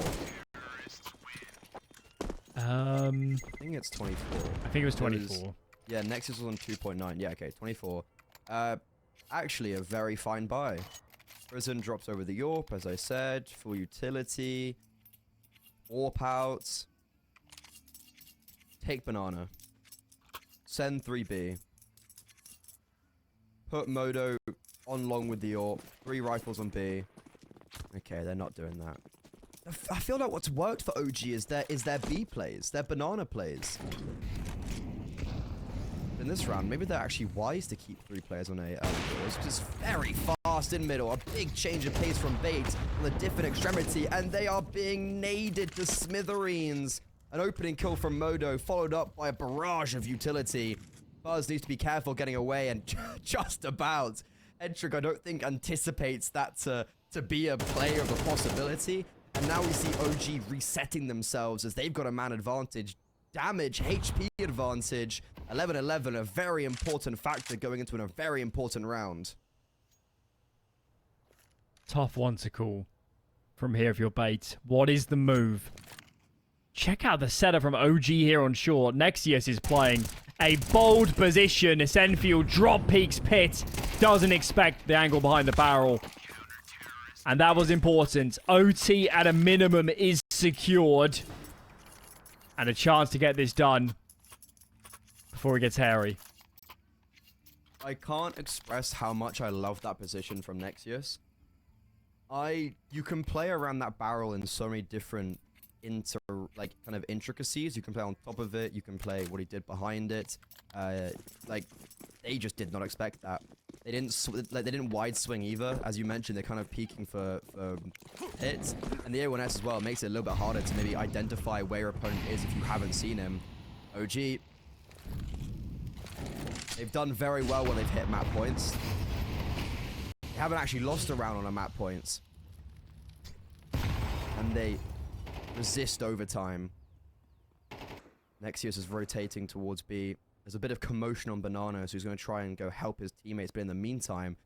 I think it's 24. I think it was 24. Yeah, Nexus was on 2.9. Yeah, okay, 24. Actually, a very fine buy. Prison drops over the AWP, as I said. Full utility. AWP out. Take banana. Send 3B. Put Modo on long with the AWP. 3 rifles on B. Okay, they're not doing that. I feel like what's worked for OG is their B plays, their banana plays. In this round, maybe they're actually wise to keep 3 players on A. It's just very fast in middle. A big change of pace from Bait on the different extremity, and they are being naded to smithereens. An opening kill from Modo, followed up by a barrage of utility. Buzz needs to be careful getting away, and just about. Hetrick, I don't think, anticipates that to be a player of a possibility. And now we see OG resetting themselves as they've got a man advantage. Damage, HP advantage. 11-11, a very important factor going into a very important round. Tough one to call from here if you're Bait. What is the move? Check out the setup from OG here on short. Nexius is playing a bold position. Senfield drop peaks pit. doesn't expect the angle behind the barrel. And that was important. OT at a minimum is secured. And a chance to get this done before it gets hairy. I can't express how much I love that position from Nexius. You can play around that barrel in so many different kind of intricacies. You can play on top of it. You can play what he did behind it. They just did not expect that. They didn't wide swing either. As you mentioned, they're kind of peeking for hits. And the A1S as well makes it a little bit harder to maybe identify where your opponent is if you haven't seen him. OG, they've done very well when they've hit map points. They haven't actually lost a round on a map points. And they resist overtime. Nexius is rotating towards B. There's a bit of commotion on Banana, so he's going to try and go help his teammates. But in the meantime,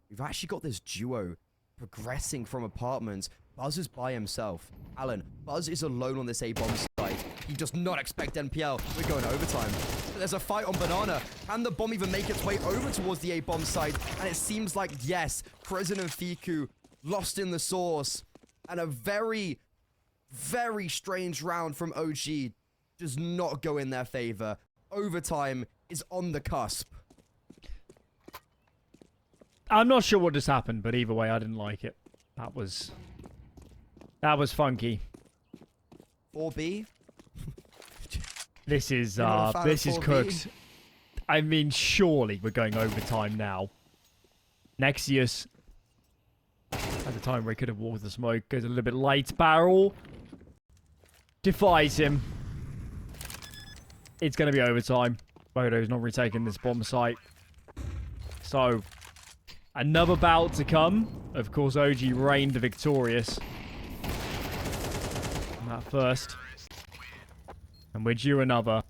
we've actually got this duo progressing from apartments. Buzz is by himself. Alan, Buzz is alone on this A-bomb site. He does not expect NPL. We're going to overtime. But there's a fight on Banana. Can the bomb even make its way over towards the A-bomb site? And it seems like, yes, Prison and Fiku lost in the source. And a very, very strange round from OG does not go in their favor. Overtime is on the cusp. I'm not sure what just happened, but either way, I didn't like it. That was funky. 4B? This is of cooked. I mean, surely we're going overtime now. Nexius, at the time where he could have walked the smoke, goes a little bit light. Barrel defies him. It's going to be overtime. Bodo's not retaking this bomb site. So, another bout to come. Of course, OG reigned victorious. On that first. And we're due another.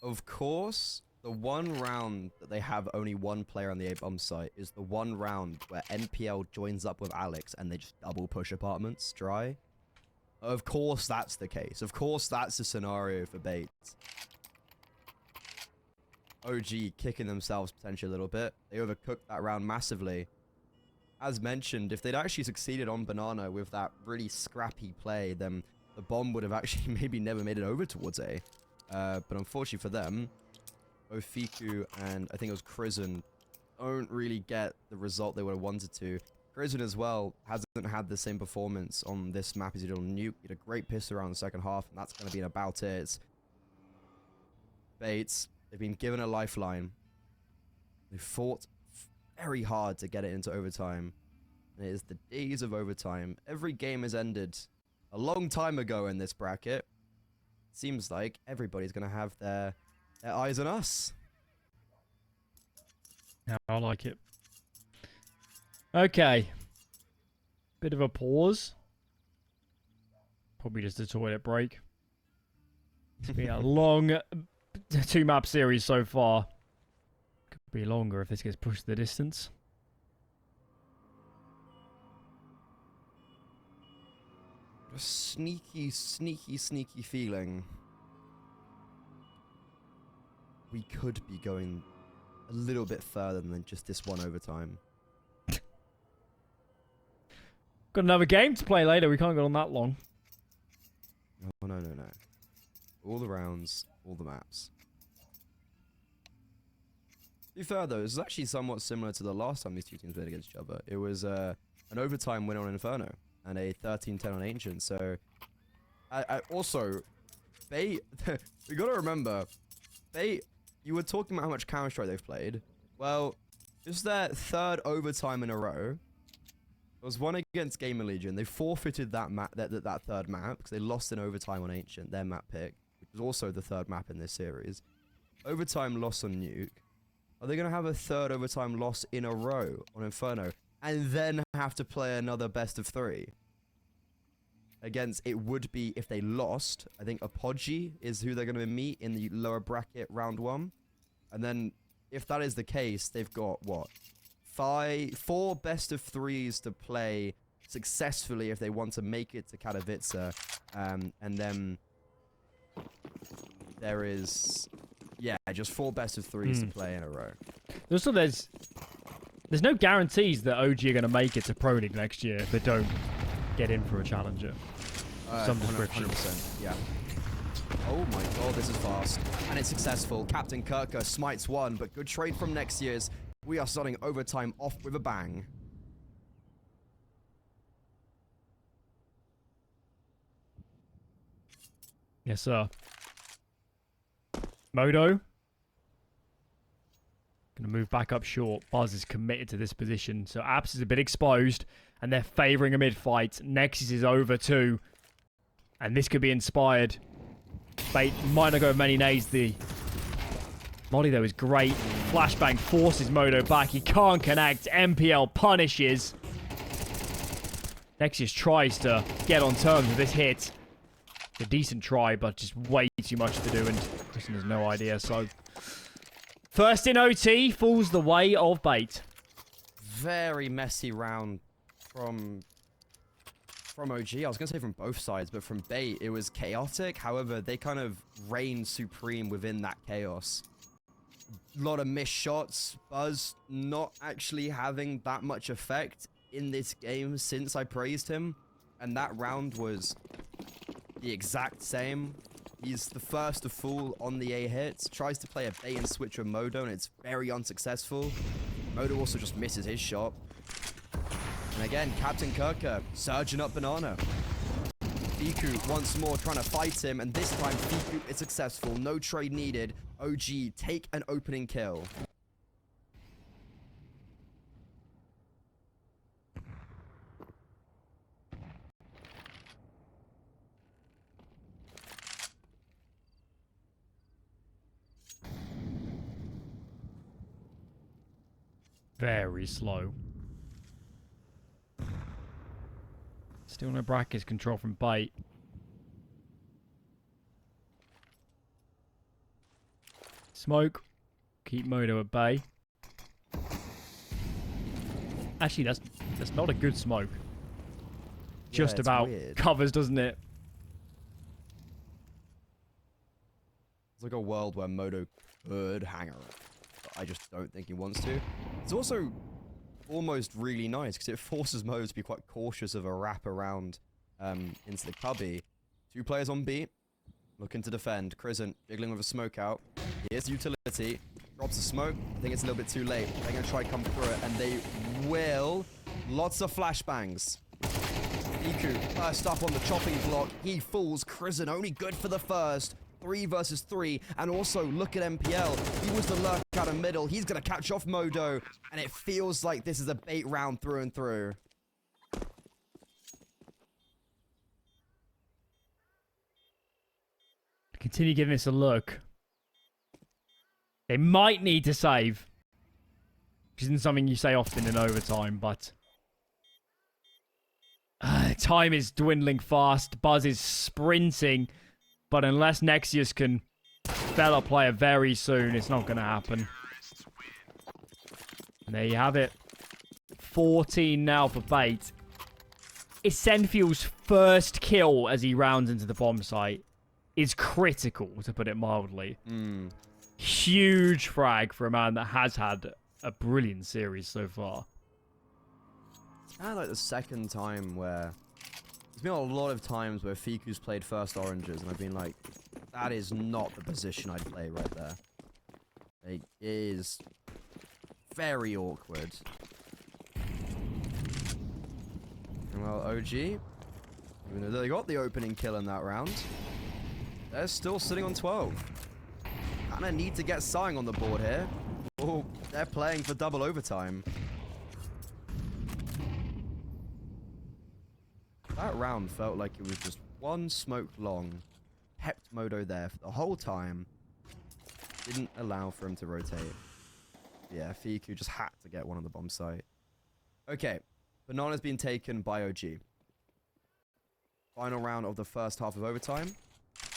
Of course, the one round that they have only one player on the A-bomb site is the one round where NPL joins up with Alex and they just double push apartments dry. Of course that's the case. Of course that's the scenario for Bates. OG kicking themselves potentially a little bit. They overcooked that round massively. As mentioned, if they'd actually succeeded on Banana with that really scrappy play, then the bomb would have actually maybe never made it over towards A. But unfortunately for them, both Fiku and I think it was Crizzen don't really get the result they would have wanted to. Crizzen as well hasn't had the same performance on this map as he did on Nuke. He had a great pistol round in the second half, and that's going to be about it. Bates, they've been given a lifeline. They fought very hard to get it into overtime. And it is the days of overtime. Every game has ended a long time ago in this bracket. Seems like everybody's going to have their eyes on us. Yeah, I like it. Okay. Bit of a pause. Probably just a toilet break. It's been a long 2-map series so far. Could be longer if this gets pushed the distance. A sneaky feeling. We could be going a little bit further than just this one overtime. Got another game to play later. We can't go on that long. Oh, no. All the rounds, all the maps. To be fair, though, this is actually somewhat similar to the last time these two teams played against each other. It was an overtime win on Inferno and a 13-10 on Ancient. So, also, we got to remember, you were talking about how much Counter-Strike they've played. Well, this is their third overtime in a row. There was one against Gamer Legion. They forfeited that map, that third map, because they lost in overtime on Ancient, their map pick, which was also the third map in this series. Overtime loss on Nuke. Are they going to have a third overtime loss in a row on Inferno, and then have to play another best of 3? Against, it would be, if they lost, I think Apogee is who they're going to meet in the lower bracket round 1. And then, if that is the case, they've got, what? 4 best of 3s to play successfully if they want to make it to Katowice. And then there is Yeah, just 4 best of 3s to play in a row. Also, there's no guarantees that OG are going to make it to Pro League next year if they don't get in for a challenger. Some description. 100%, yeah. Oh my god, this is fast. And it's successful. Captain Kirker smites 1, but good trade from next year's. We are starting overtime off with a bang. Yes, sir. Modo. Gonna move back up short. Buzz is committed to this position. So Apps is a bit exposed. And they're favouring a mid-fight. Nexus is over too. And this could be inspired. Bait might not go with many nades. The Molly, though, is great. Flashbang forces Modo back. He can't connect. MPL punishes. Nexus tries to get on terms with this hit. A decent try, but just way too much to do. And Kristen has no idea. So, first in OT falls the way of Bait. Very messy round from OG. I was going to say from both sides, but from Bait, it was chaotic. However, they kind of reigned supreme within that chaos. A lot of missed shots. Buzz not actually having that much effect in this game since I praised him. And that round was the exact same. He's the first to fall on the A hits. Tries to play a bait and switch with Modo, and it's very unsuccessful. Modo also just misses his shot. And again, Captain Kirker surging up Banana. Fiku once more trying to fight him, and this time Fiku is successful. No trade needed. OG take an opening kill. Very slow. Still no brackets control from Bait. Smoke. Keep Modo at bay. Actually, that's not a good smoke. Just about weird. Covers, doesn't it? It's like a world where Modo could hang around, but I just don't think he wants to. It's also almost really nice because it forces Modo to be quite cautious of a wrap around into the cubby. 2 players on B, looking to defend. Crisant jiggling with a smoke out. Here's utility. Drops the smoke. I think it's a little bit too late. They're going to try to come through it, and they will. Lots of flashbangs. Iku first up on the chopping block. He falls. Crisant only good for the first. 3 versus 3. And also, look at MPL. He was the lurk out of middle. He's going to catch off Modo. And it feels like this is a bait round through and through. Continue giving this a look. They might need to save. Which isn't something you say often in overtime, but... time is dwindling fast. Buzz is sprinting. But unless Nexius can fell a player very soon, it's not going to happen. And there you have it. 14 now for Bait. It's Senfiel's first kill as he rounds into the bomb site. Is critical, to put it mildly. Huge frag for a man that has had a brilliant series so far. It's kind of like the second time where... There's been a lot of times where Fiku's played first oranges, and I've been like, that is not the position I'd play right there. It is very awkward. And well, OG, even though they got the opening kill in that round, they're still sitting on 12. Kinda need to get Sang on the board here. Oh, they're playing for double overtime. That round felt like it was just one smoke long. Kept Modo there for the whole time. Didn't allow for him to rotate. Yeah, Fiku just had to get one on the bomb site. Okay, Banana's been taken by OG. Final round of the first half of overtime.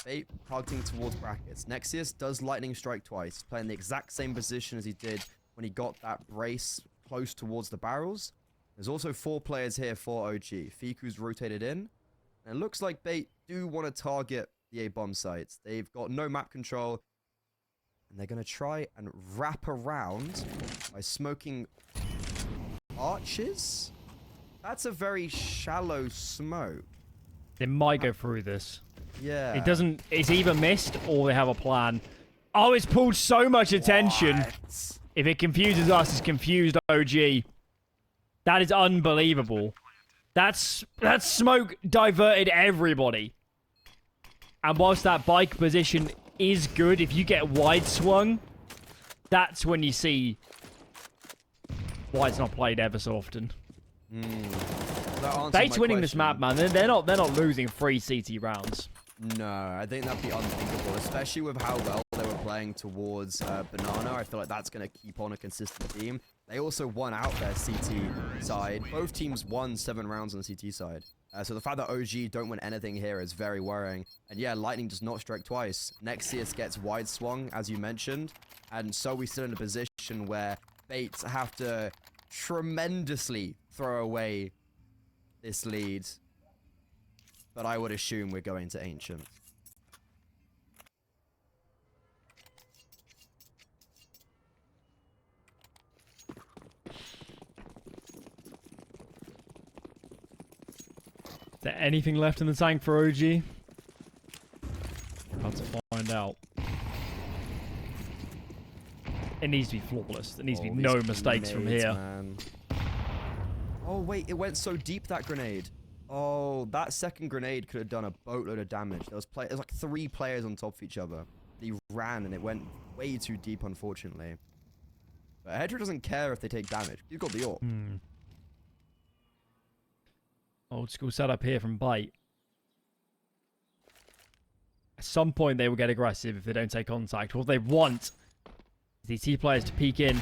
Bait targeting towards brackets. Nexius does lightning strike twice, playing the exact same position as he did when he got that brace close towards the barrels. There's also 4 players here for OG. Fiku's rotated in. And it looks like Bait do want to target the A bomb sites. They've got no map control. And they're going to try and wrap around by smoking arches. That's a very shallow smoke. They might go through this. Yeah. It doesn't... It's either missed or they have a plan. Oh, it's pulled so much attention. What? If it confuses us, it's confused OG. That is unbelievable. That smoke diverted everybody. And whilst that bike position is good, if you get wide swung, that's when you see why it's not played ever so often. Bait's winning this map, man. They're not losing 3 CT rounds. No, I think that'd be unthinkable, especially with how well they were playing towards Banana. I feel like that's going to keep on a consistent theme. They also won out their CT side. Both teams won 7 rounds on the CT side. So the fact that OG don't win anything here is very worrying. And yeah, Lightning does not strike twice. Nexius gets wide swung, as you mentioned. And so we're still in a position where Bates have to tremendously throw away this lead. But I would assume we're going to Ancient. Is there anything left in the tank for OG? We're about to find out. It needs to be flawless. There needs to be no mistakes from here. Man. Oh, wait. It went so deep, that grenade. Oh, that second grenade could have done a boatload of damage. There was like 3 players on top of each other. They ran, and it went way too deep, unfortunately. But Hedra doesn't care if they take damage. He's got the AWP. Old school setup here from Bite. At some point, they will get aggressive if they don't take contact. What they want is the T players to peek in.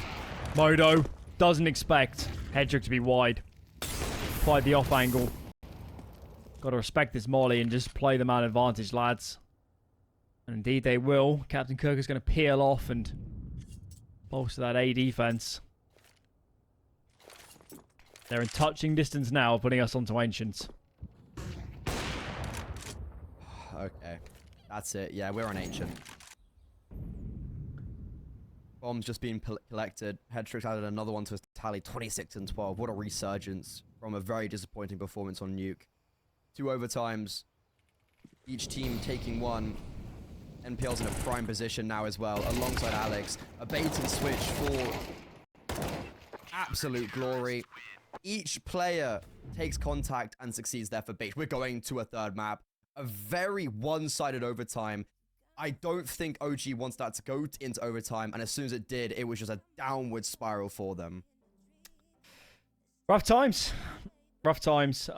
Modo doesn't expect Hedrick to be wide. Fight the off angle. Got to respect this molly and just play the man advantage, lads. And indeed they will. Captain Kirk is going to peel off and bolster that A defense. They're in touching distance now, putting us onto Ancients. Okay. That's it. Yeah, we're on Ancient. Bombs just being collected. Hedrick added another one to his tally. 26 and 12. What a resurgence from a very disappointing performance on Nuke. 2 overtimes. Each team taking one. NPL's in a prime position now as well, alongside Alex. A bait and switch for absolute glory. Each player takes contact and succeeds there for bait. We're going to a 3rd map. A very one-sided overtime. I don't think OG wants that to go into overtime, and as soon as it did, it was just a downward spiral for them. Rough times. Rough times.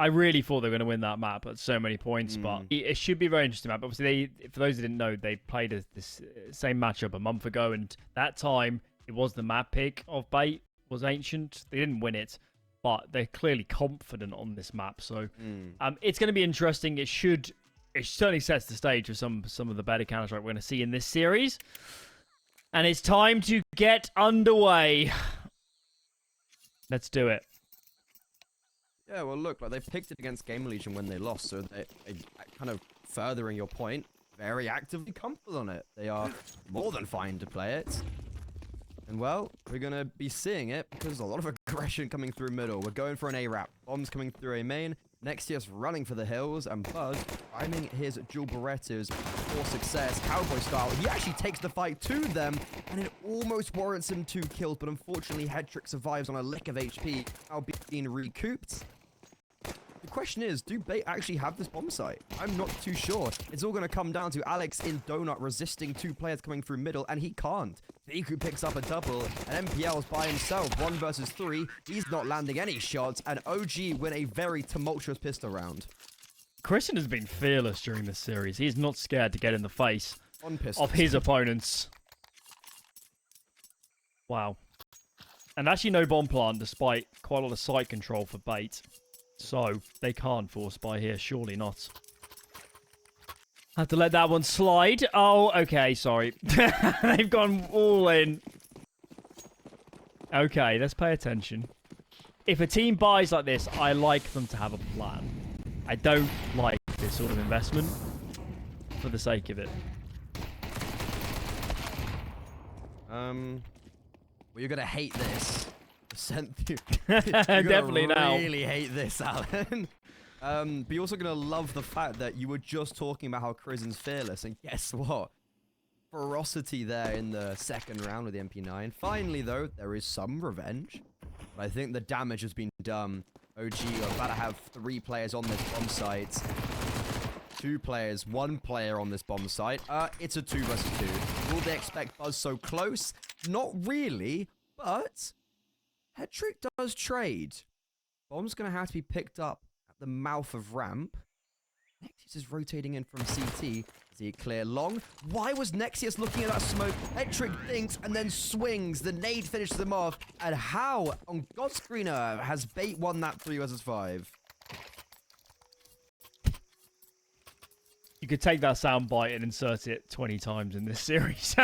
I really thought they were going to win that map at so many points, but it should be a very interesting map. Obviously, for those who didn't know, they played this same matchup a month ago, and that time, it was the map pick of Bait, was Ancient. They didn't win it, but they're clearly confident on this map, so it's going to be interesting. It certainly sets the stage for some of the better Counter-Strike we're going to see in this series. And it's time to get underway. Let's do it. Yeah, well, look, like they picked it against Gamer Legion when they lost, so they kind of furthering your point, very actively comfortable on it. They are more than fine to play it. And, well, we're going to be seeing it because there's a lot of aggression coming through middle. We're going for an A-Wrap. Bombs coming through A main. Nexius running for the hills, and Buzz priming his dual Berettas for success, cowboy style. He actually takes the fight to them, and it almost warrants him 2 kills, but unfortunately, Hedrick survives on a lick of HP, now being recouped. The question is, do Bait actually have this bomb site? I'm not too sure. It's all going to come down to Alex in Donut resisting 2 players coming through middle, and he can't. Viku picks up a double, and MPL's by himself, 1 versus 3. He's not landing any shots, and OG win a very tumultuous pistol round. Christian has been fearless during this series. He's not scared to get in the face of his opponents. Wow. And actually no bomb plant, despite quite a lot of site control for Bait. So, they can't force by here, surely not. Have to let that one slide. Oh, okay, sorry. They've gone all in. Okay, let's pay attention. If a team buys like this, I like them to have a plan. I don't like this sort of investment for the sake of it. Well, you're gonna hate this. Sent you. Definitely now. Really hate this, Alan. But you're also gonna love the fact that you were just talking about how Krizen's fearless, and guess what? Ferocity there in the second round with the MP9. Finally, though, there is some revenge. But I think the damage has been done. OG are about to have 3 players on this bomb site. 2 players, 1 player on this bomb site. It's a 2 versus 2. Will they expect Buzz so close? Not really, but Hetrick does trade. Bomb's gonna have to be picked up at the mouth of ramp. Nexius is rotating in from CT. See it clear long. Why was Nexius looking at that smoke? Hetrick thinks and then swings. The nade finishes them off. And how on God's Screener has Bait won that 3 versus 5? You could take that soundbite and insert it 20 times in this series.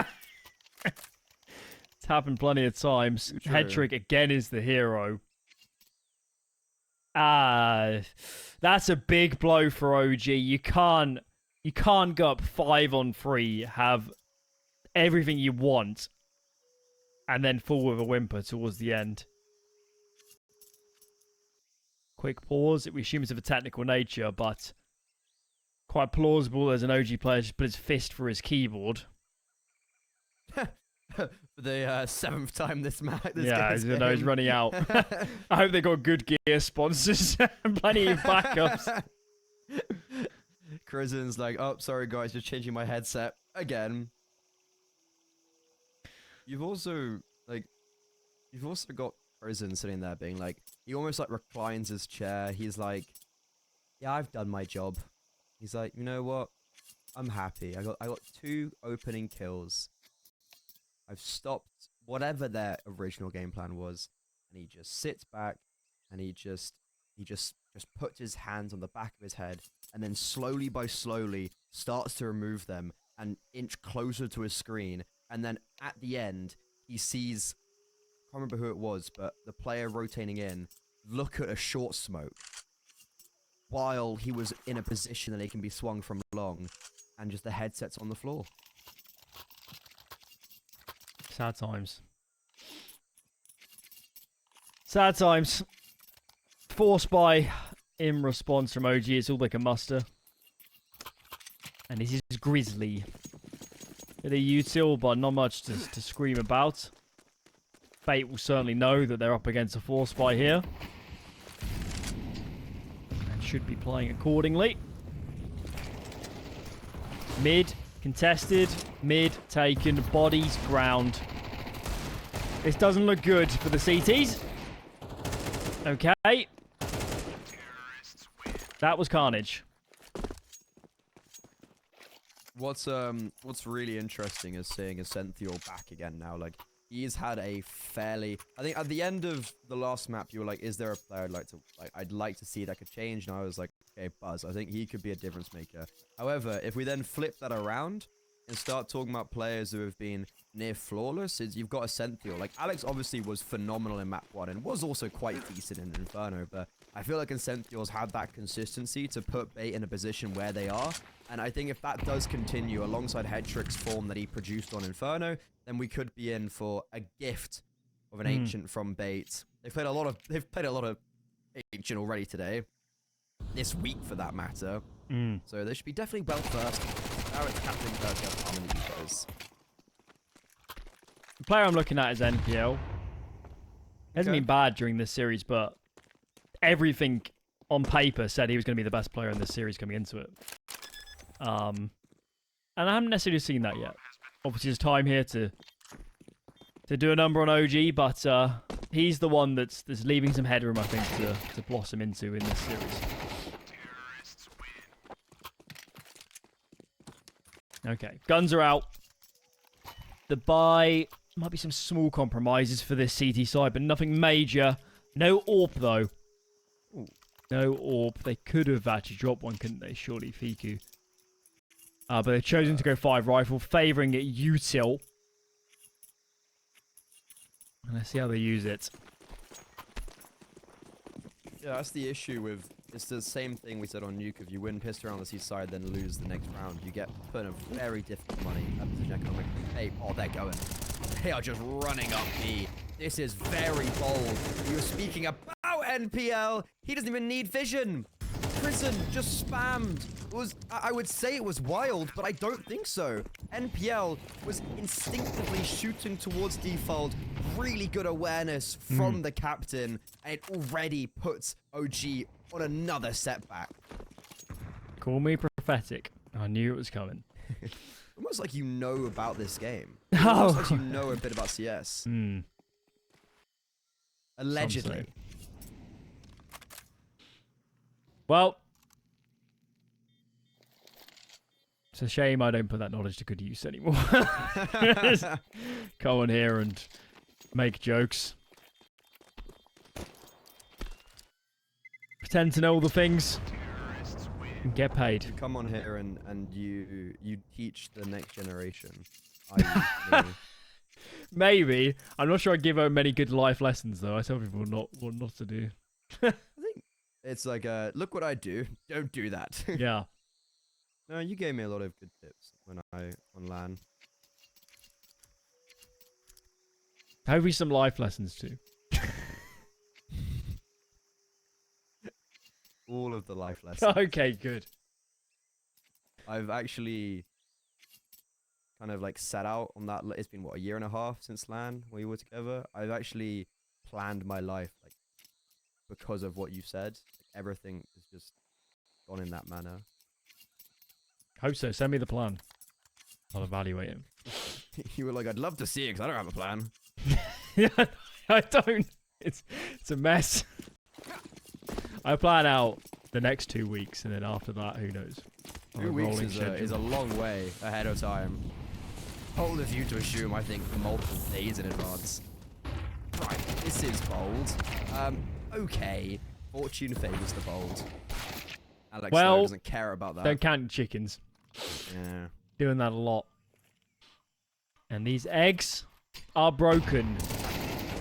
It's happened plenty of times. Hetrick again is the hero. That's a big blow for OG. You can't go up 5-on-3, have everything you want, and then fall with a whimper towards the end. Quick pause. We assume it's of a technical nature, but quite plausible as an OG player just put his fist for his keyboard. For the 7th time this match. Yeah, he's running out. I hope they got good gear sponsors and plenty of backups. Krizen's like, oh, sorry guys, just changing my headset again. You've also got Krizen sitting there being like, he almost like reclines his chair. He's like, yeah, I've done my job. He's like, you know what? I'm happy. I got 2 opening kills. I've stopped whatever their original game plan was, and he just sits back, and he just puts his hands on the back of his head, and then slowly by slowly starts to remove them and inch closer to his screen, and then at the end he sees, I can't remember who it was, but the player rotating in look at a short smoke while he was in a position that he can be swung from long, and just the headset's on the floor. Sad times. Sad times. Force buy in response from OG. It's all they can muster. And this is Grizzly. Bit of util, but not much to scream about. Fate will certainly know that they're up against a force buy here. And should be playing accordingly. Mid. Contested, mid taken, bodies ground. This doesn't look good for the CTs. Okay. That was carnage. What's really interesting is seeing Ascenthial back again now. Like, he's had a fairly, I think at the end of the last map you were like, is there a player I'd like to see that could change? And I was like, okay, Buzz, I think he could be a difference maker. However, if we then flip that around and start talking about players who have been near flawless, you've got Ascenthial. Like, Alex obviously was phenomenal in map 1 and was also quite decent in Inferno, but I feel like Ascenthial's had that consistency to put Bait in a position where they are. And I think if that does continue alongside Hetrick's form that he produced on Inferno, then we could be in for a gift of an Ancient from Bait. They've played a lot of Ancient already today. This week, for that matter. So they should be definitely well first. Now it's Captain Kirk. How many goes? The player I'm looking at is NPL. Hasn't been bad during this series, but everything on paper said he was going to be the best player in this series coming into it. And I haven't necessarily seen that yet. Obviously, there's time here to do a number on OG, but he's the one that's leaving some headroom, I think, to blossom into in this series. Okay, guns are out. The buy might be some small compromises for this CT side, but nothing major. No AWP, though. Ooh. No AWP. They could have actually dropped one, couldn't they? Surely, Fiku. But they've chosen to go 5 rifle, favouring it util. And let's see how they use it. Yeah, that's the issue with... It's the same thing we said on Nuke. If you win pistol around the C side, then lose the next round, you get put in a very difficult position economic. Hey, oh, they're going. They are just running up B. This is very bold. We were speaking about NPL. He doesn't even need vision. Prison just spammed. I would say it was wild, but I don't think so. NPL was instinctively shooting towards default. Really good awareness from the captain, and it already puts OG on another setback. Call me prophetic. I knew it was coming. Almost like you know about this game. Oh. Almost like you know a bit about CS. Allegedly. Well, it's a shame I don't put that knowledge to good use anymore. Come on here and make jokes. Pretend to know all the things. And get paid. You come on here and you teach the next generation. Maybe. I'm not sure I give out many good life lessons though. I tell people what not to do. I think it's like look what I do. Don't do that. Yeah. No, you gave me a lot of good tips when I on LAN. Hopefully some life lessons too. All of the life lessons. Okay, good. I've actually kind of like set out on that. It's been what, a year and a half since LAN we were together. I've actually planned my life like because of what you said. Like, everything is just gone in that manner. Hope so. Send me the plan. I'll evaluate him. You were like, I'd love to see it because I don't have a plan. Yeah, I don't. It's a mess. I plan out the next 2 weeks, and then after that, who knows? 2 weeks is a long way ahead of time. Bold of you to assume, I think, multiple days in advance. Right, this is bold. Okay. Fortune favors the bold. Alex doesn't care about that. Don't count chickens. Yeah. Doing that a lot. And these eggs are broken.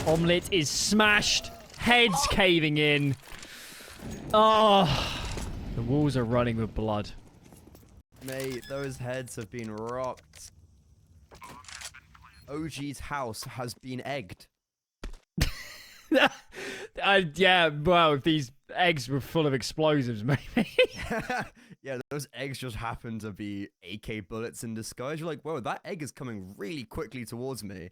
Omelette is smashed. Heads caving in. Oh, the walls are running with blood. Mate, those heads have been rocked. OG's house has been egged. Yeah, well, if these eggs were full of explosives, maybe. Yeah, those eggs just happen to be AK bullets in disguise. You're like, whoa, that egg is coming really quickly towards me.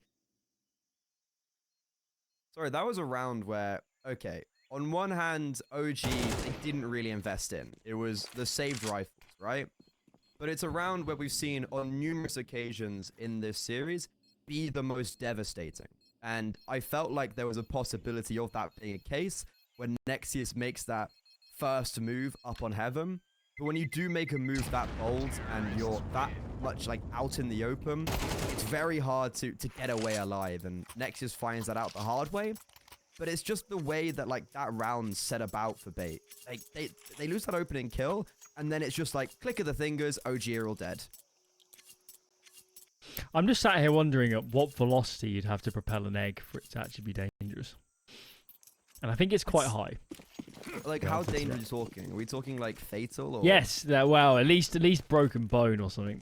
Sorry, that was a round where, okay, on one hand, OG, they didn't really invest in. It was the saved rifles, right? But it's a round where we've seen on numerous occasions in this series be the most devastating. And I felt like there was a possibility of that being a case when Nexius makes that first move up on Heaven. But when you do make a move that bold and you're that much like out in the open, it's very hard to get away alive. And Nexius finds that out the hard way. But it's just the way that like that round set about for Bait. Like they lose that opening kill, and then it's just like click of the fingers, OG are all dead. I'm just sat here wondering at what velocity you'd have to propel an egg for it to actually be dangerous. And I think it's quite high. Like, how dangerous are you talking? Are we talking like fatal? Or? Yes, well, at least broken bone or something.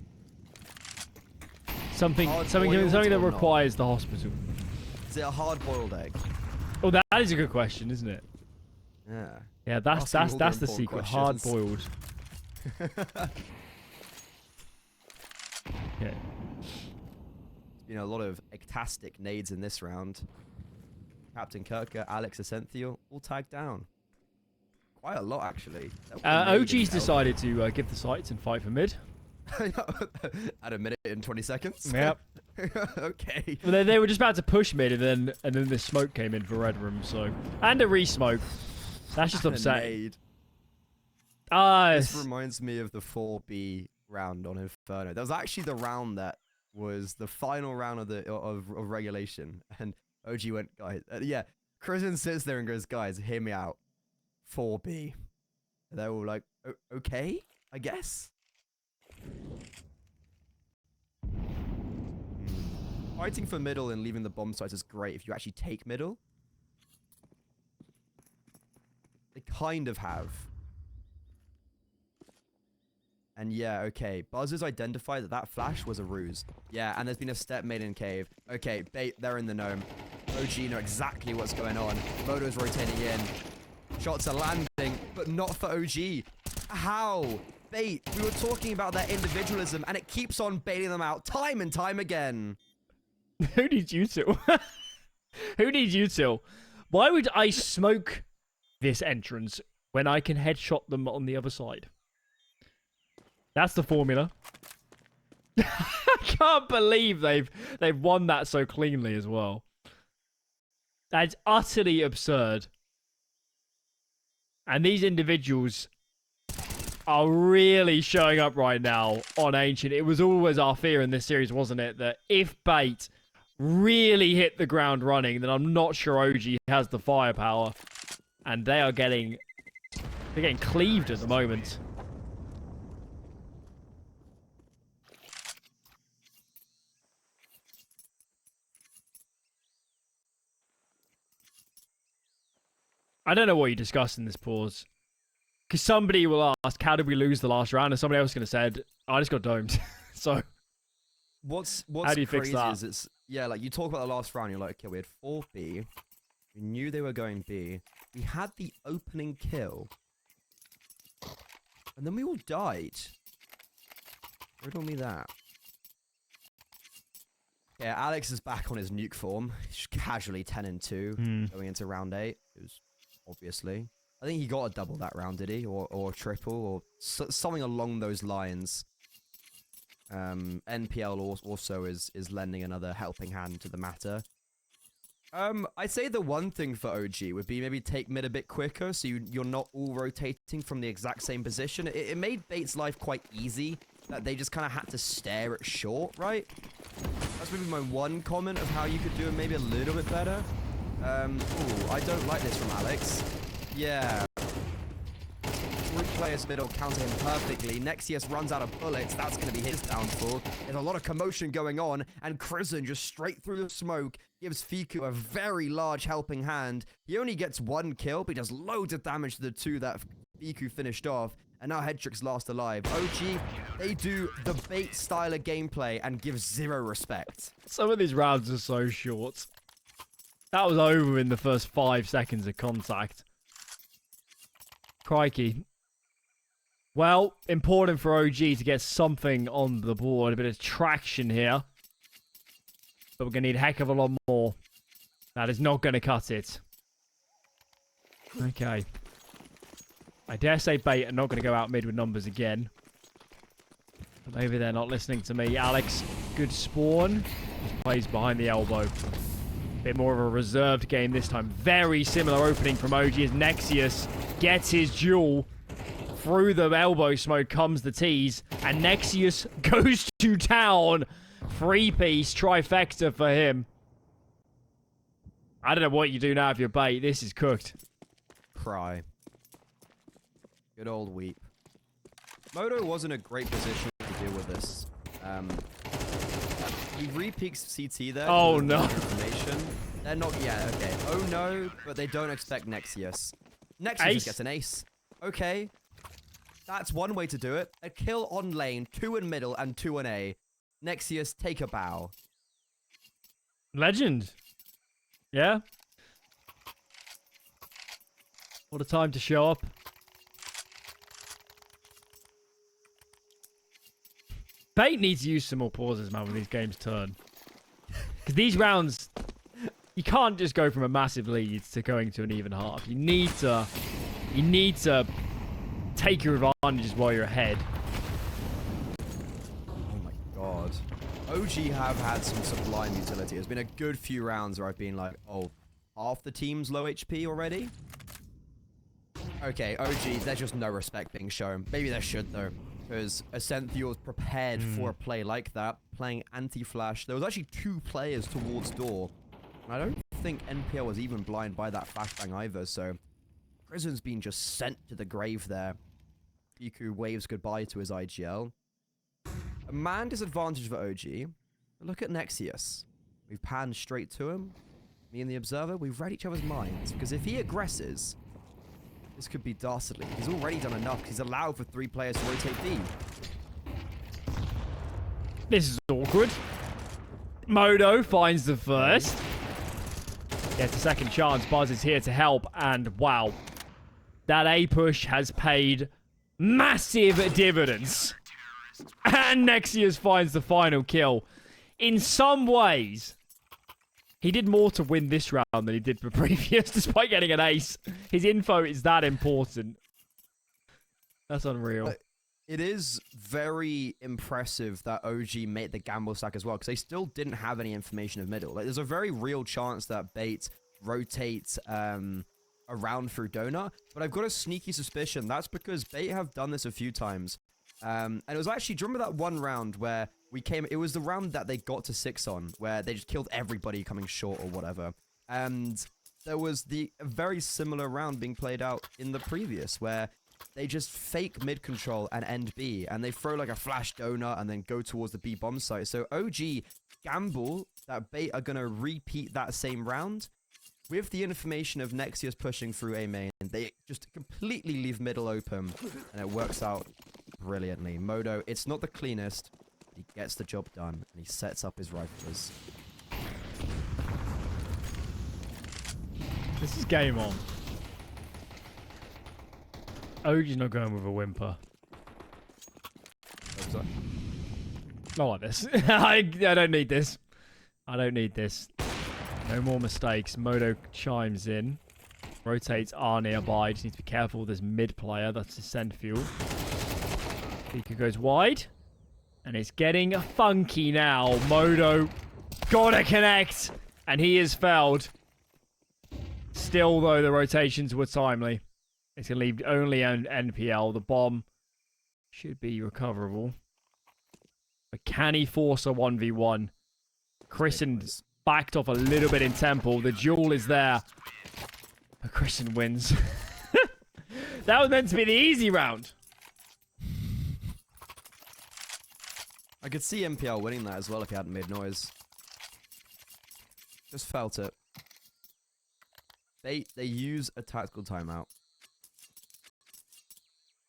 Something that requires the hospital. Is it a hard-boiled egg? Oh, that is a good question, isn't it? Yeah. Yeah, that's the secret. Hard boiled. Yeah. You know, a lot of ectastic nades in this round. Captain Kirka, Alex Ascenthio, all tagged down. Quite a lot, actually. OG's decided to give the sights and fight for mid. At a minute and 20 seconds? Yep. Okay. Well, they were just about to push mid, and then this smoke came in for Red Room, so... And a re-smoke. That's just upsetting. This reminds me of the 4B round on Inferno. That was actually the round that was the final round of regulation. And OG went, guys... yeah, Kristen sits there and goes, guys, hear me out. 4B. And they're all like, okay, I guess. Fighting for middle and leaving the bomb sites is great if you actually take middle. They kind of have. And yeah, okay. Buzzers identified that that flash was a ruse. Yeah, and there's been a step made in cave. Okay, bait, they're in the gnome. OG know exactly what's going on. Moto's rotating in. Shots are landing, but not for OG. How? Bait, we were talking about their individualism, and it keeps on baiting them out time and time again. Who needs you two? Who needs you two? Why would I smoke this entrance when I can headshot them on the other side? That's the formula. I can't believe they've won that so cleanly as well. That's utterly absurd. And these individuals are really showing up right now on Ancient. It was always our fear in this series, wasn't it? That if Bait really hit the ground running, then I'm not sure OG has the firepower. And they are they're getting cleaved at the moment. I don't know what you discussed in this pause. Because somebody will ask, how did we lose the last round? And somebody else is going to say, I just got domed. So, what's how do you crazy fix that? is it's, yeah, like you talk about the last round, you're like, okay, we had 4 B. We knew they were going B. We had the opening kill. And then we all died. Riddle me that. Yeah, Alex is back on his nuke form. He's casually 10-2 going into round 8. It was obviously. I think he got a double that round, did he? Or a triple, or something along those lines. NPL also is lending another helping hand to the matter. I'd say the one thing for OG would be maybe take mid a bit quicker, so you're not all rotating from the exact same position. It made Bait's life quite easy, that they just kind of had to stare at short, right? That's maybe my one comment of how you could do it maybe a little bit better. Ooh, I don't like this from Alex. Yeah. 3 players middle counter him perfectly. Nexius runs out of bullets. That's going to be his downfall. There's a lot of commotion going on, and Crizzen just straight through the smoke gives Fiku a very large helping hand. He only gets 1 kill, but he does loads of damage to the 2 that Fiku finished off. And now Headtrick's last alive. OG, they do the Bait style of gameplay and give 0 respect. Some of these rounds are so short. That was over in the first 5 seconds of contact. Crikey. Well, important for OG to get something on the board. A bit of traction here. But we're going to need a heck of a lot more. That is not going to cut it. Okay. I dare say Bait are not going to go out mid with numbers again. But maybe they're not listening to me. Alex, good spawn. Just plays behind the elbow. Bit more of a reserved game this time. Very similar opening from OG as Nexius gets his duel. Through the elbow smoke comes the tease. And Nexius goes to town. 3-piece trifecta for him. I don't know what you do now if you're Bait. This is cooked. Cry. Good old weep. Moto was in a great position to deal with this. He re-peeks CT there. Oh no. Information. They're not, yeah, okay. Oh no, but they don't expect Nexius. Nexius Ace. just gets an ace. Okay. That's one way to do it. A kill on lane, 2 in middle, and 2 in A. Nexius, take a bow. Legend. Yeah. What a time to show up. Bait needs to use some more pauses, man, when these games turn. Because these rounds, you can't just go from a massive lead to going to an even half. You need to take your advantages while you're ahead. Oh my god. OG have had some sublime utility. There's been a good few rounds where I've been like, oh, half the team's low HP already? Okay, OG, there's just no respect being shown. Maybe there should, though. Because Ascenthior's prepared for a play like that, playing anti-flash. There was actually 2 players towards door. And I don't think NPL was even blind by that flashbang either, so Crizzen's been just sent to the grave there. Fiku waves goodbye to his IGL. A man disadvantage for OG. But look at Nexius. We've panned straight to him. Me and the Observer, we've read each other's minds. Because if he aggresses, This could be dastardly. He's already done enough. He's allowed for 3 players to rotate B. This is awkward. Modo finds the first. Gets a second chance. Buzz is here to help. And wow. That A push has paid massive dividends. And Nexius finds the final kill. In some ways, he did more to win this round than he did the previous, despite getting an ace. His info is that important. That's unreal. It is very impressive that OG made the gamble stack as well, because they still didn't have any information of middle. Like, there's a very real chance that Bait rotates around through Donut, but I've got a sneaky suspicion that's because Bait have done this a few times. And it was actually, do you remember that one round where we came, it was the round that they got to 6 on, where they just killed everybody coming short or whatever. And there was a very similar round being played out in the previous, where they just fake mid control and end B, and they throw like a flash donut and then go towards the B bomb site. So OG gamble that Bait are going to repeat that same round. With the information of Nexius pushing through A main, they just completely leave middle open, and it works out brilliantly. Modo, it's not the cleanest, but he gets the job done, and he sets up his rifles. This is game on. OG's not going with a whimper. Not like this. I don't need this. I don't need this. No more mistakes. Modo chimes in. Rotates R nearby. Just need to be careful with this mid player. That's his send fuel. Pika goes wide. And it's getting funky now. Modo gotta connect. And he is fouled. Still, though, the rotations were timely. It's going to leave only an NPL. The bomb should be recoverable. But can he force a 1v1? Christen backed off a little bit in temple. The duel is there. But Christen wins. That was meant to be the easy round. I could see MPL winning that as well if he hadn't made noise. Just felt it. They use a tactical timeout.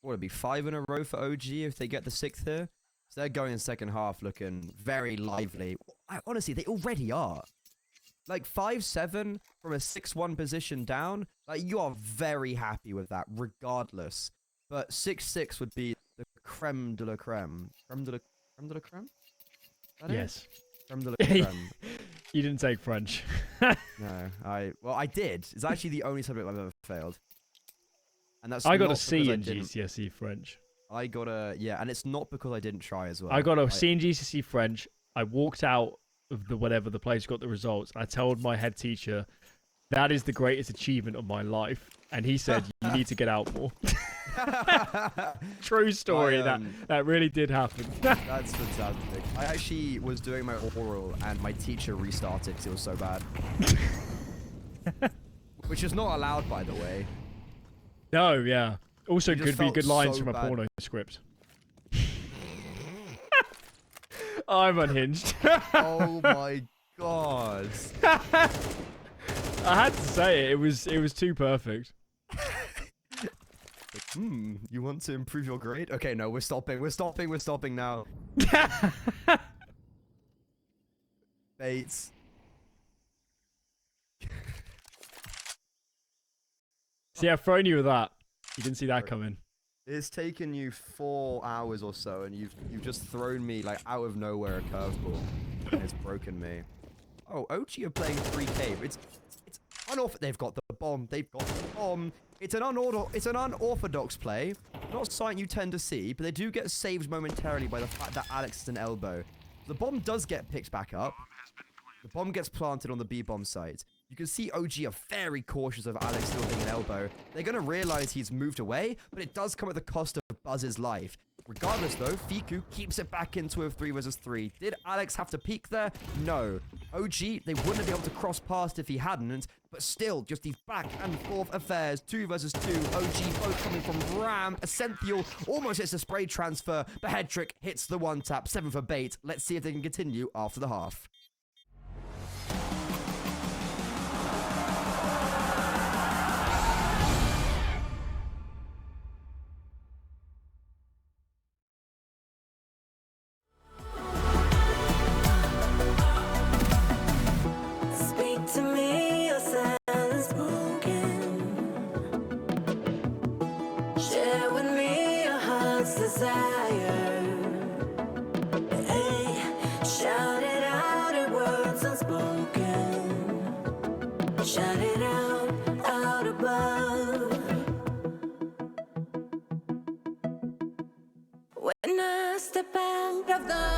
What, it'd be 5 in a row for OG if they get the 6th here? So they're going in second half looking very lively. Honestly, they already are. Like 5-7 from a 6-1 position down, like you are very happy with that regardless. But 6-6 would be the creme de la creme. Creme de la creme? Yes. Creme de la creme. You didn't take French. No, I did. It's actually the only subject I've ever failed. And that's I got not a C in because GCSE French. I got a, yeah, and it's not because I didn't try as well. I got a C in GCSE French. I walked out of the place got the results. I told my head teacher, that is the greatest achievement of my life. And he said, you need to get out more. True story. That really did happen. That's fantastic. I actually was doing my oral and my teacher restarted because it was so bad. Which is not allowed, by the way. No, yeah. Also could be good lines so from a bad. porno script. I'm unhinged. Oh my god. I had to say it. It was too perfect. You want to improve your grade? Okay, no, we're stopping now. Bates. See, I've thrown you with that. You didn't see that coming. It's taken you 4 hours or so, and you've just thrown me like out of nowhere a curveball, and it's broken me. Oh, OG are playing 3K. It's unorthodox. They've got the bomb. They've got the bomb. It's an unorthodox play. Not something you tend to see, but they do get saved momentarily by the fact that Alex is an elbow. The bomb does get picked back up. The bomb gets planted on the B bomb site. You can see OG are very cautious of Alex still being an elbow. They're going to realize he's moved away, but it does come at the cost of Buzz's life. Regardless, though, Fiku keeps it back into a 3 versus 3. Did Alex have to peek there? No. OG, they wouldn't have been able to cross past if he hadn't, but still, just these back and forth affairs. 2 versus 2. OG both coming from ramp. Essential almost hits a spray transfer, but head trick hits the one tap. 7 for Bait. Let's see if they can continue after the half. desire. Hey, shout it out in words unspoken. Shout it out above. When I step out of the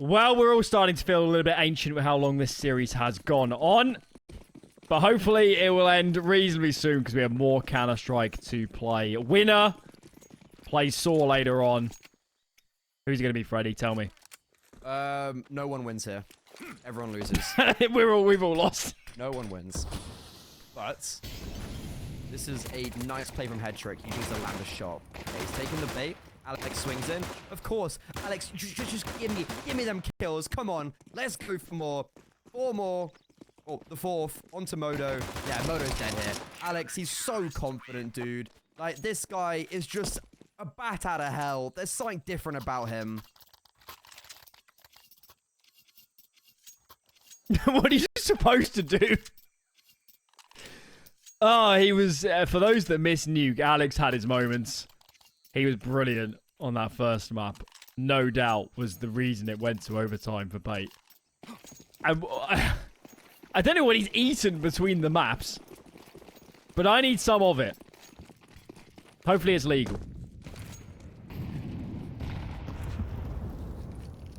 Well, we're all starting to feel a little bit ancient with how long this series has gone on. But hopefully it will end reasonably soon because we have more Counter-Strike to play. Winner plays Saw later on. Who's it going to be, Freddy? Tell me. No one wins here. Everyone loses. We've all lost. No one wins. But this is a nice play from Headtrick. He needs to land a shot. Okay, he's taking the bait. Alex swings in. Of course, Alex, just give me them kills. Come on, let's go for more. 4 more. Oh, the 4th. Onto Modo. Yeah, Modo's dead here. Alex, he's so confident, dude. Like, this guy is just a bat out of hell. There's something different about him. What are you supposed to do? Oh, he was... for those that miss Nuke, Alex had his moments. He was brilliant on that first map. No doubt was the reason it went to overtime for Bait. I don't know what he's eaten between the maps, but I need some of it. Hopefully it's legal.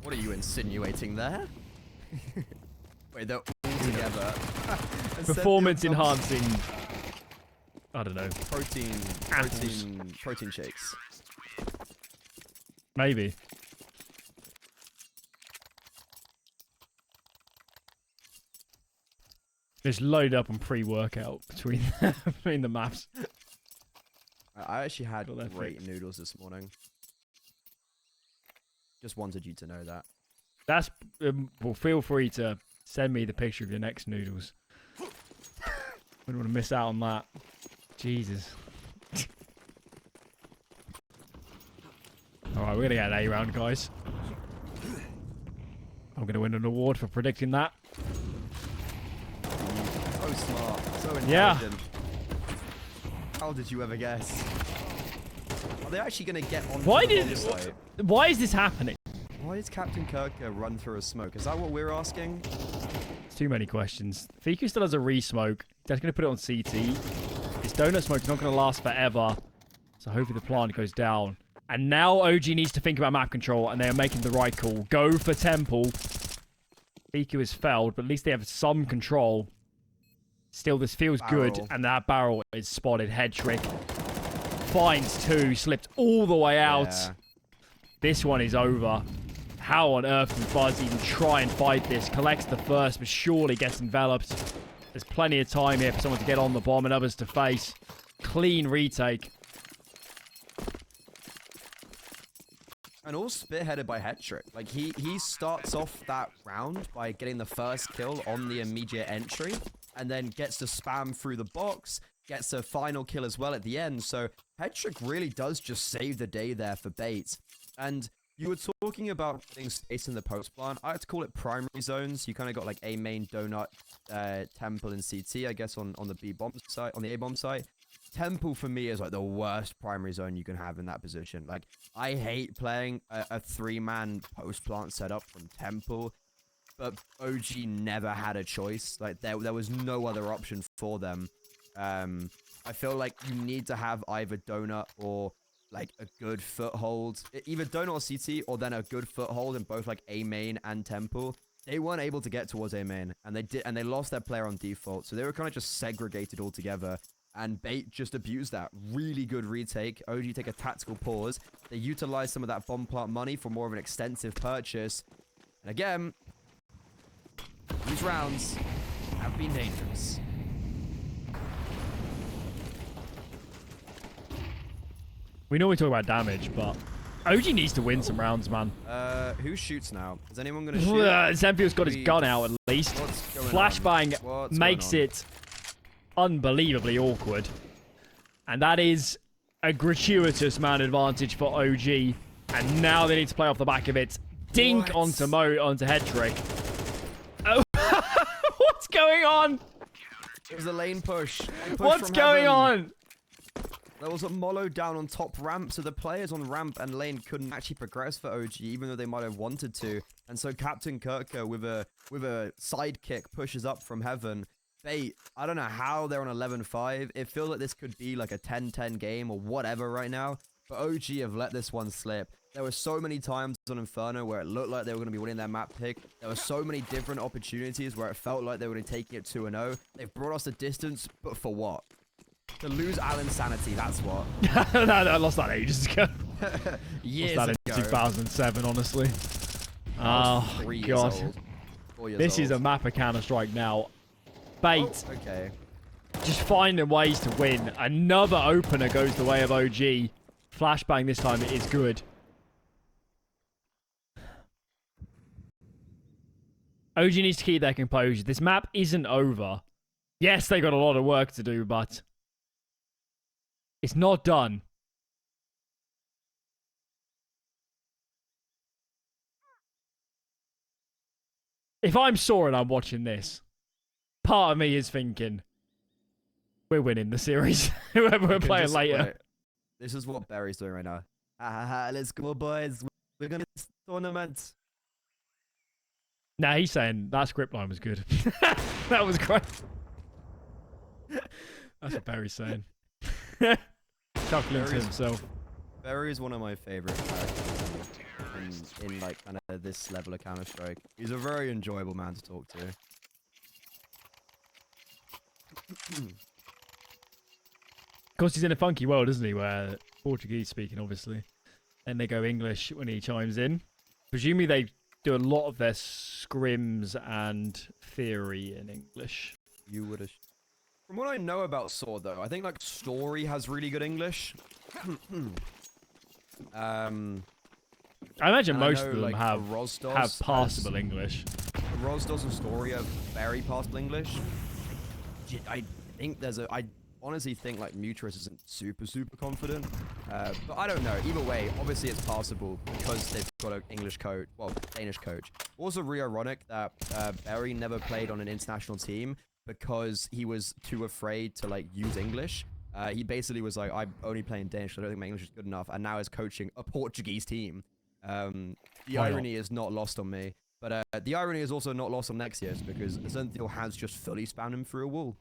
What are you insinuating there? Wait, they're all together. Performance enhancing... I don't know. Protein shakes. Maybe. Just load up on pre-workout between the maps. I actually had great noodles this morning. Just wanted you to know that. That's well, feel free to send me the picture of your next noodles. Wouldn't want to miss out on that. Jesus. Alright, we're going to get an A round, guys. I'm going to win an award for predicting that. So smart. So intelligent. Yeah. How did you ever guess? Are they actually going to get on Why the bomb site? Why is this happening? Why did Captain Kirk run through a smoke? Is that what we're asking? It's too many questions. Fiku still has a re-smoke. That's going to put it on CT. His donut smoke's not going to last forever. So hopefully the plant goes down. And now OG needs to think about map control, and they are making the right call. Go for Temple. Fiku has failed, but at least they have some control. Still, this feels good, and that barrel is spotted. Head trick. Finds two, slipped all the way out. Yeah. This one is over. How on earth can Buzz even try and fight this? Collects the first, but surely gets enveloped. There's plenty of time here for someone to get on the bomb and others to face. Clean retake. And all spearheaded by Hetrick. Like, he starts off that round by getting the first kill on the immediate entry, and then gets to spam through the box, gets a final kill as well at the end. So Hetrick really does just save the day there for Bait. And you were talking about getting space in the post plant. I like to call it primary zones. You kind of got like A main, donut, temple, and CT, I guess, on the B bomb site, on the A bomb site. Temple for me is like the worst primary zone you can have in that position. Like, I hate playing a 3-man post plant setup from Temple, but OG never had a choice. Like, there was no other option for them. I feel like you need to have either donut or like a good foothold, either donut or CT, or then a good foothold in both like A main and Temple. They weren't able to get towards A main, and they lost their player on default, so they were kind of just segregated altogether. And Bait just abused that. Really good retake. OG take a tactical pause. They utilize some of that bomb plant money for more of an extensive purchase. And again, these rounds have been dangerous. We normally talk about damage, but OG needs to win some rounds, man. Who shoots now? Is anyone going to shoot? Zempio's got his gun out at least. Flashbang makes it unbelievably awkward. And that is a gratuitous man advantage for OG. And now they need to play off the back of it. Dink onto Hetrick. Oh, what's going on? It was a lane push. What's going on? There was a Mollo down on top ramp, so the players on ramp and lane couldn't actually progress for OG, even though they might have wanted to. And so Captain Kirker with a sidekick pushes up from heaven. Bait, I don't know how they're on 11-5. It feels like this could be like a 10-10 game or whatever right now. But OG have let this one slip. There were so many times on Inferno where it looked like they were going to be winning their map pick. There were so many different opportunities where it felt like they were taking it 2-0. They've brought us the distance, but for what? To lose Alan's sanity, that's what. No, I lost that ages ago. Years lost that ago. in 2007, honestly. Oh, God. This is a map of Counter-Strike now. Bait. Oh, okay. Just finding ways to win. Another opener goes the way of OG. Flashbang this time, it is good. OG needs to keep their composure. This map isn't over. Yes, they got a lot of work to do, but it's not done. If I'm Saw and I'm watching this, part of me is thinking, we're winning the series. Whoever we're playing later. Wait. This is what Barry's doing right now. Let's go, boys. We're going to this tournament. Nah, he's saying that script line was good. That was great. That's what Barry's saying. Chuckling to himself. Barry is one of my favorite characters in like kind of this level of Counter-Strike. He's a very enjoyable man to talk to. Of course, he's in a funky world, isn't he? Where Portuguese speaking, obviously. Then they go English when he chimes in. Presumably, they do a lot of their scrims and theory in English. You would have. From what I know about Sword, though, I think like Story has really good English. I imagine most of them like, have passable English. Rosdos and Story have very passable English. I think I honestly think like Mutrus isn't super confident. But I don't know. Either way, obviously it's passable because they've got an English coach, well, Danish coach. Also, really ironic that Barry never played on an international team because he was too afraid to like use English. He basically was like, I'm only playing Danish, so I don't think my English is good enough. And now is coaching a Portuguese team. The irony is not lost on me. But the irony is also not lost on Nexius because Ascenthiel has just fully spammed him through a wall.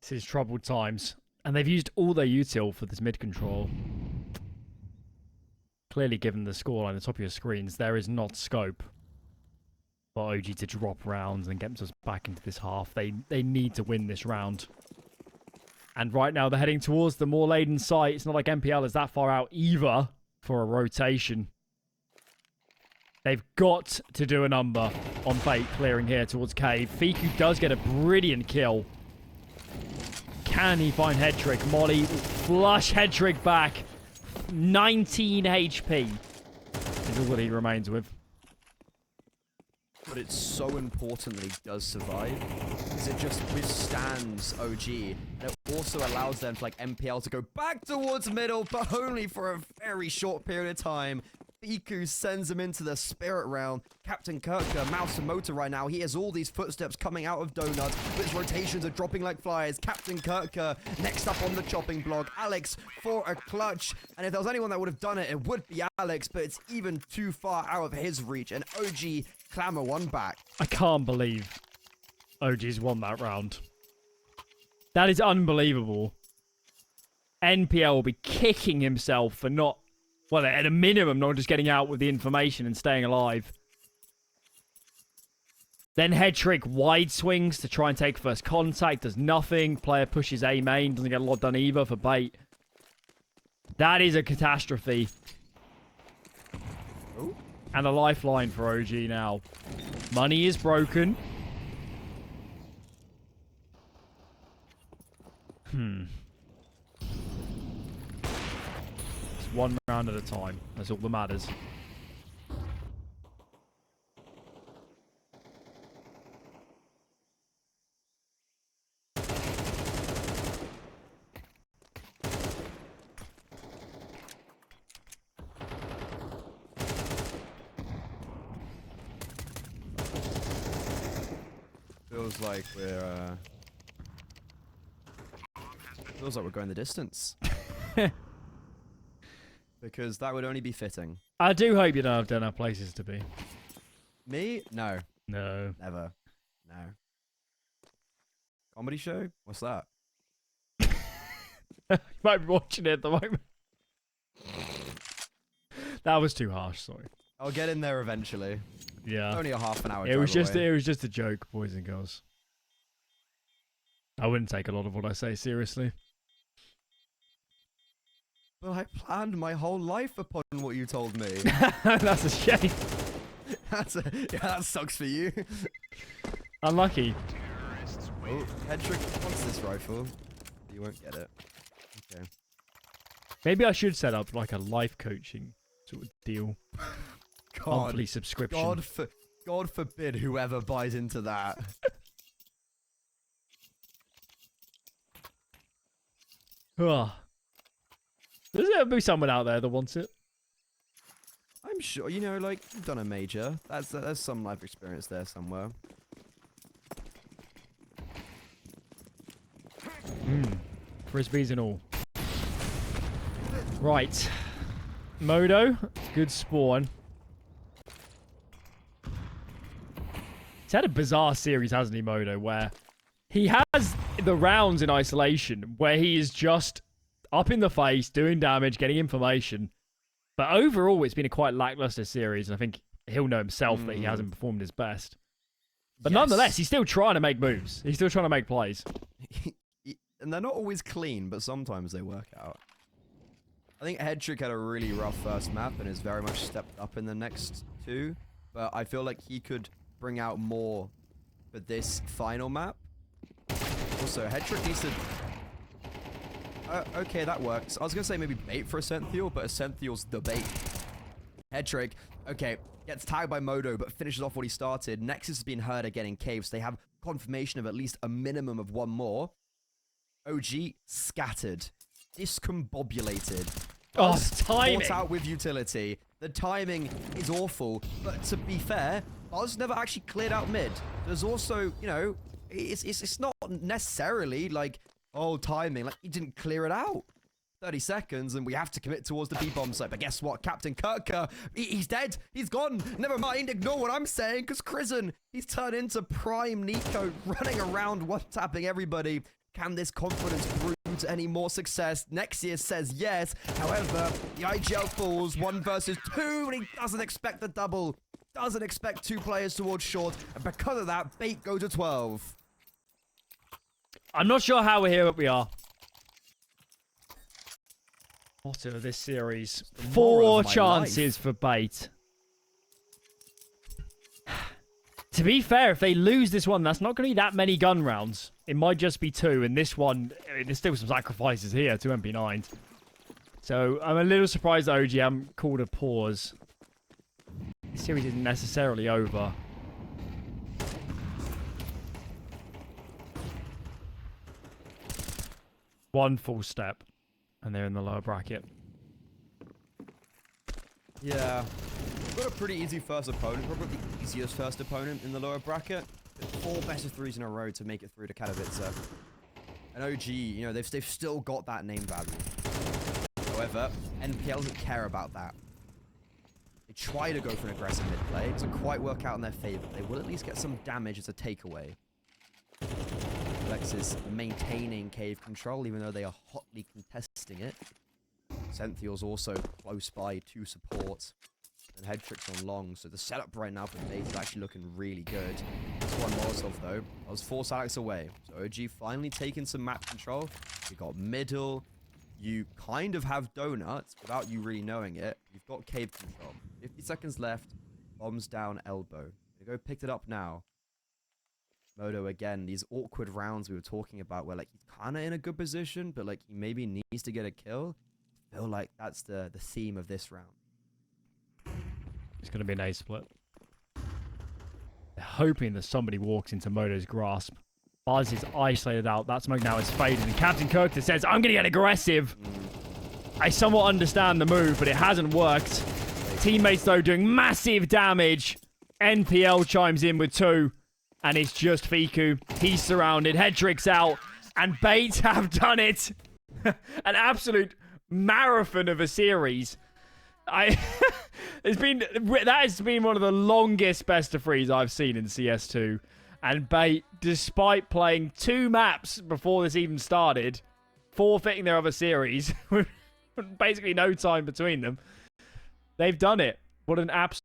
This is troubled times. And they've used all their util for this mid control. Clearly, given the scoreline at the top of your screens, there is not scope for OG to drop rounds and get themselves back into this half. They need to win this round. And right now, they're heading towards the more laden site. It's not like MPL is that far out either for a rotation. They've got to do a number on Fate clearing here towards Cave. Fiku does get a brilliant kill. Can he find head trick? Molly will flush head trick back. 19 HP is all that he remains with. But it so importantly does survive because it just withstands OG. And it also allows them for like MPL to go back towards middle, but only for a very short period of time. Fiku sends him into the spirit round. Captain Kirka, mouse and motor right now. He has all these footsteps coming out of Donuts. His rotations are dropping like flies. Captain Kirka next up on the chopping block. Alex for a clutch. And if there was anyone that would have done it, it would be Alex. But it's even too far out of his reach. And OG clamor one back. I can't believe OG's won that round. That is unbelievable. NPL will be kicking himself for not... Well, at a minimum, not just getting out with the information and staying alive. Then head trick wide swings to try and take first contact. Does nothing. Player pushes A main. Doesn't get a lot done either for bait. That is a catastrophe. Ooh. And a lifeline for OG now. Money is broken. One round at a time. That's all that matters. Feels like we're going the distance. Because that would only be fitting. I do hope you don't have places to be. Me? No. No. Never. No. Comedy show? What's that? You might be watching it at the moment. That was too harsh, sorry. I'll get in there eventually. Yeah. Only a half an hour It was drive away. it was just a joke, boys and girls. I wouldn't take a lot of what I say seriously. But I planned my whole life upon what you told me. That's a shame. Yeah, that sucks for you. Unlucky. Oh, head trick wants this rifle. You won't get it. Okay. Maybe I should set up like a life coaching sort of deal. Monthly subscription. God forbid whoever buys into that. There's going to be someone out there that wants it. I'm sure, you know, like, you've done a major. There's some life experience there somewhere. Frisbees and all. Right. Modo, good spawn. He's had a bizarre series, hasn't he, Modo, where he has the rounds in isolation, where he is just up in the face, doing damage, getting information. But overall, it's been a quite lackluster series, and I think he'll know himself that he hasn't performed his best. But nonetheless, he's still trying to make moves. He's still trying to make plays. And they're not always clean, but sometimes they work out. I think Headtrick had a really rough first map and has very much stepped up in the next two. But I feel like he could bring out more for this final map. Also, Headtrick needs to... okay, that works. I was going to say maybe bait for Ascenthiel, but Ascenthiel's the bait. Headtrick, okay, gets tagged by Modo, but finishes off what he started. Nexus has been heard again in caves. They have confirmation of at least a minimum of one more. OG scattered. Discombobulated. Oh, timing. Caught out with utility. The timing is awful, but to be fair, Buzz never actually cleared out mid. There's also, you know, it's not necessarily like, oh, timing. Like, he didn't clear it out. 30 seconds, and we have to commit towards the B-bomb site. But guess what? Captain Kirker, he's dead. He's gone. Never mind. Ignore what I'm saying, because Crizzen, he's turned into prime Nico, running around one-tapping everybody. Can this confidence breed any more success? Nexius says yes. However, the IGL falls 1 versus 2, and he doesn't expect the double. Doesn't expect 2 players towards short. And because of that, Bait go to 12. I'm not sure how we're here, but we are. Motto of this series. 4 chances for Bait. To be fair, if they lose this one, that's not going to be that many gun rounds. It might just be 2. And this one, I mean, there's still some sacrifices here. 2 MP9s. So I'm a little surprised that OG haven't called a pause. This series isn't necessarily over. One full step, and they're in the lower bracket. Yeah. We've got a pretty easy first opponent. Probably the easiest first opponent in the lower bracket. 4 best of 3s in a row to make it through to Katowice. And OG, you know, they've still got that name value. However, NPL doesn't care about that. They try to go for an aggressive mid play. It doesn't quite work out in their favor. They will at least get some damage as a takeaway. Lex is maintaining cave control, even though they are hotly contesting it. Senthiel's also close by to support. And head tricks on long, so the setup right now for Bait is actually looking really good. This one Molotov though, I was 4 Alex away. So OG finally taking some map control. We got middle. You kind of have donuts without you really knowing it. You've got cave control. 50 seconds left. Bombs down elbow. They go picked it up now. Modo again, these awkward rounds we were talking about where like he's kind of in a good position, but like he maybe needs to get a kill. I feel like that's the theme of this round. It's going to be an A split. They're hoping that somebody walks into Modo's grasp. Buzz is isolated out. That smoke now is faded. And Captain Kirk says, I'm going to get aggressive. I somewhat understand the move, but it hasn't worked. Teammates, though, doing massive damage. NPL chimes in with 2. And it's just Fiku. He's surrounded. Head tricks out. And Bait have done it. An absolute marathon of a series. That has been one of the longest best of 3s I've seen in CS2. And Bait, despite playing 2 maps before this even started, forfeiting their other series, with basically no time between them, they've done it. What an absolute